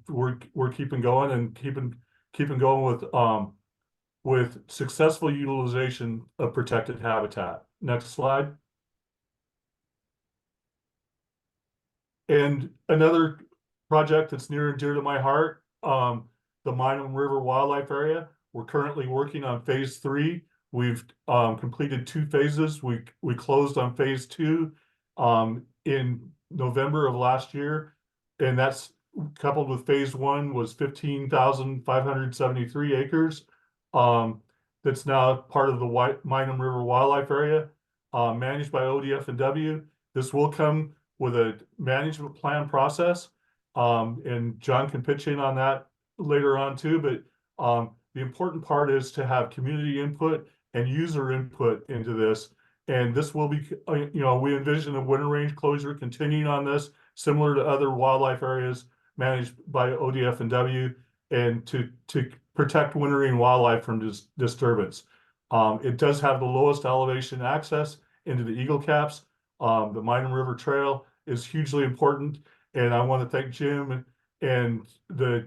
S15: we're keeping going and keeping going with successful utilization of protected habitat. Next slide. And another project that's near and dear to my heart, the Minam River Wildlife Area. We're currently working on phase 3. We've completed 2 phases. We closed on phase 2 in November of last year, and that's coupled with phase 1 was 15,573 acres. That's now part of the Minam River Wildlife Area, managed by ODF&W. This will come with a management plan process, and John can pitch in on that later on too. But the important part is to have community input and user input into this. And this will be, we envision a winter range closure continuing on this, similar to other wildlife areas managed by ODF&W, and to protect wintering wildlife from disturbance. It does have the lowest elevation access into the Eagle Caps. The Minam River Trail is hugely important, and I want to thank Jim and the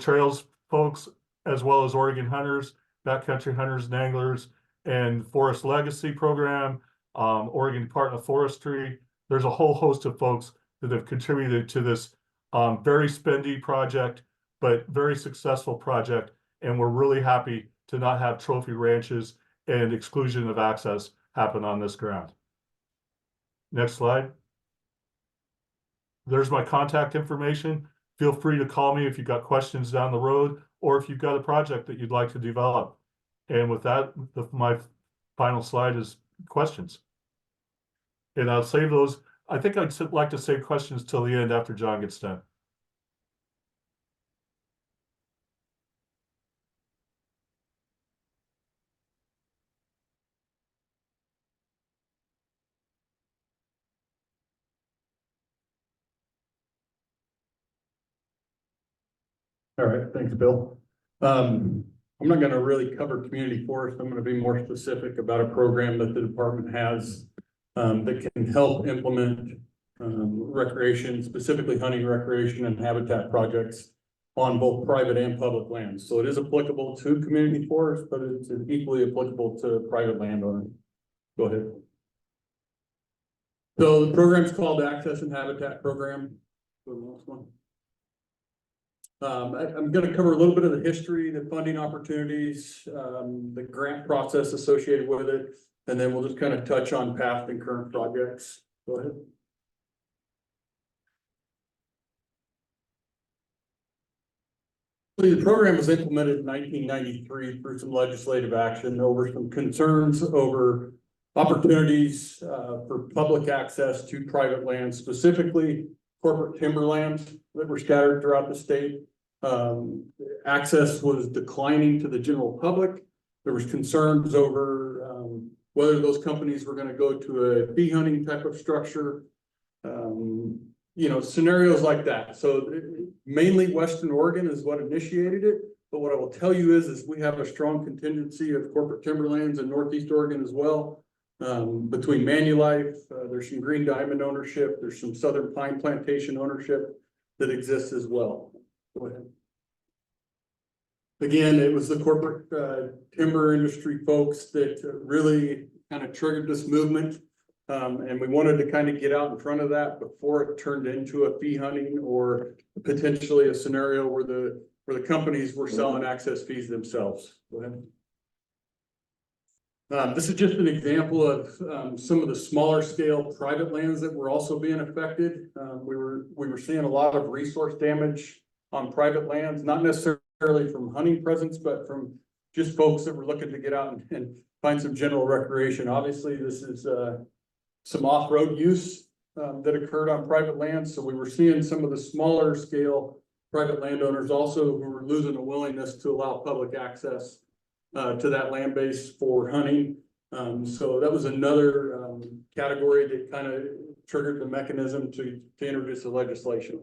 S15: trails folks, as well as Oregon Hunters, Backcountry Hunters and Anglers, and Forest Legacy Program, Oregon Department of Forestry. There's a whole host of folks that have contributed to this very spendy project, but very successful project. And we're really happy to not have trophy ranches and exclusion of access happen on this ground. Next slide. There's my contact information. Feel free to call me if you've got questions down the road, or if you've got a project that you'd like to develop. And with that, my final slide is questions. And I'll save those. I think I'd like to save questions till the end after John gets done.
S1: All right, thanks, Bill. I'm not going to really cover community forest. I'm going to be more specific about a program that the department has that can help implement recreation, specifically hunting, recreation, and habitat projects on both private and public lands. So it is applicable to community forest, but it's equally applicable to private landowners. Go ahead. So the program's called the Access and Habitat Program. Go to the next one. I'm going to cover a little bit of the history, the funding opportunities, the grant process associated with it, and then we'll just kind of touch on past and current projects. Go ahead. The program was implemented in 1993 through some legislative action over some concerns over opportunities for public access to private lands, specifically corporate timberlands that were scattered throughout the state. Access was declining to the general public. There was concerns over whether those companies were going to go to a bee hunting type of structure, scenarios like that. So mainly Western Oregon is what initiated it. But what I will tell you is we have a strong contingency of corporate timberlands in Northeast Oregon as well. Between Manulife, there's some green diamond ownership, there's some southern pine plantation ownership that exists as well. Go ahead. Again, it was the corporate timber industry folks that really kind of triggered this movement. And we wanted to kind of get out in front of that before it turned into a fee hunting or potentially a scenario where the companies were selling access fees themselves. Go ahead. This is just an example of some of the smaller scale private lands that were also being affected. We were seeing a lot of resource damage on private lands, not necessarily from hunting presence, but from
S16: just folks that were looking to get out and find some general recreation. Obviously, this is, some off-road use, that occurred on private land. So we were seeing some of the smaller scale private landowners also who were losing a willingness to allow public access, to that land base for hunting. So that was another, category that kind of triggered the mechanism to introduce the legislation.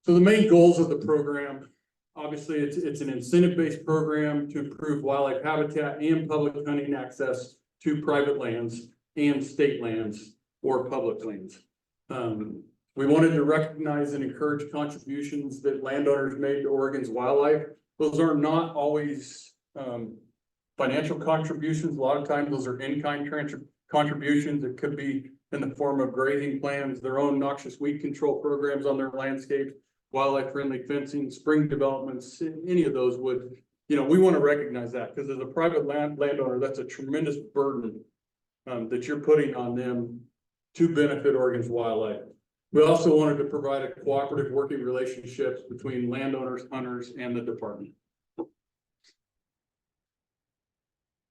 S16: So the main goals of the program, obviously, it's an incentive-based program to improve wildlife habitat and public hunting access to private lands and state lands or public lands. We wanted to recognize and encourage contributions that landowners made to Oregon's wildlife. Those are not always, financial contributions. A lot of times those are in-kind contributions. It could be in the form of grazing plans, their own noxious weed control programs on their landscape, wildlife friendly fencing, spring developments, any of those would, we want to recognize that because as a private landowner, that's a tremendous burden that you're putting on them to benefit Oregon's wildlife. We also wanted to provide a cooperative working relationship between landowners, hunters, and the department.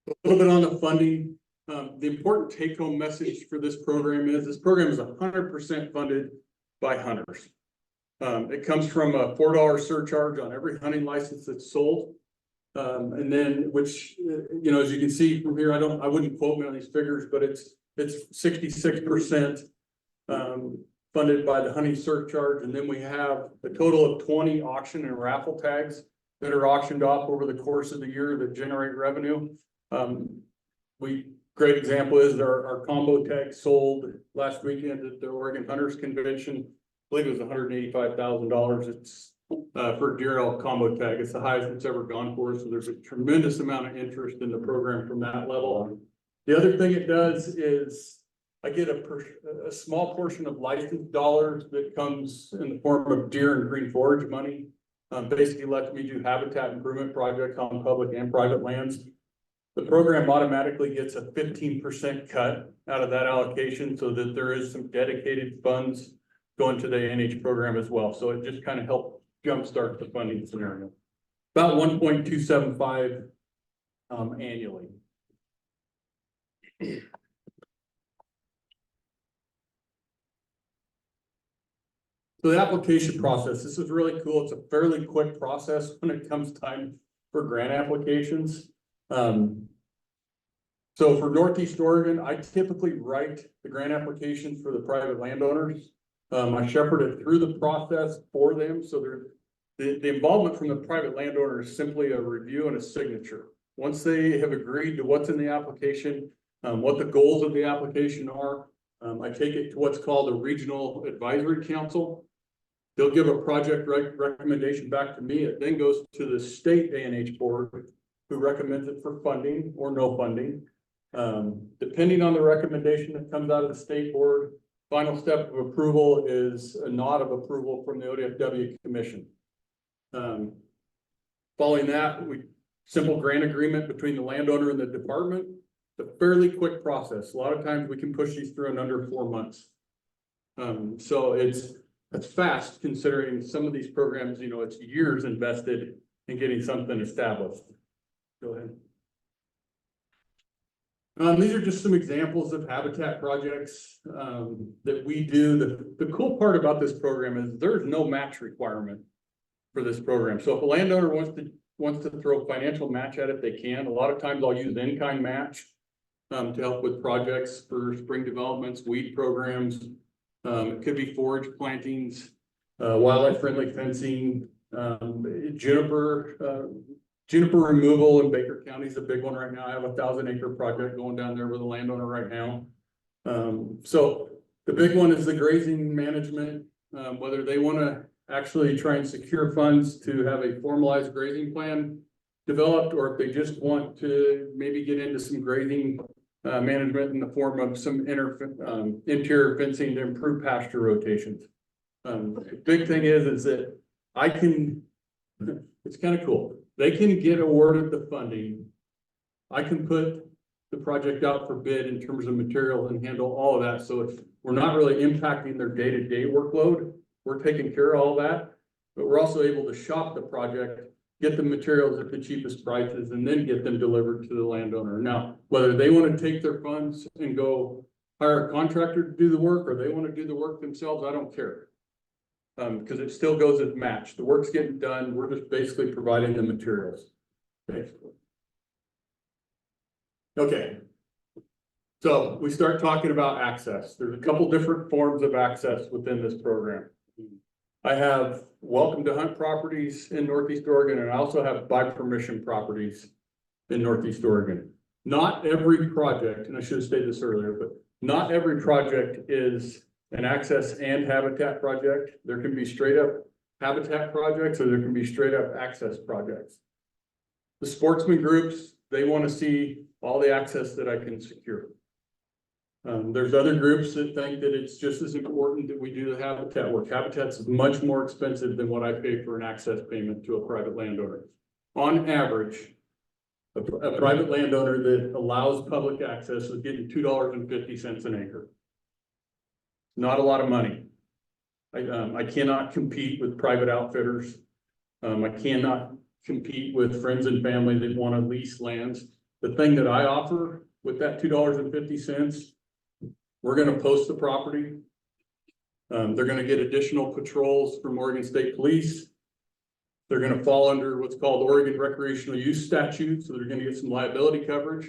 S16: A little bit on the funding. The important take-home message for this program is 100% funded by hunters. It comes from a $4 surcharge on every hunting license that's sold. And then, which, as you can see from here, I wouldn't quote me on these figures, but it's 66% funded by the hunting surcharge. And then we have a total of 20 auction and raffle tags that are auctioned off over the course of the year that generate revenue. Great example is our combo tag sold last weekend at the Oregon Hunters Convention. I believe it was $185,000. It's for deer elk combo tag. It's the highest it's ever gone for. So there's a tremendous amount of interest in the program from that level. The other thing it does is I get a small portion of license dollars that comes in the form of deer and green forage money. Basically lets me do habitat improvement projects on public and private lands. The program automatically gets a 15% cut out of that allocation so that there is some dedicated funds going to the ANH program as well. So it just kind of helped jumpstart the funding scenario. About 1.275 annually. So the application process, this is really cool. It's a fairly quick process when it comes time for grant applications. So for Northeast Oregon, I typically write the grant applications for the private landowners. I shepherd it through the process for them. So the involvement from the private landowner is simply a review and a signature. Once they have agreed to what's in the application, what the goals of the application are, I take it to what's called a regional advisory council. They'll give a project recommendation back to me. It then goes to the state ANH board, who recommends it for funding or no funding. Depending on the recommendation that comes out of the state board, final step of approval is a nod of approval from the ODFW commission. Following that, simple grant agreement between the landowner and the department. It's a fairly quick process. A lot of times we can push these through in under 4 months. So it's fast considering some of these programs, it's years invested in getting something established. Go ahead. These are just some examples of habitat projects that we do. The cool part about this program is there's no match requirement for this program. So if a landowner wants to throw financial match at it, they can. A lot of times I'll use in-kind match to help with projects for spring developments, weed programs. It could be forage plantings, wildlife friendly fencing, juniper removal in Baker County is a big one right now. I have a 1,000-acre project going down there with a landowner right now. So the big one is the grazing management, whether they want to actually try and secure funds to have a formalized grazing plan developed, or if they just want to maybe get into some grazing management in the form of some interior fencing to improve pasture rotations. The big thing is that it's kind of cool. They can get awarded the funding. I can put the project out for bid in terms of material and handle all of that. So we're not really impacting their day-to-day workload. We're taking care of all that, but we're also able to shop the project get the materials at the cheapest prices, and then get them delivered to the landowner. Now, whether they want to take their funds and go hire a contractor to do the work, or they want to do the work themselves, I don't care. Because it still goes as matched. The work's getting done, we're just basically providing the materials. Basically. Okay. So we start talking about access. There's a couple different forms of access within this program. I have welcome to hunt properties in Northeast Oregon, and I also have by permission properties in Northeast Oregon. Not every project, and I should have stated this earlier, but not every project is an access and habitat project. There can be straight up habitat projects, or there can be straight up access projects. The sportsman groups, they want to see all the access that I can secure. There's other groups that think that it's just as important that we do the habitat work. Habitat's much more expensive than what I pay for an access payment to a private landowner. On average, a private landowner that allows public access is getting $2.50 an acre. Not a lot of money. I cannot compete with private outfitters. I cannot compete with friends and family that want to lease lands. The thing that I offer with that $2.50, we're going to post the property. They're going to get additional patrols from Oregon State Police. They're going to fall under what's called Oregon Recreational Use Statute, so they're going to get some liability coverage.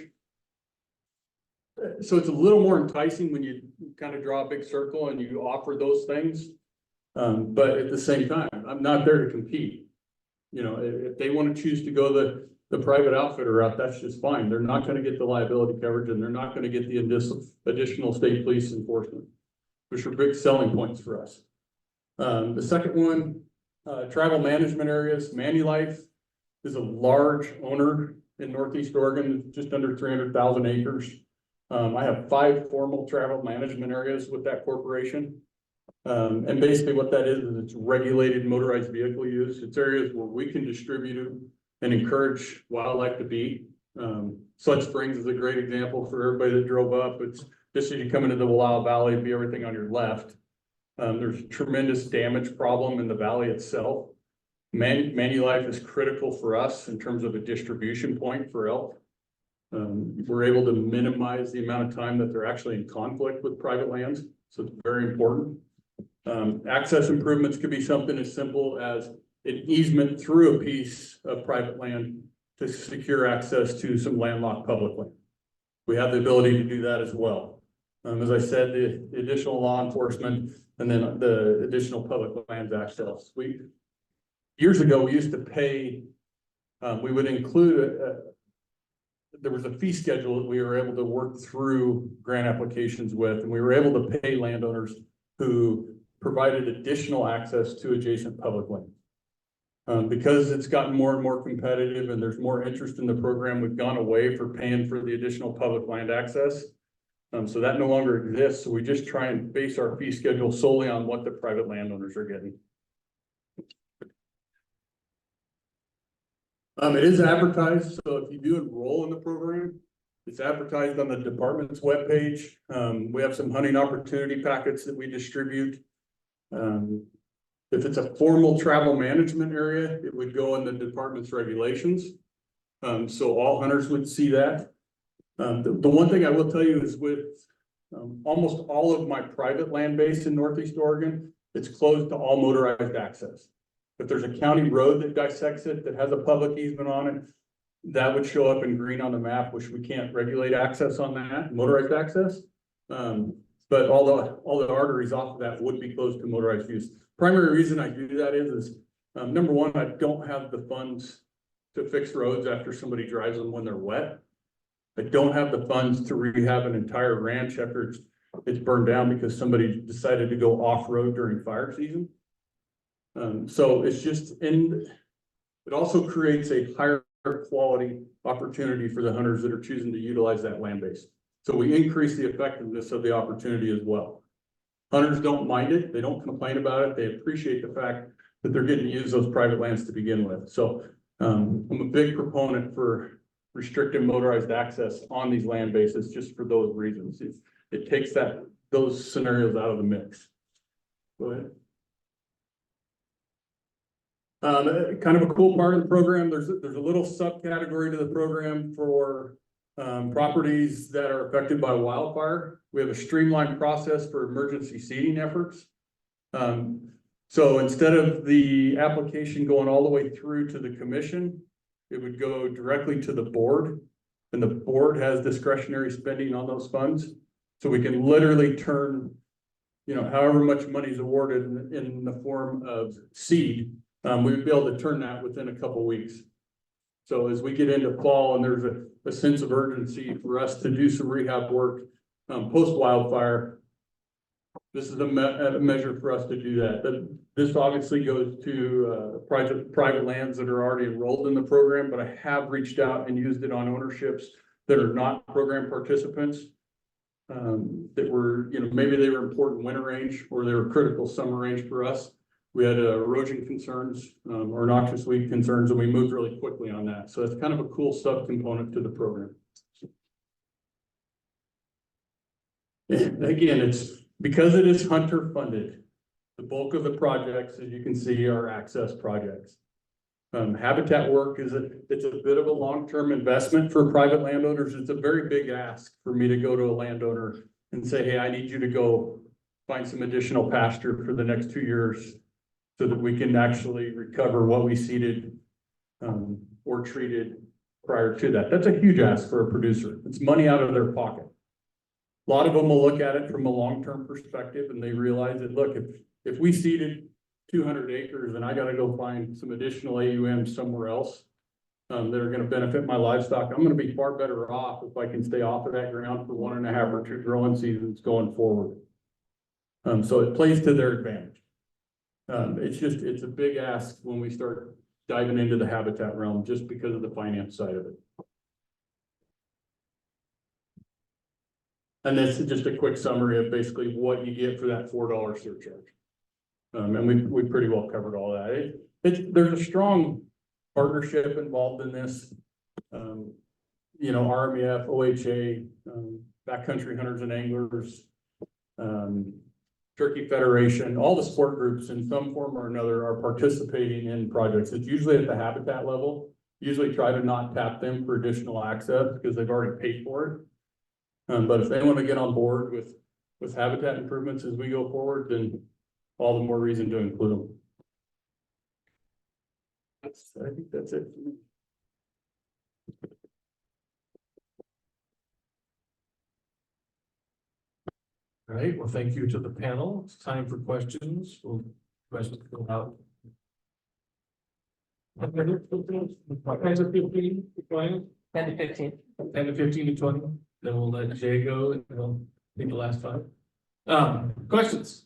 S16: So it's a little more enticing when you kind of draw a big circle and you offer those things. But at the same time, I'm not there to compete. You know, if they want to choose to go the private outfitter route, that's just fine. They're not going to get the liability coverage, and they're not going to get the additional state police enforcement, which are big selling points for us. The second one, tribal management areas. Manulife is a large owner in Northeast Oregon, just under 300,000 acres. I have 5 formal travel management areas with that corporation. And basically what that is it's regulated motorized vehicle use. It's areas where we can distribute and encourage wildlife to be. Sled Springs is a great example for everybody that drove up. It's just as you come into the Wallowa Valley, it'd be everything on your left. There's tremendous damage problem in the valley itself. Manulife is critical for us in terms of a distribution point for elk. We're able to minimize the amount of time that they're actually in conflict with private lands. So it's very important. Access improvements could be something as simple as an easement through a piece of private land to secure access to some landlocked public land. We have the ability to do that as well. As I said, the additional law enforcement and then the additional public lands access. Years ago, we used to pay, we would include there was a fee schedule that we were able to work through grant applications with, and we were able to pay landowners who provided additional access to adjacent public land. Because it's gotten more and more competitive and there's more interest in the program, we've gone away for paying for the additional public land access. So that no longer exists. So we just try and base our fee schedule solely on what the private landowners are getting. It is advertised, so if you do enroll in the program, it's advertised on the department's webpage. We have some hunting opportunity packets that we distribute. If it's a formal travel management area, it would go in the department's regulations. So all hunters would see that. The one thing I will tell you is with almost all of my private land base in Northeast Oregon, it's closed to all motorized access. If there's a county road that dissects it, that has a public easement on it, that would show up in green on the map, which we can't regulate access on that, motorized access. But all the arteries off of that would be closed to motorized use. Primary reason I do that is number one, I don't have the funds to fix roads after somebody drives them when they're wet. I don't have the funds to rehab an entire ranch after it's burned down because somebody decided to go off-road during fire season. So it's just it also creates a higher quality opportunity for the hunters that are choosing to utilize that land base. So we increase the effectiveness of the opportunity as well. Hunters don't mind it. They don't complain about it. They appreciate the fact that they're getting to use those private lands to begin with. So I'm a big proponent for restricting motorized access on these land bases just for those reasons. It takes those scenarios out of the mix. Go ahead. Kind of a cool part of the program, there's a little subcategory to the program for properties that are affected by wildfire. We have a streamlined process for emergency seeding efforts. So instead of the application going all the way through to the commission, it would go directly to the board. And the board has discretionary spending on those funds. So we can literally turn, however much money is awarded in the form of seed, we would be able to turn that within a couple of weeks. So as we get into fall and there's a sense of urgency for us to do some rehab work post wildfire, this is a measure for us to do that. This obviously goes to private lands that are already enrolled in the program, but I have reached out and used it on ownerships that are not program participants. That were, maybe they were important winter range or they were critical summer range for us. We had erosion concerns or noxious weed concerns, and we moved really quickly on that. So it's kind of a cool subcomponent to the program. Again, it's because it is hunter funded. The bulk of the projects, as you can see, are access projects. Habitat work it's a bit of a long-term investment for private landowners. It's a very big ask for me to go to a landowner and say, hey, I need you to go find some additional pasture for the next 2 years so that we can actually recover what we seeded or treated prior to that. That's a huge ask for a producer. It's money out of their pocket. A lot of them will look at it from a long-term perspective and they realize that, look, if we seeded 200 acres and I got to go find some additional AUM somewhere else that are going to benefit my livestock, I'm going to be far better off if I can stay off of that ground for 1.5 or 2 growing seasons going forward. So it plays to their advantage. It's a big ask when we start diving into the habitat realm just because of the finance side of it. And this is just a quick summary of basically what you get for that $4 surcharge. And we pretty well covered all that. There's a strong partnership involved in this. RMEF, OHA, Backcountry Hunters and Anglers, Turkey Federation, all the sport groups in some form or another are participating in projects. It's usually at the habitat level. Usually try to not tap them for additional access because they've already paid for it. But if they want to get on board with habitat improvements as we go forward, then all the more reason to include them. I think that's it for me.
S1: All right, well, thank you to the panel. It's time for questions. Questions go out. 10 to 15. 10 to 15 to 20. Then we'll let Jay go and we'll take the last 5. Questions?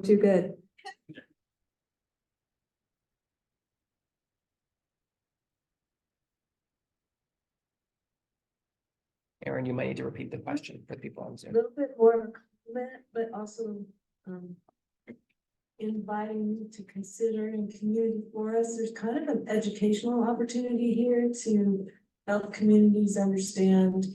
S13: Too good.
S5: Aaron, you might need to repeat the question for the people on
S12: A
S5: Zoom.
S12: little bit more compliment, but also inviting you to consider in community forests. There's kind of an educational opportunity here to help communities understand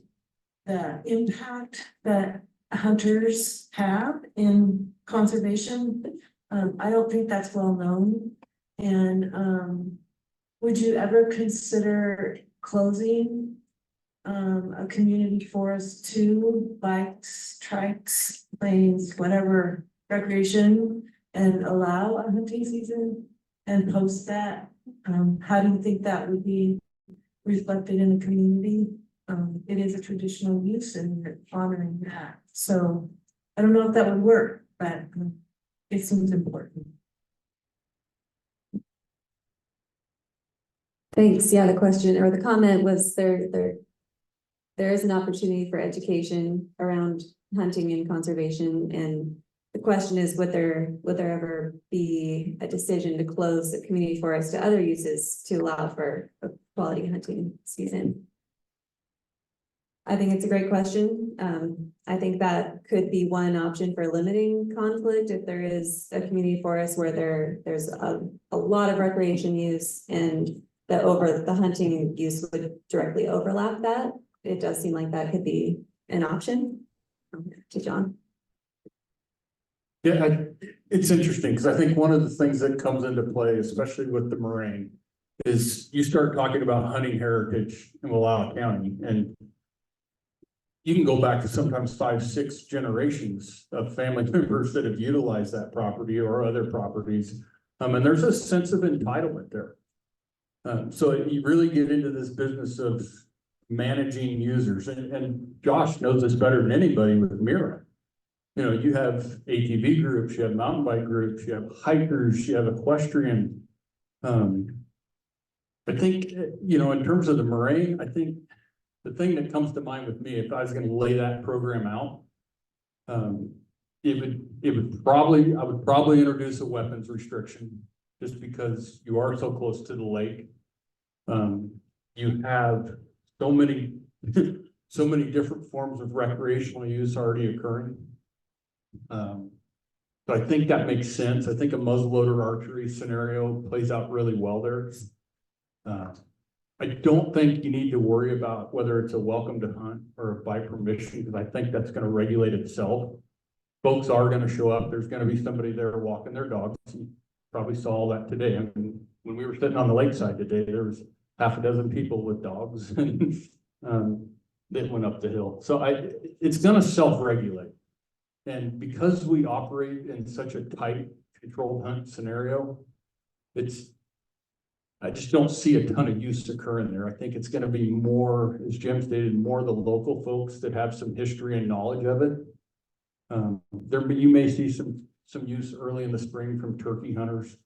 S12: the impact that hunters have in conservation. I don't think that's well known. And would you ever consider closing a community forest to bikes, trikes, lanes, whatever recreation, and allow a hunting season and post that? How do you think that would be reflected in the community? It is a traditional use and you're honoring that. So I don't know if that would work, but it seems important.
S13: Thanks. Yeah, the question or the comment was there is an opportunity for education around hunting and conservation. And the question is, would there ever be a decision to close the community forest to other uses to allow for a quality hunting season? I think it's a great question. I think that could be one option for limiting conflict if there is a community forest where there's a lot of recreation use and the hunting use would directly overlap that. It does seem like that could be an option. from here to John.
S16: Yeah, it's interesting, because I think one of the things that comes into play, especially with the moraine, is you start talking about hunting heritage in Wallowa County, and you can go back to sometimes 5, 6 generations of family members that have utilized that property or other properties. And there's a sense of entitlement there. So you really get into this business of managing users, and Josh knows this better than anybody with Mira. You know, you have ATV groups, you have mountain bike groups, you have hikers, you have equestrian. I think, you know, in terms of the moraine, I think the thing that comes to mind with me, if I was gonna lay that program out, I would probably introduce a weapons restriction, just because you are so close to the lake. You have so many, so many different forms of recreational use already occurring. So I think that makes sense. I think a muzzleloader archery scenario plays out really well there. I don't think you need to worry about whether it's a welcome to hunt or by permission, because I think that's gonna regulate itself. Folks are gonna show up. There's gonna be somebody there walking their dogs. You probably saw all that today. I mean, when we were sitting on the lakeside today, there was half a dozen people with dogs and that went up the hill. So it's gonna self-regulate. And because we operate in such a tight controlled hunt scenario, I just don't see a ton of use occurring there. I think it's gonna be more, as Jim stated, more the local folks that have some history and knowledge of it. You may see some use early in the spring from turkey hunters,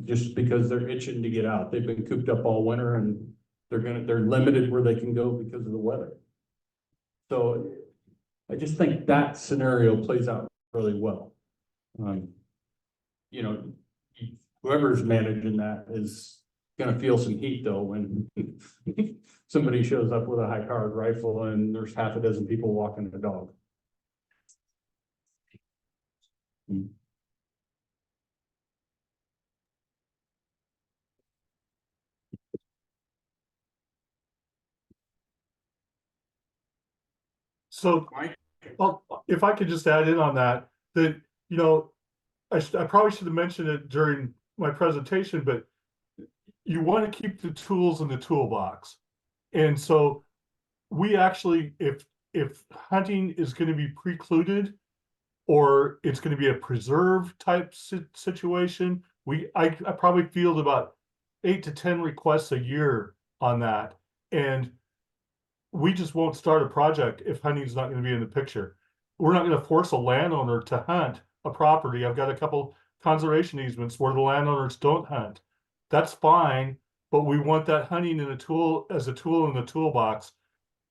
S16: just because they're itching to get out. They've been cooped up all winter, and they're limited where they can go because of the weather. So I just think that scenario plays out really well. You know, whoever's managing that is gonna feel some heat though when somebody shows up with a high-powered rifle and there's half a dozen people walking the dog.
S15: So, well, if I could just add in on that, you know, I probably should have mentioned it during my presentation, but you want to keep the tools in the toolbox. And so we actually, if hunting is going to be precluded, or it's going to be a preserve type situation, I probably field about 8 to 10 requests a year on that. And we just won't start a project if hunting's not going to be in the picture. We're not going to force a landowner to hunt a property. I've got a couple conservation easements where the landowners don't hunt. That's fine, but we want that hunting in as a tool in the toolbox.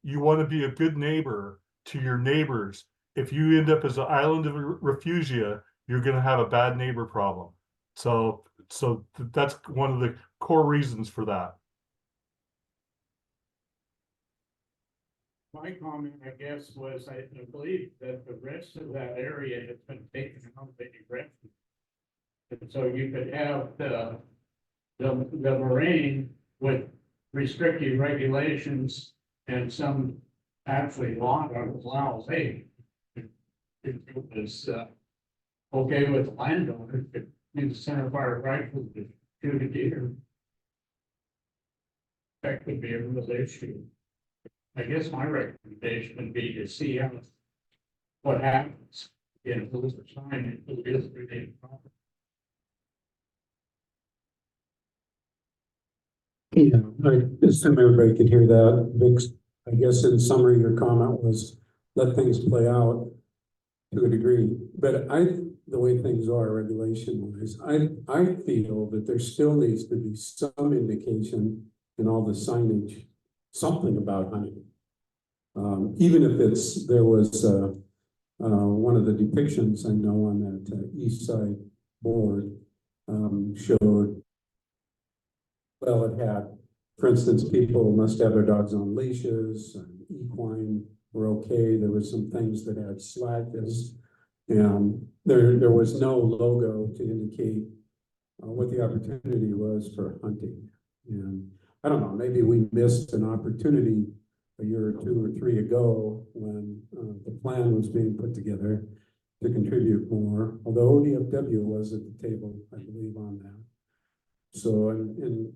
S15: You want to be a good neighbor to your neighbors. If you end up as an island of refugia, you're going to have a bad neighbor problem. So that's one of the core reasons for that.
S8: My comment, I guess, was I believe that the rest of that area has been taken out of any refuge. And so you could have the moraine with restrictive regulations and some actually law that allows, hey, if it was okay with the landowner, if you center fire rifle to shoot a deer, that could be a real issue. I guess my recommendation would be to see what happens. Again, those are signed, it is related property.
S14: Yeah, I assume everybody could hear that. Vic's, I guess in summary, your comment was let things play out to a degree. But the way things are regulation wise, I feel that there still needs to be some indication in all the signage, something about hunting. Even if there was one of the depictions I know on that east side board showed, well, it had, for instance, people must have their dogs on leashes, equine were okay. There were some things that had slackness, and there was no logo to indicate what the opportunity was for hunting. And I don't know, maybe we missed an opportunity a year or two or three ago when the plan was being put together to contribute more, although ODFW was at the table, I believe, on that. So, and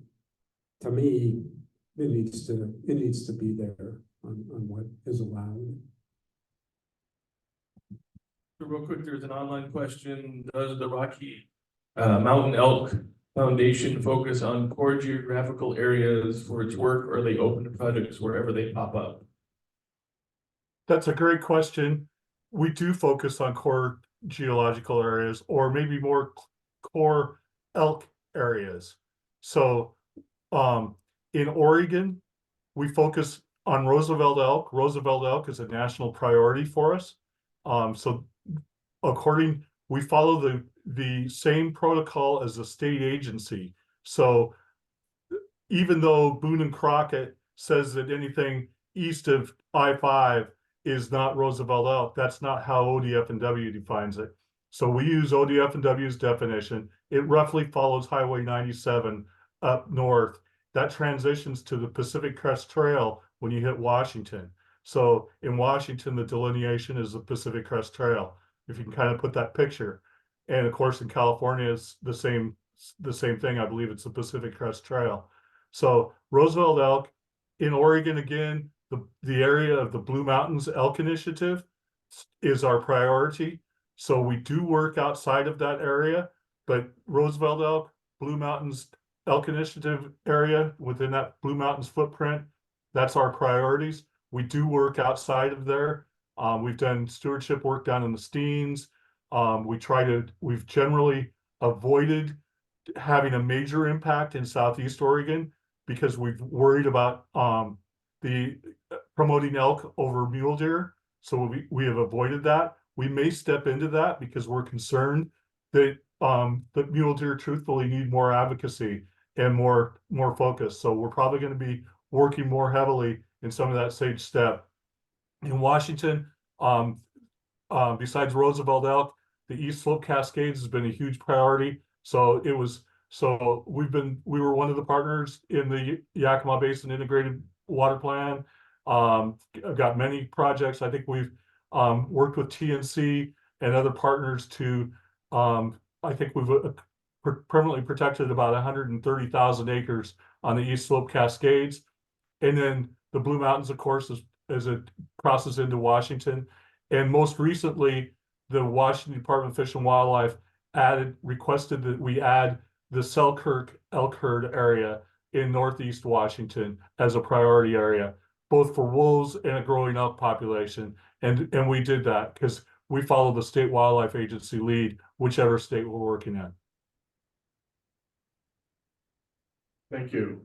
S14: to me, it needs to be there on what is allowed.
S1: Real quick, there's an online question. Does the Rocky Mountain Elk Foundation focus on core geographical areas for its work, or are they open to projects wherever they pop up?
S15: That's a great question. We do focus on core geological areas, or maybe more core elk areas. So in Oregon, we focus on Roosevelt elk. Roosevelt elk is a national priority for us. So we follow the same protocol as the state agency. So even though Boone and Crockett says that anything east of I-5 is not Roosevelt elk, that's not how ODF&W defines it. So we use ODF&W's definition. It roughly follows Highway 97 up north. That transitions to the Pacific Crest Trail when you hit Washington. So in Washington, the delineation is the Pacific Crest Trail, if you can kind of put that picture. And of course, in California, it's the same thing. I believe it's the Pacific Crest Trail. So Roosevelt elk. In Oregon, again, the area of the Blue Mountains Elk Initiative is our priority. So we do work outside of that area, but Roosevelt elk, Blue Mountains Elk Initiative area within that Blue Mountains footprint, that's our priorities. We do work outside of there. We've done stewardship work down in the Steens. We've generally avoided having a major impact in Southeast Oregon because we've worried about the promoting elk over mule deer. So we have avoided that. We may step into that because we're concerned that that mule deer truthfully need more advocacy and more focus. So we're probably going to be working more heavily in some of that sage step. In Washington, besides Roosevelt elk, the East Slope Cascades has been a huge priority. So we were one of the partners in the Yakima Basin Integrated Water Plan. Got many projects. I think we've worked with TNC and other partners to, I think we've permanently protected about 130,000 acres on the East Slope Cascades. And then the Blue Mountains, of course, as it crosses into Washington. And most recently, the Washington Department of Fish and Wildlife requested that we add the Selkirk elk herd area in Northeast Washington as a priority area, both for wolves and a growing elk population. And we did that because we follow the state wildlife agency lead, whichever state we're working in.
S1: Thank you.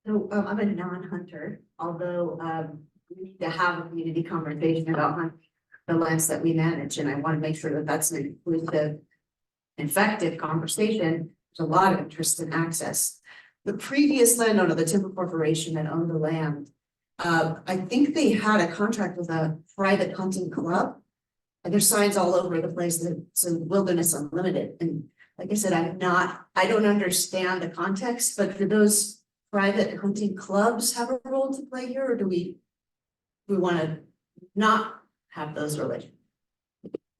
S17: So I'm a non-hunter, although we need to have a community conversation about the lands that we manage, and I want to make sure that that's an inclusive, effective conversation. There's a lot of interest in access. The previous landowner, the Timber Corporation that owned the land, I think they had a contract with a private hunting club. And there's signs all over the place that it's Wilderness Unlimited. And like I said, I don't understand the context, but do those private hunting clubs have a role to play here, or do we want to not have those relations?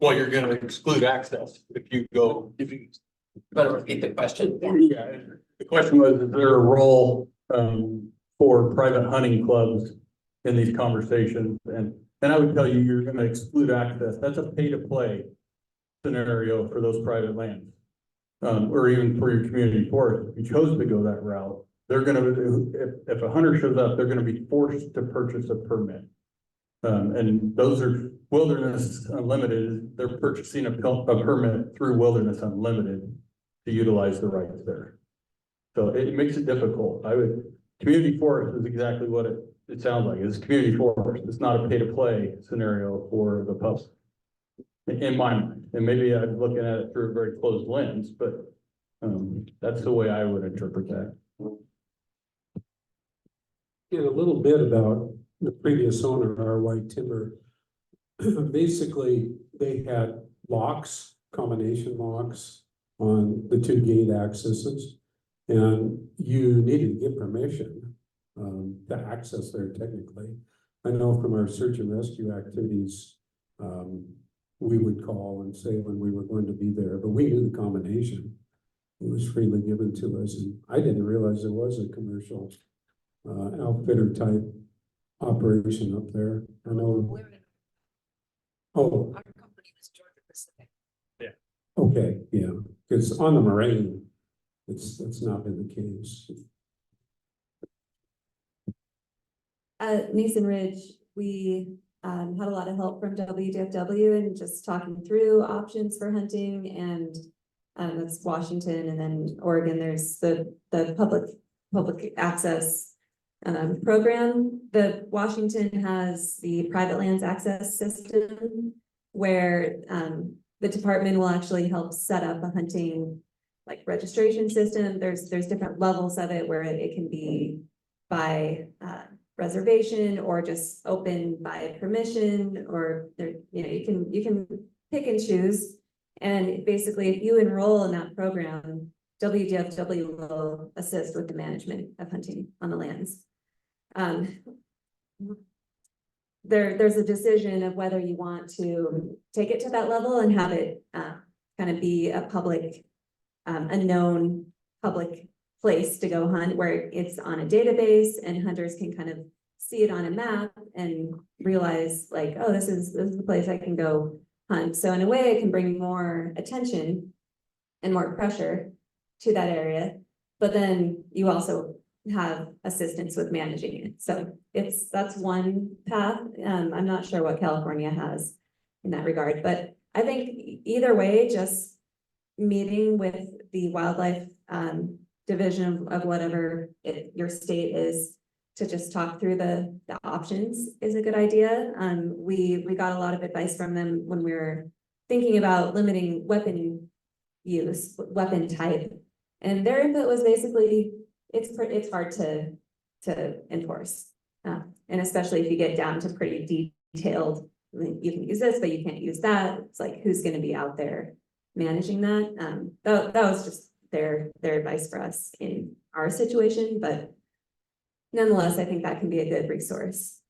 S16: Well, you're gonna exclude access if you
S5: Better repeat the question.
S16: Yeah, the question was, is there a role for private hunting clubs in these conversations? And I would tell you, you're gonna exclude access. That's a pay-to-play scenario for those private lands. Or even for your community forest. If you chose to go that route, they're gonna, if a hunter shows up, they're gonna be forced to purchase a permit. And those are Wilderness Unlimited, they're purchasing a permit through Wilderness Unlimited to utilize the rights there. So it makes it difficult. Community forest is exactly what it sounds like. It's community forest. It's not a pay-to-play scenario for the public. In my mind, and maybe I'm looking at it through a very closed lens, but that's the way I would interpret that.
S14: And a little bit about the previous owner, our White Timber. Basically, they had locks, combination locks on the two gate accesses, and you needed to get permission to access there technically. I know from our search and rescue activities, we would call and say when we were going to be there, but we knew the combination. It was freely given to us, and I didn't realize there was a commercial outfitter type operation up there. I know. Oh,
S17: Our company was Georgia Pacific.
S14: okay, yeah, because on the Moraine, it's not been the case.
S13: At Mason Ridge, we had a lot of help from WDFW and just talking through options for hunting, and that's Washington, and then Oregon, there's the public access program. The Washington has the private lands access system where the department will actually help set up a hunting like registration system. There's different levels of it where it can be by reservation or just open by permission, or there, you can pick and choose. And basically, if you enroll in that program, WDFW will assist with the management of hunting on the lands. There's a decision of whether you want to take it to that level and have it kind of be a public, a known public place to go hunt, where it's on a database and hunters can kind of see it on a map and realize like, oh, this is the place I can go hunt. So in a way, it can bring more attention and more pressure to that area, but then you also have assistance with managing it. So that's one path. I'm not sure what California has in that regard, but I think either way, just meeting with the wildlife division of whatever your state is to just talk through the options is a good idea. We got a lot of advice from them when we were thinking about limiting weapon use, weapon type. And their input was basically, it's hard to enforce. And especially if you get down to pretty detailed, you can use this, but you can't use that. It's like, who's going to be out there managing that? That was just their advice for us in our situation, but nonetheless, I think that can be a good resource.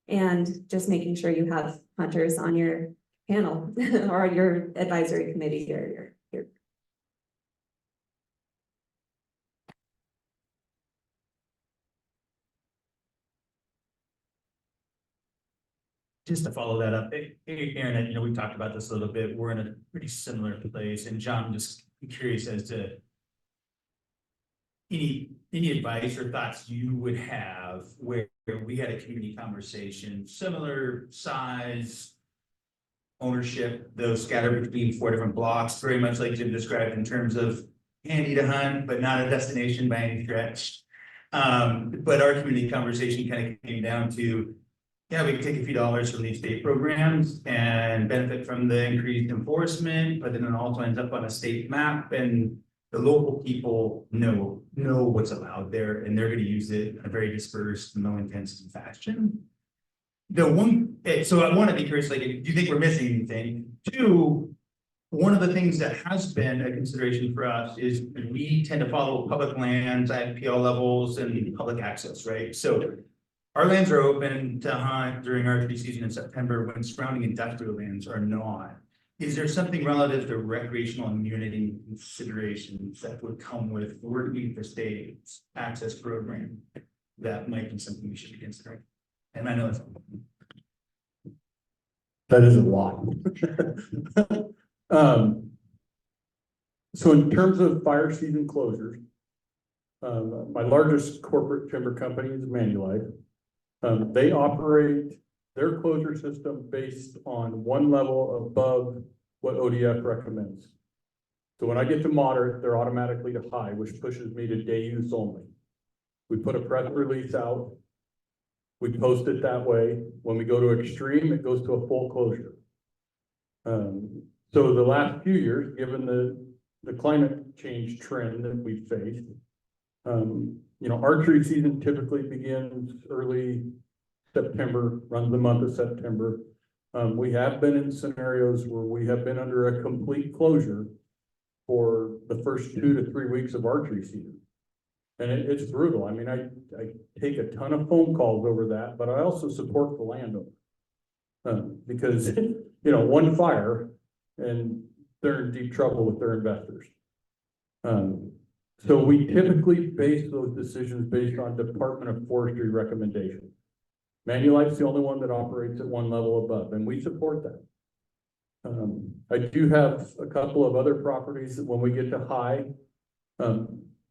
S13: And just making sure you have hunters on your panel or your advisory committee or your
S11: Just to follow that up, Aaron, we talked about this a little bit. We're in a pretty similar place, and John, I'm just curious as to any advice or thoughts you would have where we had a community conversation, similar size, ownership, though scattered between 4 different blocks, very much like Jim described in terms of handy to hunt, but not a destination by any stretch. But our community conversation kind of came down to, yeah, we can take a few dollars from these state programs and benefit from the increased enforcement, but then it also ends up on a state map, and the local people know what's allowed there, and they're going to use it in a very dispersed, low intensity fashion. So I want to be curious, like, do you think we're missing anything? 2, one of the things that has been a consideration for us is we tend to follow public lands at PL levels and public access, right? So our lands are open to hunt during archery season in September when surrounding industrial lands are not. Is there something relative to recreational immunity considerations that would come with working with the state's access program that might be something we should be considering? And I know it's.
S16: That is a lot. So in terms of fire season closures, my largest corporate timber company is Manulife. They operate their closure system based on one level above what ODF recommends. So when I get to moderate, they're automatically to high, which pushes me to day use only. We put a press release out. We post it that way. When we go to extreme, it goes to a full closure. So the last few years, given the climate change trend that we faced, archery season typically begins early September, runs the month of September. We have been in scenarios where we have been under a complete closure for the first 2 to 3 weeks of archery season. And it's brutal. I mean, I take a ton of phone calls over that, but I also support the landowner. Because, you know, one fire and they're in deep trouble with their investors. So we typically base those decisions based on Department of Forestry recommendation. Manulife's the only one that operates at one level above, and we support that. I do have a couple of other properties that when we get to high,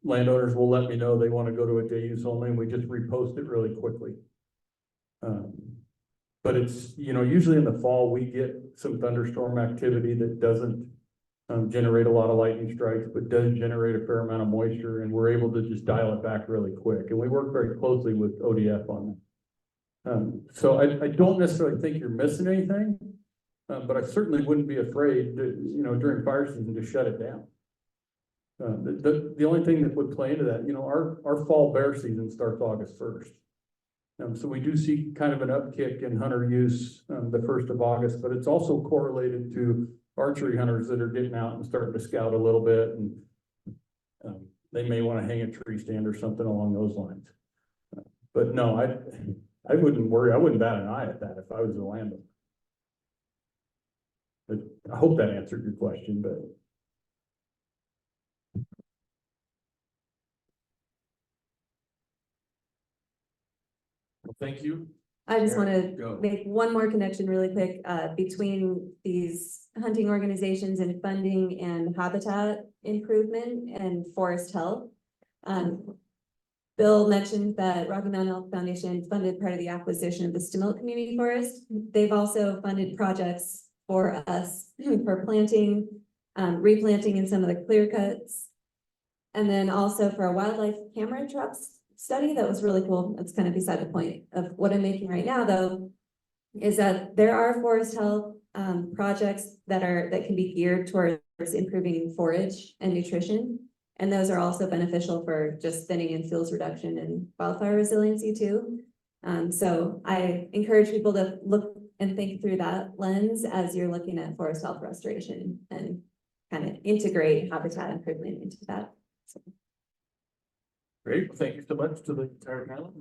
S16: landowners will let me know they want to go to a day use only, and we just repost it really quickly. But it's, you know, usually in the fall, we get some thunderstorm activity that doesn't generate a lot of lightning strikes, but does generate a fair amount of moisture, and we're able to just dial it back really quick. And we work very closely with ODF on that. So I don't necessarily think you're missing anything, but I certainly wouldn't be afraid to, you know, during fire season to shut it down. The only thing that would play into that, you know, our fall bear season starts August 1st. So we do see kind of an upkick in hunter use the 1st of August, but it's also correlated to archery hunters that are getting out and starting to scout a little bit, and they may want to hang a tree stand or something along those lines. But no, I wouldn't worry. I wouldn't bat an eye at that if I was a landowner. But I hope that answered your question, but.
S1: Well, thank you.
S13: I just want
S1: Aaron,
S13: to
S1: go.
S13: make one more connection really quick, between these hunting organizations and funding and habitat improvement and forest health. Bill mentioned that Rocky Mountain Elk Foundation funded part of the acquisition of the Stimult Community Forest. They've also funded projects for us for planting, replanting in some of the clear cuts. And then also for a wildlife camera traps study that was really cool. That's kind of beside the point of what I'm making right now, though, is that there are forest health projects that can be geared towards improving forage and nutrition. And those are also beneficial for just thinning and fuels reduction and wildfire resiliency too. So I encourage people to look and think through that lens as you're looking at forest health restoration and kind of integrate habitat improvement into that. So.
S1: Great. Well, thank you so much to the entire panel.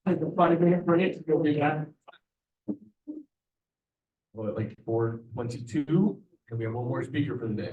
S1: Take a 5-minute break. We'll be back. Well, at like 4:22, and we have one more speaker for the day.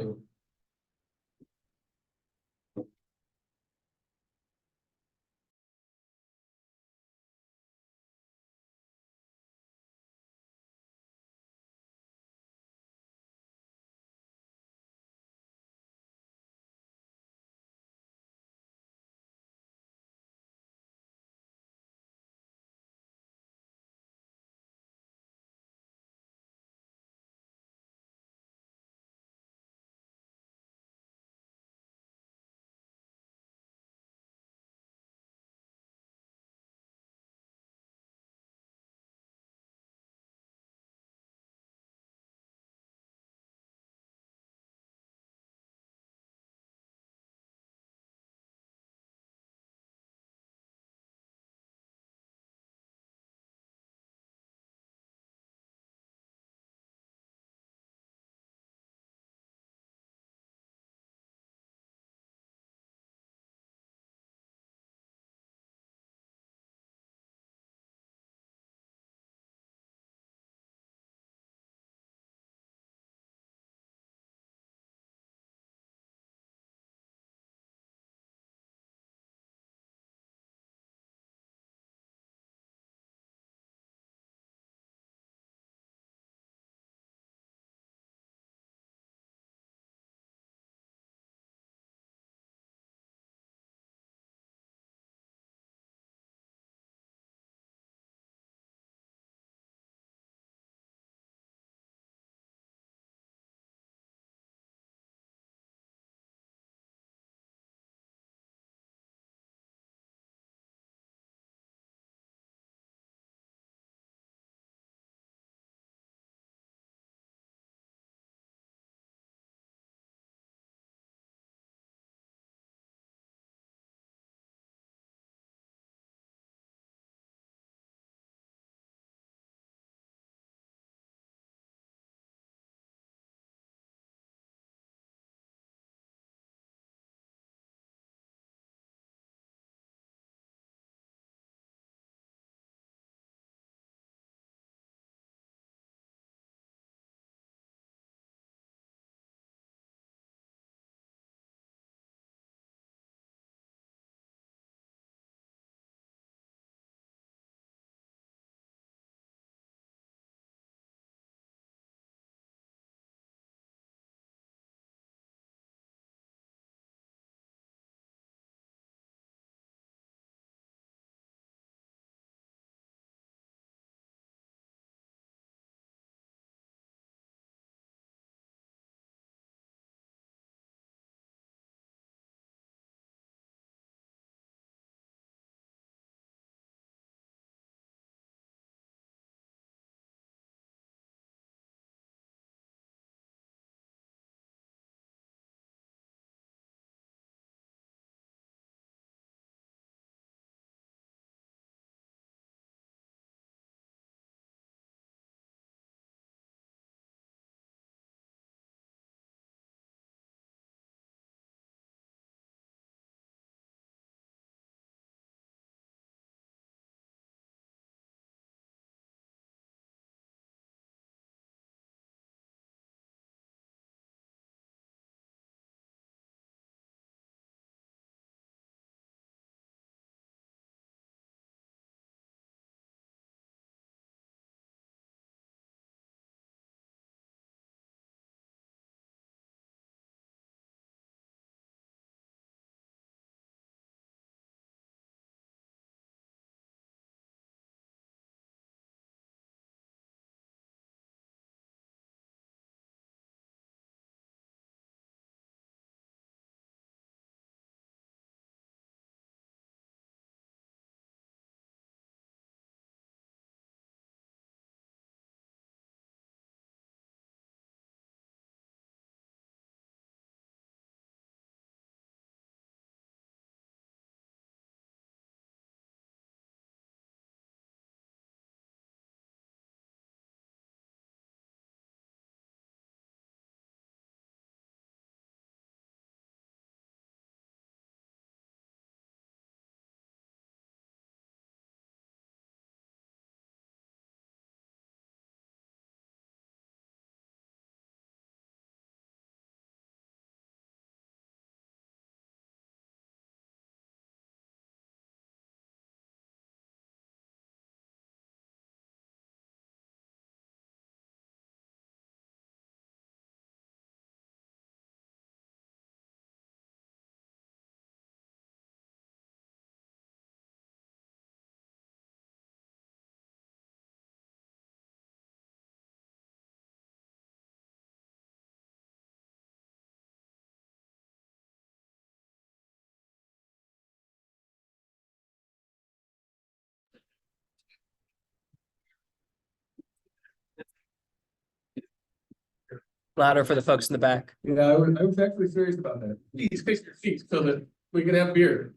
S5: Louder for the folks in the back.
S1: Yeah, I was actually serious about that. Please fix your seats so that we can have beer.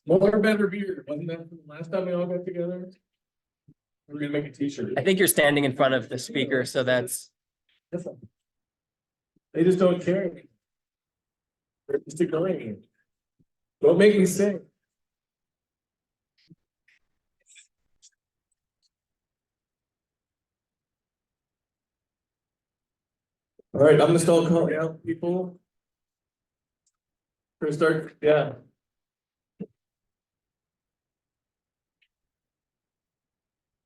S1: More better beer, wasn't that the last time we all got together? We're gonna make a t-shirt.
S5: I think you're standing in front of the speaker, so that's.
S1: They just don't care. They're just ignoring you. Don't make me sing. All right, I'm gonna start calling out people. We're gonna start, yeah.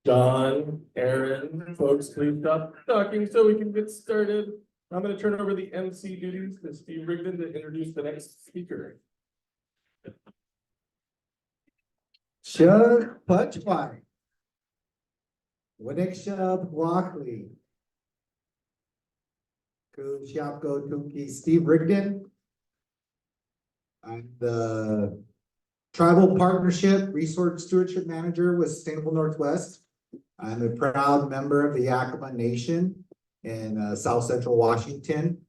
S1: John, Aaron, folks, please stop talking so we can get started. I'm gonna turn over the MC duties to Steve Rigdon to introduce the next speaker.
S18: Shug Pachwai. Winnickshub Walkley. Kushapko Tuki Steve Rigdon. I'm the Tribal Partnership Resource Stewardship Manager with Sustainable Northwest. I'm a proud member of the Yakama Nation in South Central Washington.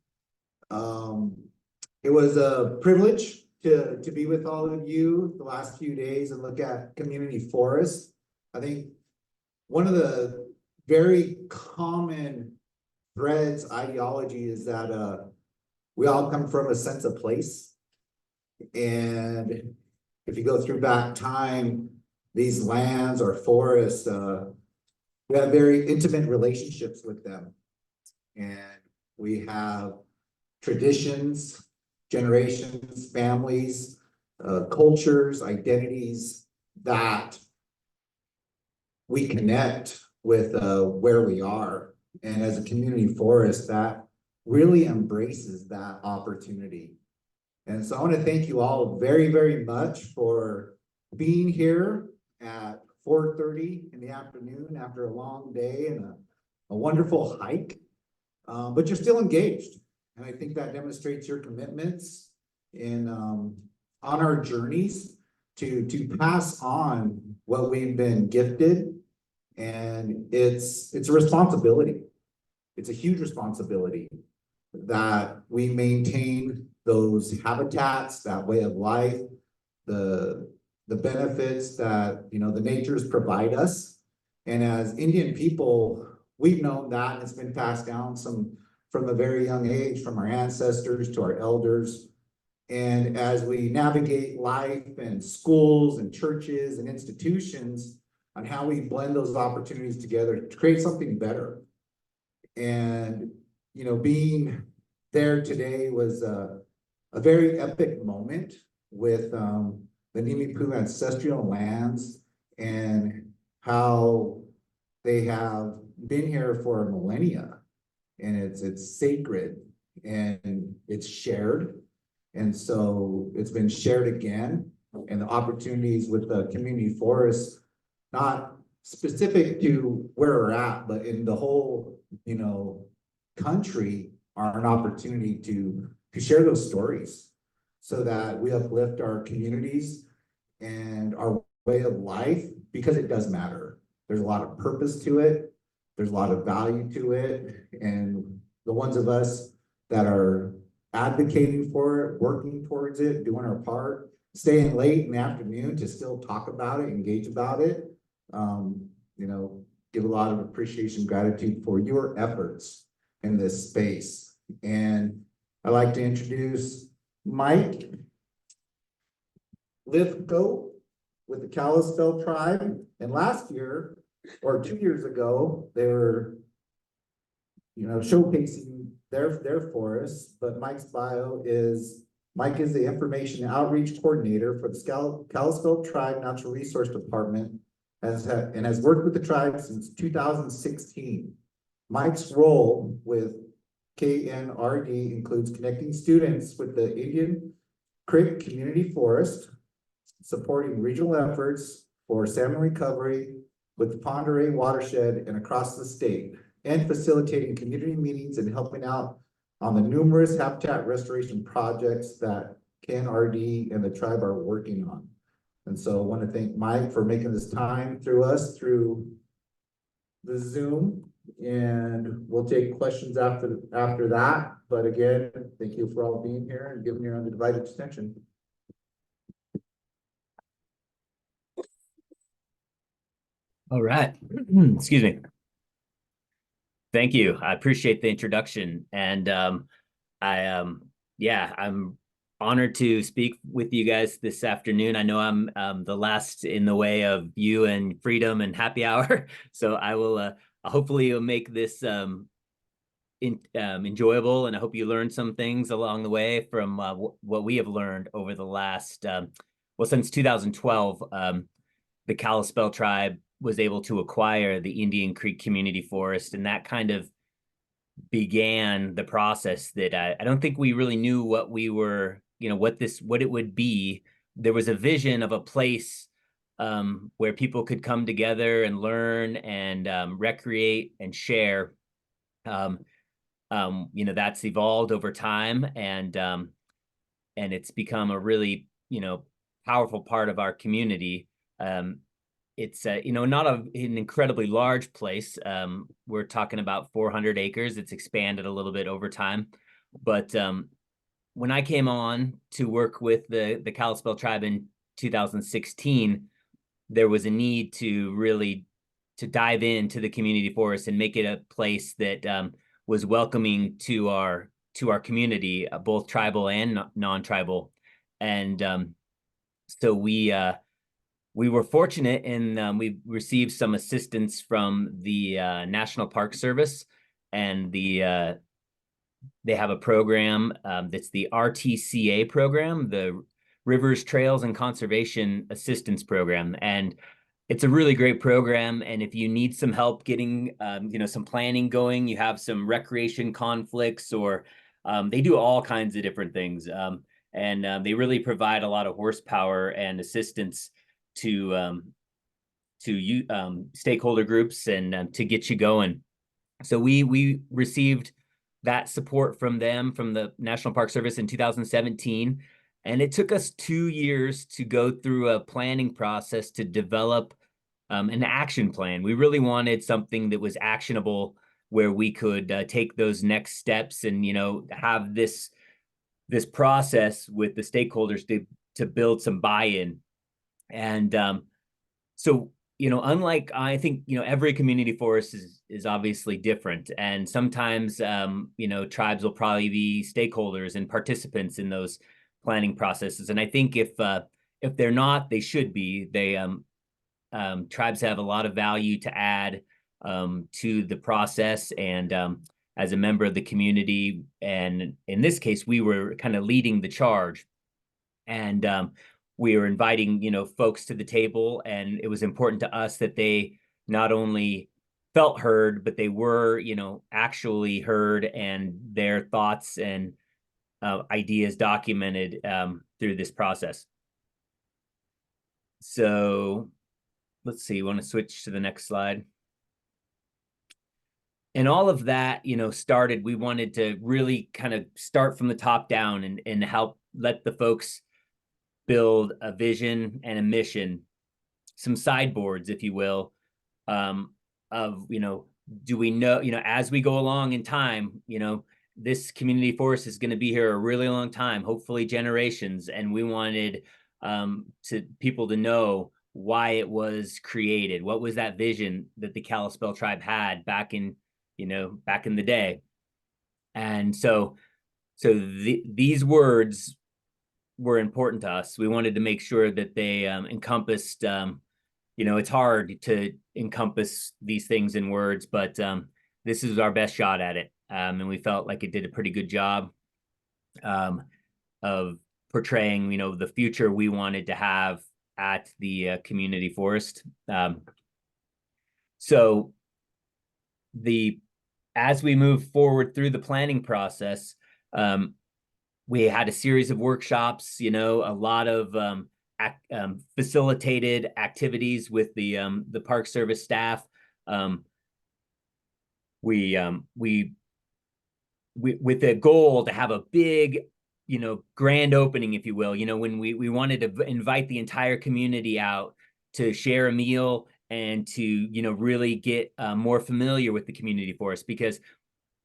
S18: It was a privilege to be with all of you the last few days and look at community forests. I think one of the very common threads, ideology is that we all come from a sense of place. And if you go through back time, these lands or forests, we have very intimate relationships with them. And we have traditions, generations, families, cultures, identities that we connect with where we are. And as a community forest, that really embraces that opportunity. And so I want to thank you all very, very much for being here at 4:30 in the afternoon after a long day and a wonderful hike. But you're still engaged. And I think that demonstrates your commitments in on our journeys to pass on what we've been gifted. And it's a responsibility. It's a huge responsibility that we maintain those habitats, that way of life, the benefits that, you know, the natures provide us. And as Indian people, we've known that, and it's been passed down from a very young age, from our ancestors to our elders. And as we navigate life and schools and churches and institutions on how we blend those opportunities together to create something better. And, you know, being there today was a very epic moment with the Nimipu ancestral lands and how they have been here for millennia. And it's sacred and it's shared. And so it's been shared again. And the opportunities with the community forests, not specific to where we're at, but in the whole, you know, country, are an opportunity to share those stories so that we uplift our communities and our way of life, because it does matter. There's a lot of purpose to it. There's a lot of value to it. And the ones of us that are advocating for it, working towards it, doing our part, staying late in the afternoon to still talk about it, engage about it, you know, give a lot of appreciation, gratitude for your efforts in this space. And I'd like to introduce Mike Lithgow with the Kalispel tribe. And last year, or 2 years ago, they were, you know, showcasing their forests. But Mike's bio is, Mike is the Information Outreach Coordinator for the Kalispel Tribe Natural Resource Department and has worked with the tribe since 2016. Mike's role with KNRD includes connecting students with the Indian Creek Community Forest, supporting regional efforts for salmon recovery with the Ponderay watershed and across the state, and facilitating community meetings and helping out on the numerous habitat restoration projects that KNRD and the tribe are working on. And so I want to thank Mike for making this time through the Zoom.
S7: And we'll take questions after that, but again, thank you for all being here and giving your undivided attention.
S19: All right. Excuse me. Thank you. I appreciate the introduction. And yeah, I'm honored to speak with you guys this afternoon. I know I'm the last in the way of you and freedom and happy hour. So I will hopefully you'll make this enjoyable, and I hope you learned some things along the way from what we have learned over the last well, since 2012. The Kalispel tribe was able to acquire the Indian Creek Community Forest, and that kind of began the process that I don't think we really knew what we were, what it would be. There was a vision of a place where people could come together and learn and recreate and share. That's evolved over time, and it's become a really, powerful part of our community. It's not an incredibly large place. We're talking about 400 acres. It's expanded a little bit over time, but when I came on to work with the Kalispel tribe in 2016, there was a need to really dive into the community forest and make it a place that was welcoming to our community, both tribal and non-tribal, and so we were fortunate and we received some assistance from the National Park Service, and they have a program that's the RTCA program, the Rivers, Trails, and Conservation Assistance Program. And it's a really great program. And if you need some help getting, some planning going, you have some recreation conflicts, or they do all kinds of different things. And they really provide a lot of horsepower and assistance to you stakeholder groups and to get you going. So we received that support from them, from the National Park Service, in 2017, and it took us 2 years to go through a planning process to develop an action plan. We really wanted something that was actionable, where we could take those next steps and have this process with the stakeholders to build some buy-in. And so, unlike, I think, every community forest is obviously different. And sometimes, tribes will probably be stakeholders and participants in those planning processes. And I think if they're not, they should be. Tribes have a lot of value to add to the process. And as a member of the community, and in this case, we were kind of leading the charge. And we were inviting, folks to the table, and it was important to us that they not only felt heard, but they were, actually heard, and their thoughts and ideas documented through this process. So let's see, you want to switch to the next slide? And all of that, started, we wanted to really kind of start from the top down and help let the folks build a vision and a mission, some sideboards, if you will, of, do we know, as we go along in time, this community forest is going to be here a really long time, hopefully generations. And we wanted people to know why it was created. What was that vision that the Kalispel tribe had back in the day? And so these words were important to us. We wanted to make sure that they encompassed, it's hard to encompass these things in words, but this is our best shot at it. And we felt like it did a pretty good job of portraying, the future we wanted to have at the community forest. So as we move forward through the planning process, we had a series of workshops, a lot of facilitated activities with the Park Service staff. We with the goal to have a big, grand opening, if you will, when we wanted to invite the entire community out to share a meal and to, you know, really get more familiar with the community forest, because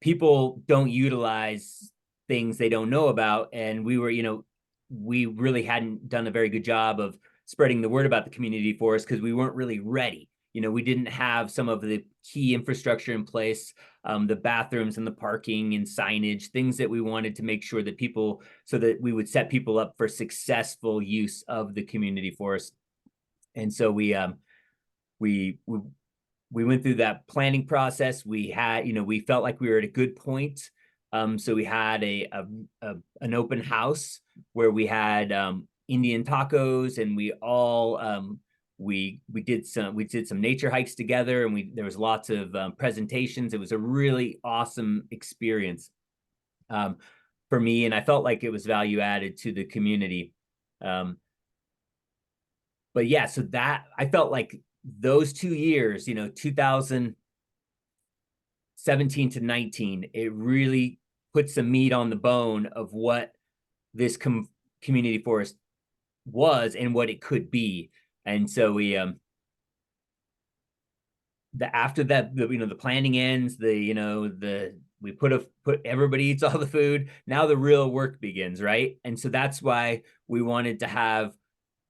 S19: people don't utilize things they don't know about. And we were, you know, we really hadn't done a very good job of spreading the word about the community forest because we weren't really ready. You know, we didn't have some of the key infrastructure in place, the bathrooms and the parking and signage, things that we wanted to make sure that people, so that we would set people up for successful use of the community forest. And so we went through that planning process. We had, you know, we felt like we were at a good point. So we had an open house where we had Indian tacos, and we all we did some nature hikes together, and there was lots of presentations. It was a really awesome experience for me, and I felt like it was value added to the community. But yeah, so that I felt like those 2 years, you know, 2017 to 19, it really put some meat on the bone of what this community forest was and what it could be. And so we after that, you know, the planning ends, we put everybody eats all the food. Now the real work begins, right? And so that's why we wanted to have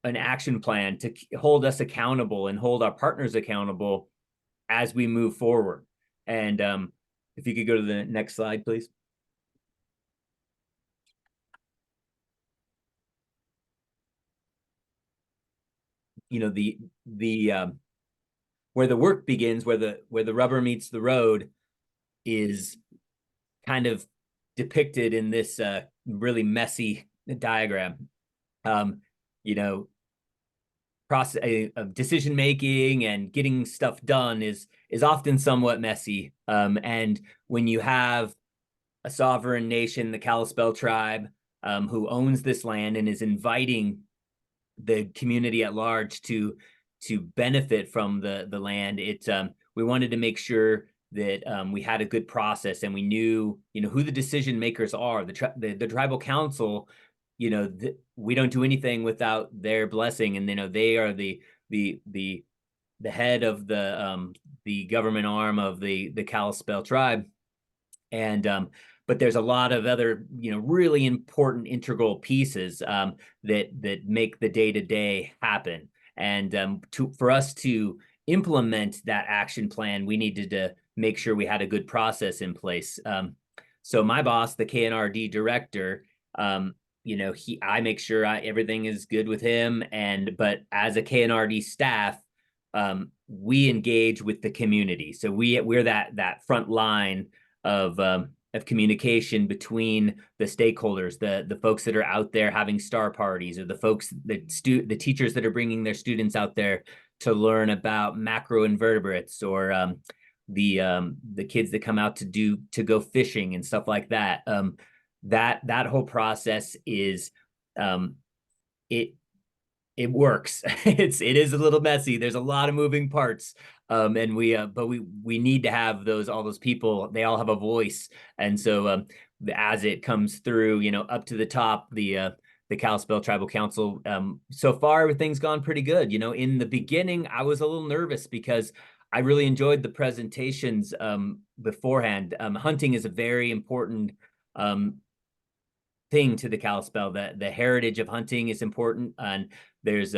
S19: an action plan to hold us accountable and hold our partners accountable as we move forward. And if you could go to the next slide, please. You know, the where the work begins, where the rubber meets the road, is kind of depicted in this really messy diagram. You know, process of decision making and getting stuff done is often somewhat messy. And when you have a sovereign nation, the Kalispel tribe, who owns this land and is inviting the community at large to benefit from the land, we wanted to make sure that we had a good process, and we knew, you know, who the decision makers are. The tribal council, you know, we don't do anything without their blessing, and you know, they are the head of the government arm of the Kalispel tribe. And but there's a lot of other, you know, really important integral pieces that make the day-to-day happen. And for us to implement that action plan, we needed to make sure we had a good process in place. So my boss, the KNRD director, you know, I make sure everything is good with him. But as a KNRD staff, we engage with the community. So we're that front line of communication between the stakeholders, the folks that are out there having star parties, or the folks, the teachers that are bringing their students out there to learn about macroinvertebrates, or the kids that come out to go fishing and stuff like that. That whole process is it works. It is a little messy. There's a lot of moving parts. And we need to have all those people, they all have a voice. And so as it comes through, you know, up to the top, the Kalispel Tribal Council, so far everything's gone pretty good. You know, in the beginning, I was a little nervous because I really enjoyed the presentations beforehand. Hunting is a very important thing to the Kalispel. The heritage of hunting is important, and there's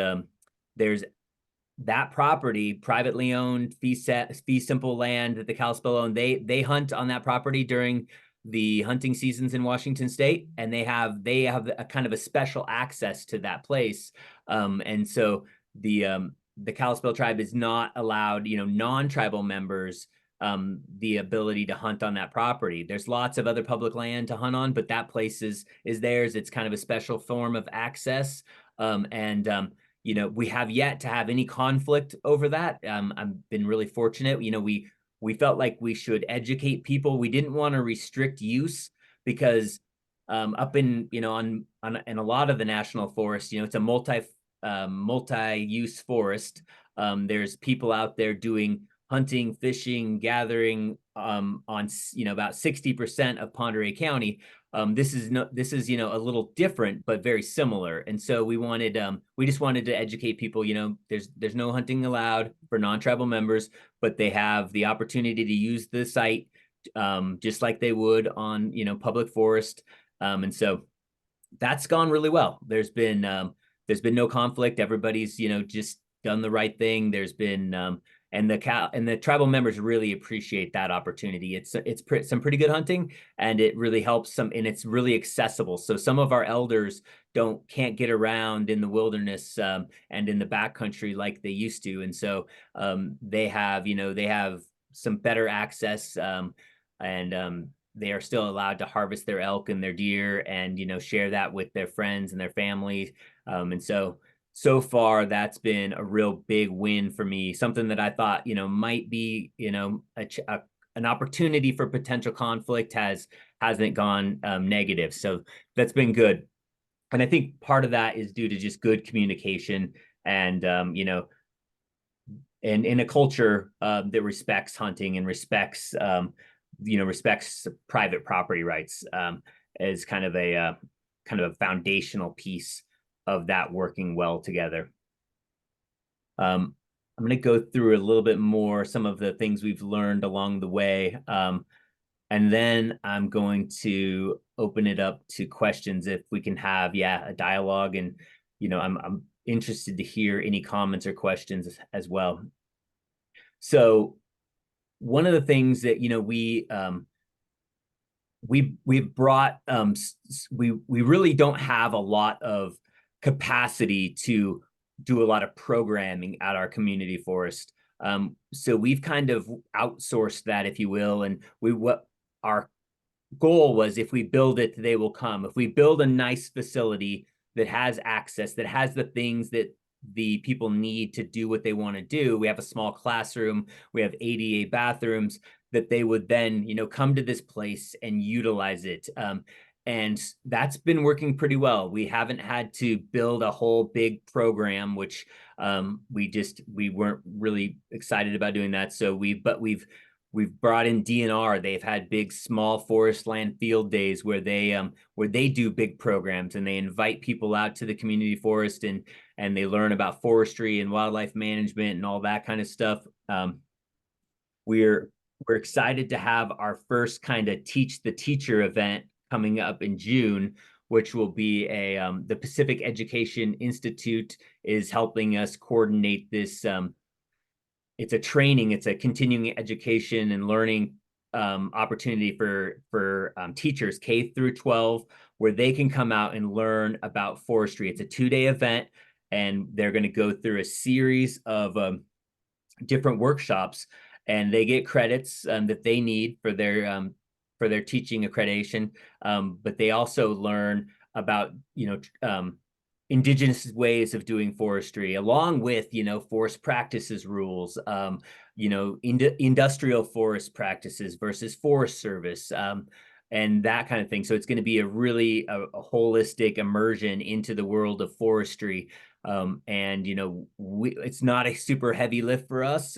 S19: that property, privately owned, fee simple land that the Kalispel own. They hunt on that property during the hunting seasons in Washington State, and they have a kind of a special access to that place. And so the Kalispel tribe is not allowed, you know, non-tribal members the ability to hunt on that property. There's lots of other public land to hunt on, but that place is theirs. It's kind of a special form of access. You know, we have yet to have any conflict over that. I've been really fortunate. You know, we felt like we should educate people. We didn't want to restrict use, because up in, you know, in a lot of the national forests, you know, it's a multi-use forest. There's people out there doing hunting, fishing, gathering on, you know, about 60% of Pend Oreille County. this is, you know, a little different, but very similar. And so we just wanted to educate people, you know, there's no hunting allowed for non-tribal members, but they have the opportunity to use the site just like they would on, you know, public forest. And so that's gone really well. There's been no conflict. Everybody's, you know, just done the right thing. There's been and the tribal members really appreciate that opportunity. It's some pretty good hunting, and it really helps some, and it's really accessible. So some of our elders can't get around in the wilderness and in the backcountry like they used to, and so they have some better access, and they are still allowed to harvest their elk and their deer, and you know, share that with their friends and their families. And so far that's been a real big win for me. Something that I thought, you know, might be, you know, an opportunity for potential conflict hasn't gone negative. So that's been good. And I think part of that is due to just good communication and you know, and in a culture that respects hunting and respects respects private property rights as kind of a foundational piece of that working well together. I'm going to go through a little bit more some of the things we've learned along the way, and then I'm going to open it up to questions if we can have a dialogue. And you know, I'm interested to hear any comments or questions as well. So one of the things that, you know, we've brought, we really don't have a lot of capacity to do a lot of programming at our community forest. So we've kind of outsourced that, if you will. And what our goal was, if we build it, they will come. If we build a nice facility that has access, that has the things that the people need to do what they want to do, we have a small classroom, we have ADA bathrooms, that they would then, you know, come to this place and utilize it. And that's been working pretty well. We haven't had to build a whole big program, which we weren't really excited about doing that. So we've brought in DNR. They've had big small forest land field days where they do big programs, and they invite people out to the community forest, and they learn about forestry and wildlife management and all that kind of stuff. We're excited to have our first kind of Teach the Teacher event coming up in June, which will be the Pacific Education Institute is helping us coordinate this. It's a continuing education and learning opportunity for teachers K through 12, where they can come out and learn about forestry. It's a 2-day event, and they're going to go through a series of different workshops, and they get credits that they need for their teaching accreditation. But they also learn about, you know, indigenous ways of doing forestry, along with, you know, forest practices rules, you know, industrial forest practices versus Forest Service, and that kind of thing. So it's going to be a really a holistic immersion into the world of forestry. And you know, it's not a super heavy lift for us.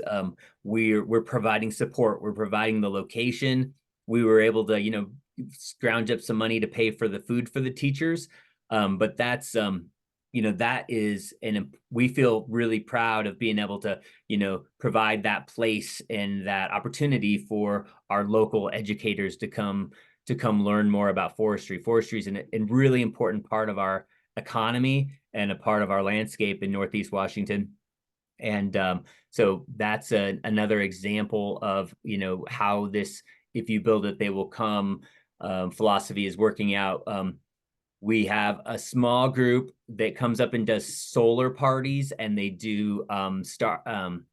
S19: We're providing support. We're providing the location. We were able to, you know, scrounge up some money to pay for the food for the teachers. But that's you know, that is, and we feel really proud of being able to, you know, provide that place and that opportunity for our local educators to come learn more about forestry. Forestry is a really important part of our economy and a part of our landscape in Northeast Washington. And so that's another example of, you know, how this, if you build it, they will come philosophy is working out. We have a small group that comes up and does solar parties, and they do stargazing.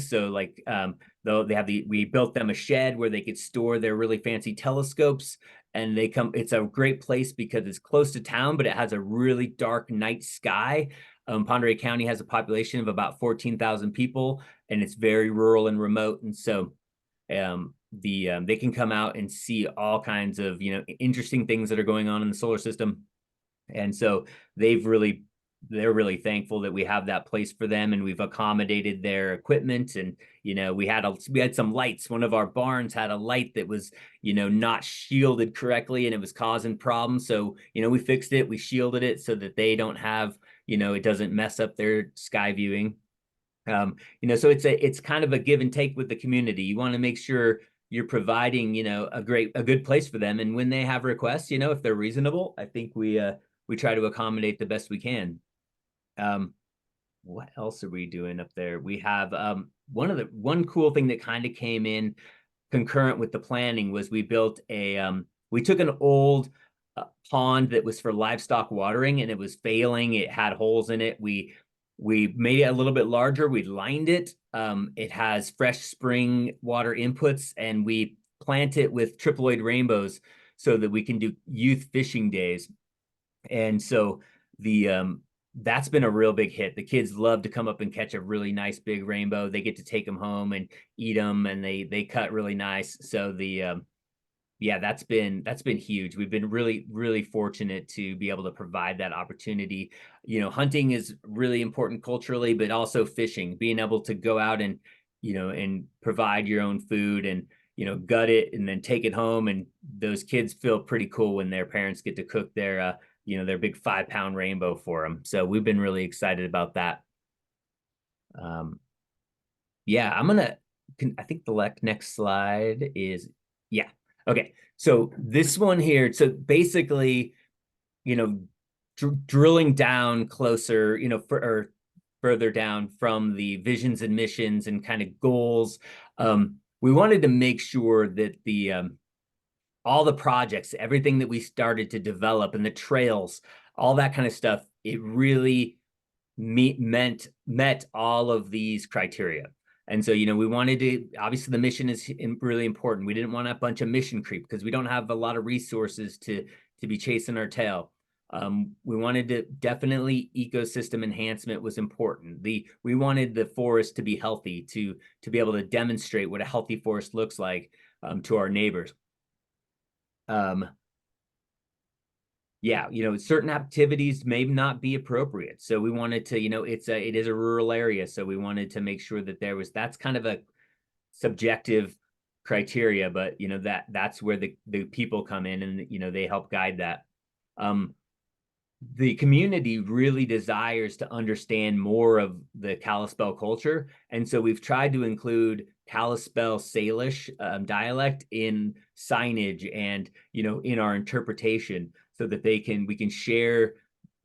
S19: So like we built them a shed where they could store their really fancy telescopes, and they come. It's a great place because it's close to town, but it has a really dark night sky. Ponderay County has a population of about 14,000 people, and it's very rural and remote. And so they can come out and see all kinds of, you know, interesting things that are going on in the solar system. And so they've really they're really thankful that we have that place for them, and we've accommodated their equipment. And we had some lights. One of our barns had a light that was not shielded correctly, and it was causing problems. So we fixed it, we shielded it so that they don't have it doesn't mess up their sky viewing. So it's kind of a give and take with the community. You want to make sure you're providing a good place for them, and when they have requests, if they're reasonable, I think we try to accommodate the best we can. What else are we doing up there? We have one cool thing that kind of came in concurrent with the planning was we built we took an old pond that was for livestock watering, and it was failing. It had holes in it. We made it a little bit larger. We lined it. It has fresh spring water inputs, and we plant it with triploid rainbows so that we can do youth fishing days. And so that's been a real big hit. The kids love to come up and catch a really nice big rainbow. They get to take them home and eat them, and they cut really nice. So that's been huge. We've been really, really fortunate to be able to provide that opportunity. Hunting is really important culturally, but also fishing, being able to go out and and provide your own food and gut it and then take it home. And those kids feel pretty cool when their parents get to cook their their big 5-pound rainbow for them. So we've been really excited about that. I think the next slide is, okay. So this one here, so basically, drilling down closer, or further down from the visions and missions and kind of goals. We wanted to make sure that all the projects, everything that we started to develop and the trails, all that kind of stuff, it really met all of these criteria. And so, we wanted to, obviously the mission is really important. We didn't want a bunch of mission creep because we don't have a lot of resources to be chasing our tail. We wanted to definitely ecosystem enhancement was important. We wanted the forest to be healthy, to be able to demonstrate what a healthy forest looks like to our neighbors. Certain activities may not be appropriate. So we wanted to, it is a rural area. So we wanted to make sure that that's kind of a subjective criteria, but that's where the people come in and, they help guide that. The community really desires to understand more of the Kalispel culture. And so we've tried to include Kalispel Salish dialect in signage and, in our interpretation so that we can share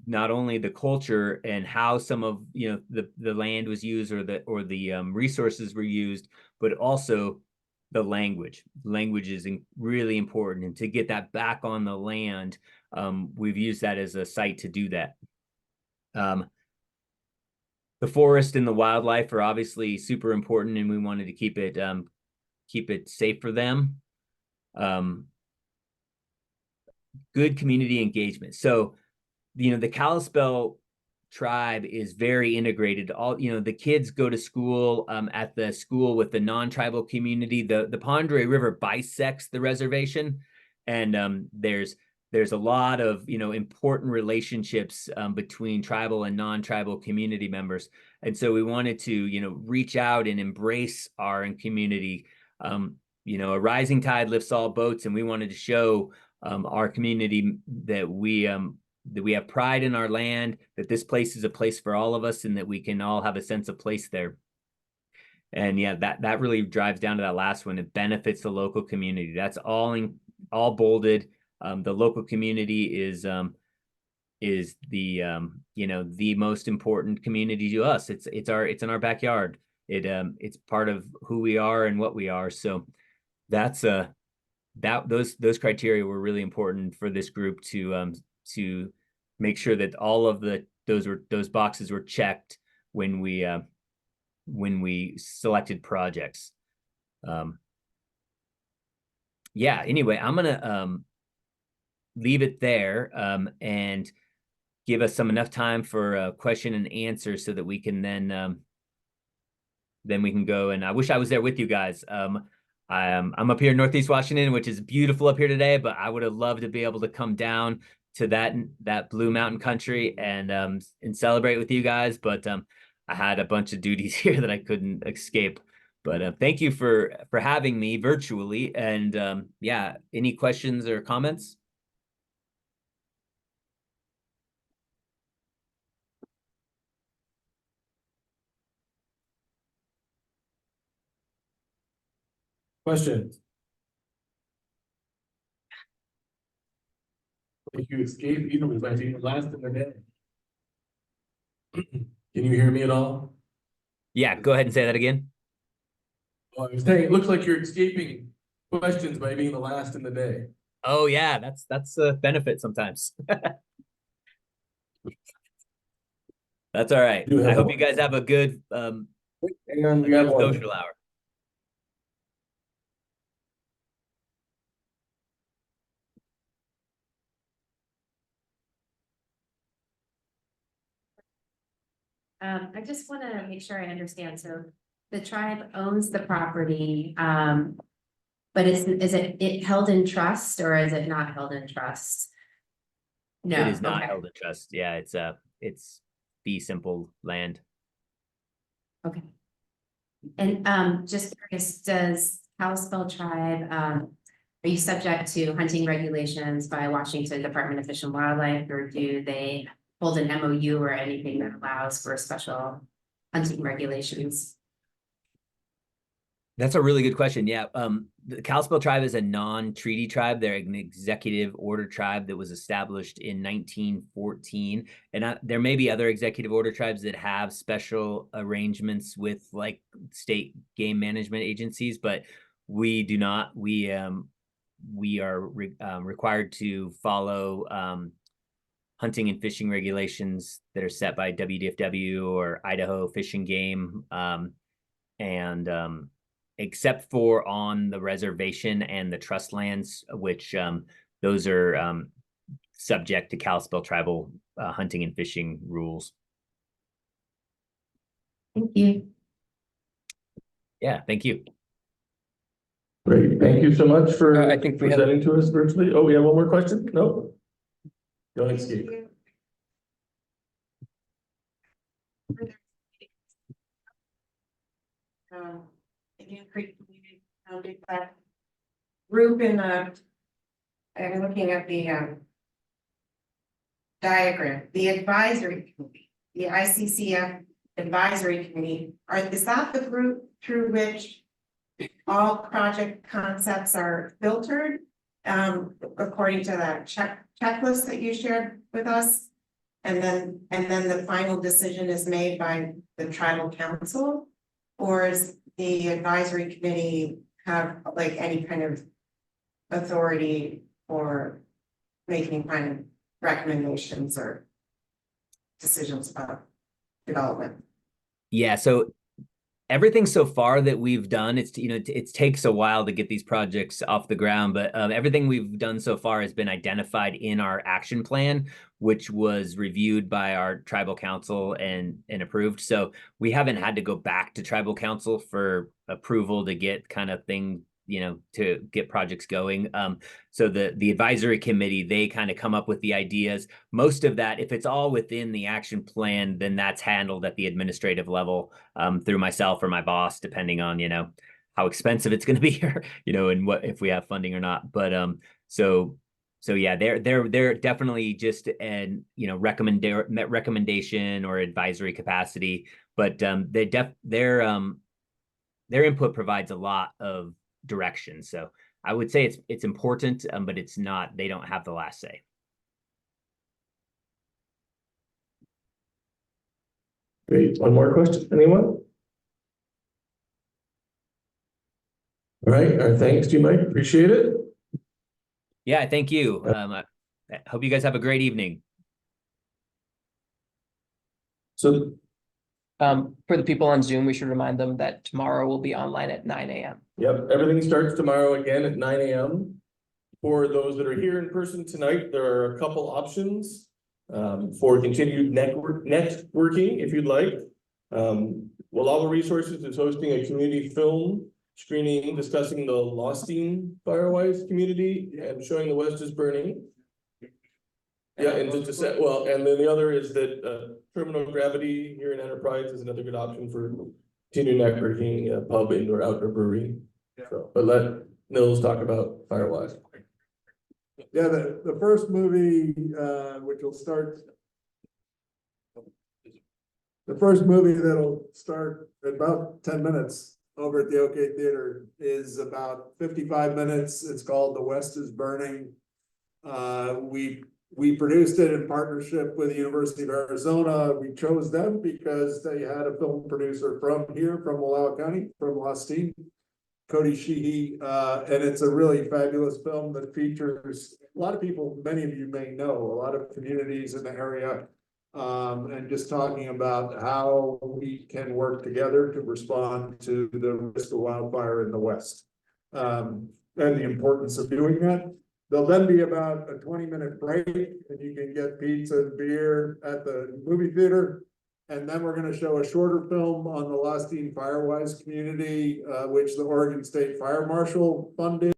S19: not only the culture and how some of, the land was used or the resources were used, but also the language. Language is really important. And to get that back on the land, we've used that as a site to do that. The forest and the wildlife are obviously super important, and we wanted to keep it safe for them. Good community engagement. So, the Kalispel tribe is very integrated. All the kids go to school at the school with the non-tribal community. The Pondere River bisects the reservation, and there's a lot of important relationships between tribal and non-tribal community members. And so we wanted to reach out and embrace our community. A rising tide lifts all boats, and we wanted to show our community that we have pride in our land, that this place is a place for all of us, and that we can all have a sense of place there. And that really drives down to that last one. It benefits the local community. That's all bolded. The local community is the most important community to us. It's in our backyard. It's part of who we are and what we are. So that's those criteria were really important for this group to make sure that all of those boxes were checked when we selected projects. Anyway, I'm gonna leave it there and give us enough time for question and answer so that we can then we can go. And I wish I was there with you guys. I'm up here in Northeast Washington, which is beautiful up here today, but I would have loved to be able to come down to that Blue Mountain country and celebrate with you guys. But I had a bunch of duties here that I couldn't escape. But thank you for having me virtually. And yeah, any questions or comments?
S1: Questions? If you escape, you know, it's like you're last in the day. Can you hear me at all?
S19: Yeah, go ahead and say that again.
S1: Well, I was saying, it looks like you're escaping questions by being the last in the day.
S19: Oh yeah, that's a benefit sometimes. That's all right. I hope you guys have a good
S1: Hang on, we got one.
S19: social hour.
S2: I just want to make sure I understand. So the tribe owns the property, but is it held in trust or is it not held in trust? No,
S19: It is not
S2: okay.
S19: held in trust. Yeah, it's fee simple land.
S2: Okay. And just curious, does Kalispell Tribe, are you subject to hunting regulations by Washington Department of Fish and Wildlife, or do they hold an MOU or anything that allows for special hunting regulations?
S19: That's a really good question. Yeah. The Kalispell tribe is a non-treaty tribe. They're an executive order tribe that was established in 1914. And there may be other executive order tribes that have special arrangements with like state game management agencies, but we do not. We are required to follow hunting and fishing regulations that are set by WDFW or Idaho Fish and Game. Except for on the reservation and the trust lands, which those are subject to Kalispell tribal hunting and fishing rules.
S2: Thank you.
S19: Yeah, thank you.
S1: Great, thank you so much for I think presenting to us virtually. Oh, we have one more question? No? Don't escape.
S20: Indian Creek Community Foundation that group in the, I'm looking at the diagram, the advisory committee, the ICCF advisory committee, is that the group through which all project concepts are filtered according to that checklist that you shared with us? And then the final decision is made by the tribal council? Or is the advisory committee have like any kind of authority for making kind of recommendations or decisions about development?
S19: Yeah, so everything so far that we've done, it takes a while to get these projects off the ground, but everything we've done so far has been identified in our action plan, which was reviewed by our tribal council and approved. So we haven't had to go back to tribal council for approval to get kind of thing, to get projects going. So the advisory committee, they kind of come up with the ideas. Most of that, if it's all within the action plan, then that's handled at the administrative level through myself or my boss, depending on, how expensive it's going to be or, and what, if we have funding or not. But so yeah, they're definitely just an, recommendation or advisory capacity, but their input provides a lot of direction. So I would say it's important, but it's not, they don't have the last say.
S1: Great, one more question, anyone? All right, our thanks to you, Mike, appreciate it.
S19: Yeah, thank you. I hope you guys have a great evening.
S5: So for the people on Zoom, we should remind them that tomorrow will be online at 9 a.m.
S1: Yep, everything starts tomorrow again at 9 a.m. For those that are here in person tonight, there are a couple options for continued networking, if you'd like. Well, all the resources is hosting a community film screening discussing the Lostine Firewise community and showing the West is burning. Yeah, and to say, well, and then the other is that Terminal Gravity here in Enterprise is another good option for continuing networking, pub, indoor, outdoor brewery. So, but let Nils talk about Firewise.
S8: Yeah, the first movie, which will start. The first movie that'll start in about 10 minutes over at the OK Theater is about 55 minutes. It's called The West is Burning. We produced it in partnership with the University of Arizona. We chose them because they had a film producer from here, from Wallowa County, from Lostine, Cody Sheehy, and it's a really fabulous film that features a lot of people, many of you may know, a lot of communities in the area, and just talking about how we can work together to respond to the risk of wildfire in the West, and the importance of doing that. There'll then be about a 20-minute break, and you can get pizza and beer at the movie theater. And then we're gonna show a shorter film on the Lostine Firewise community, which the Oregon State Fire Marshal funded.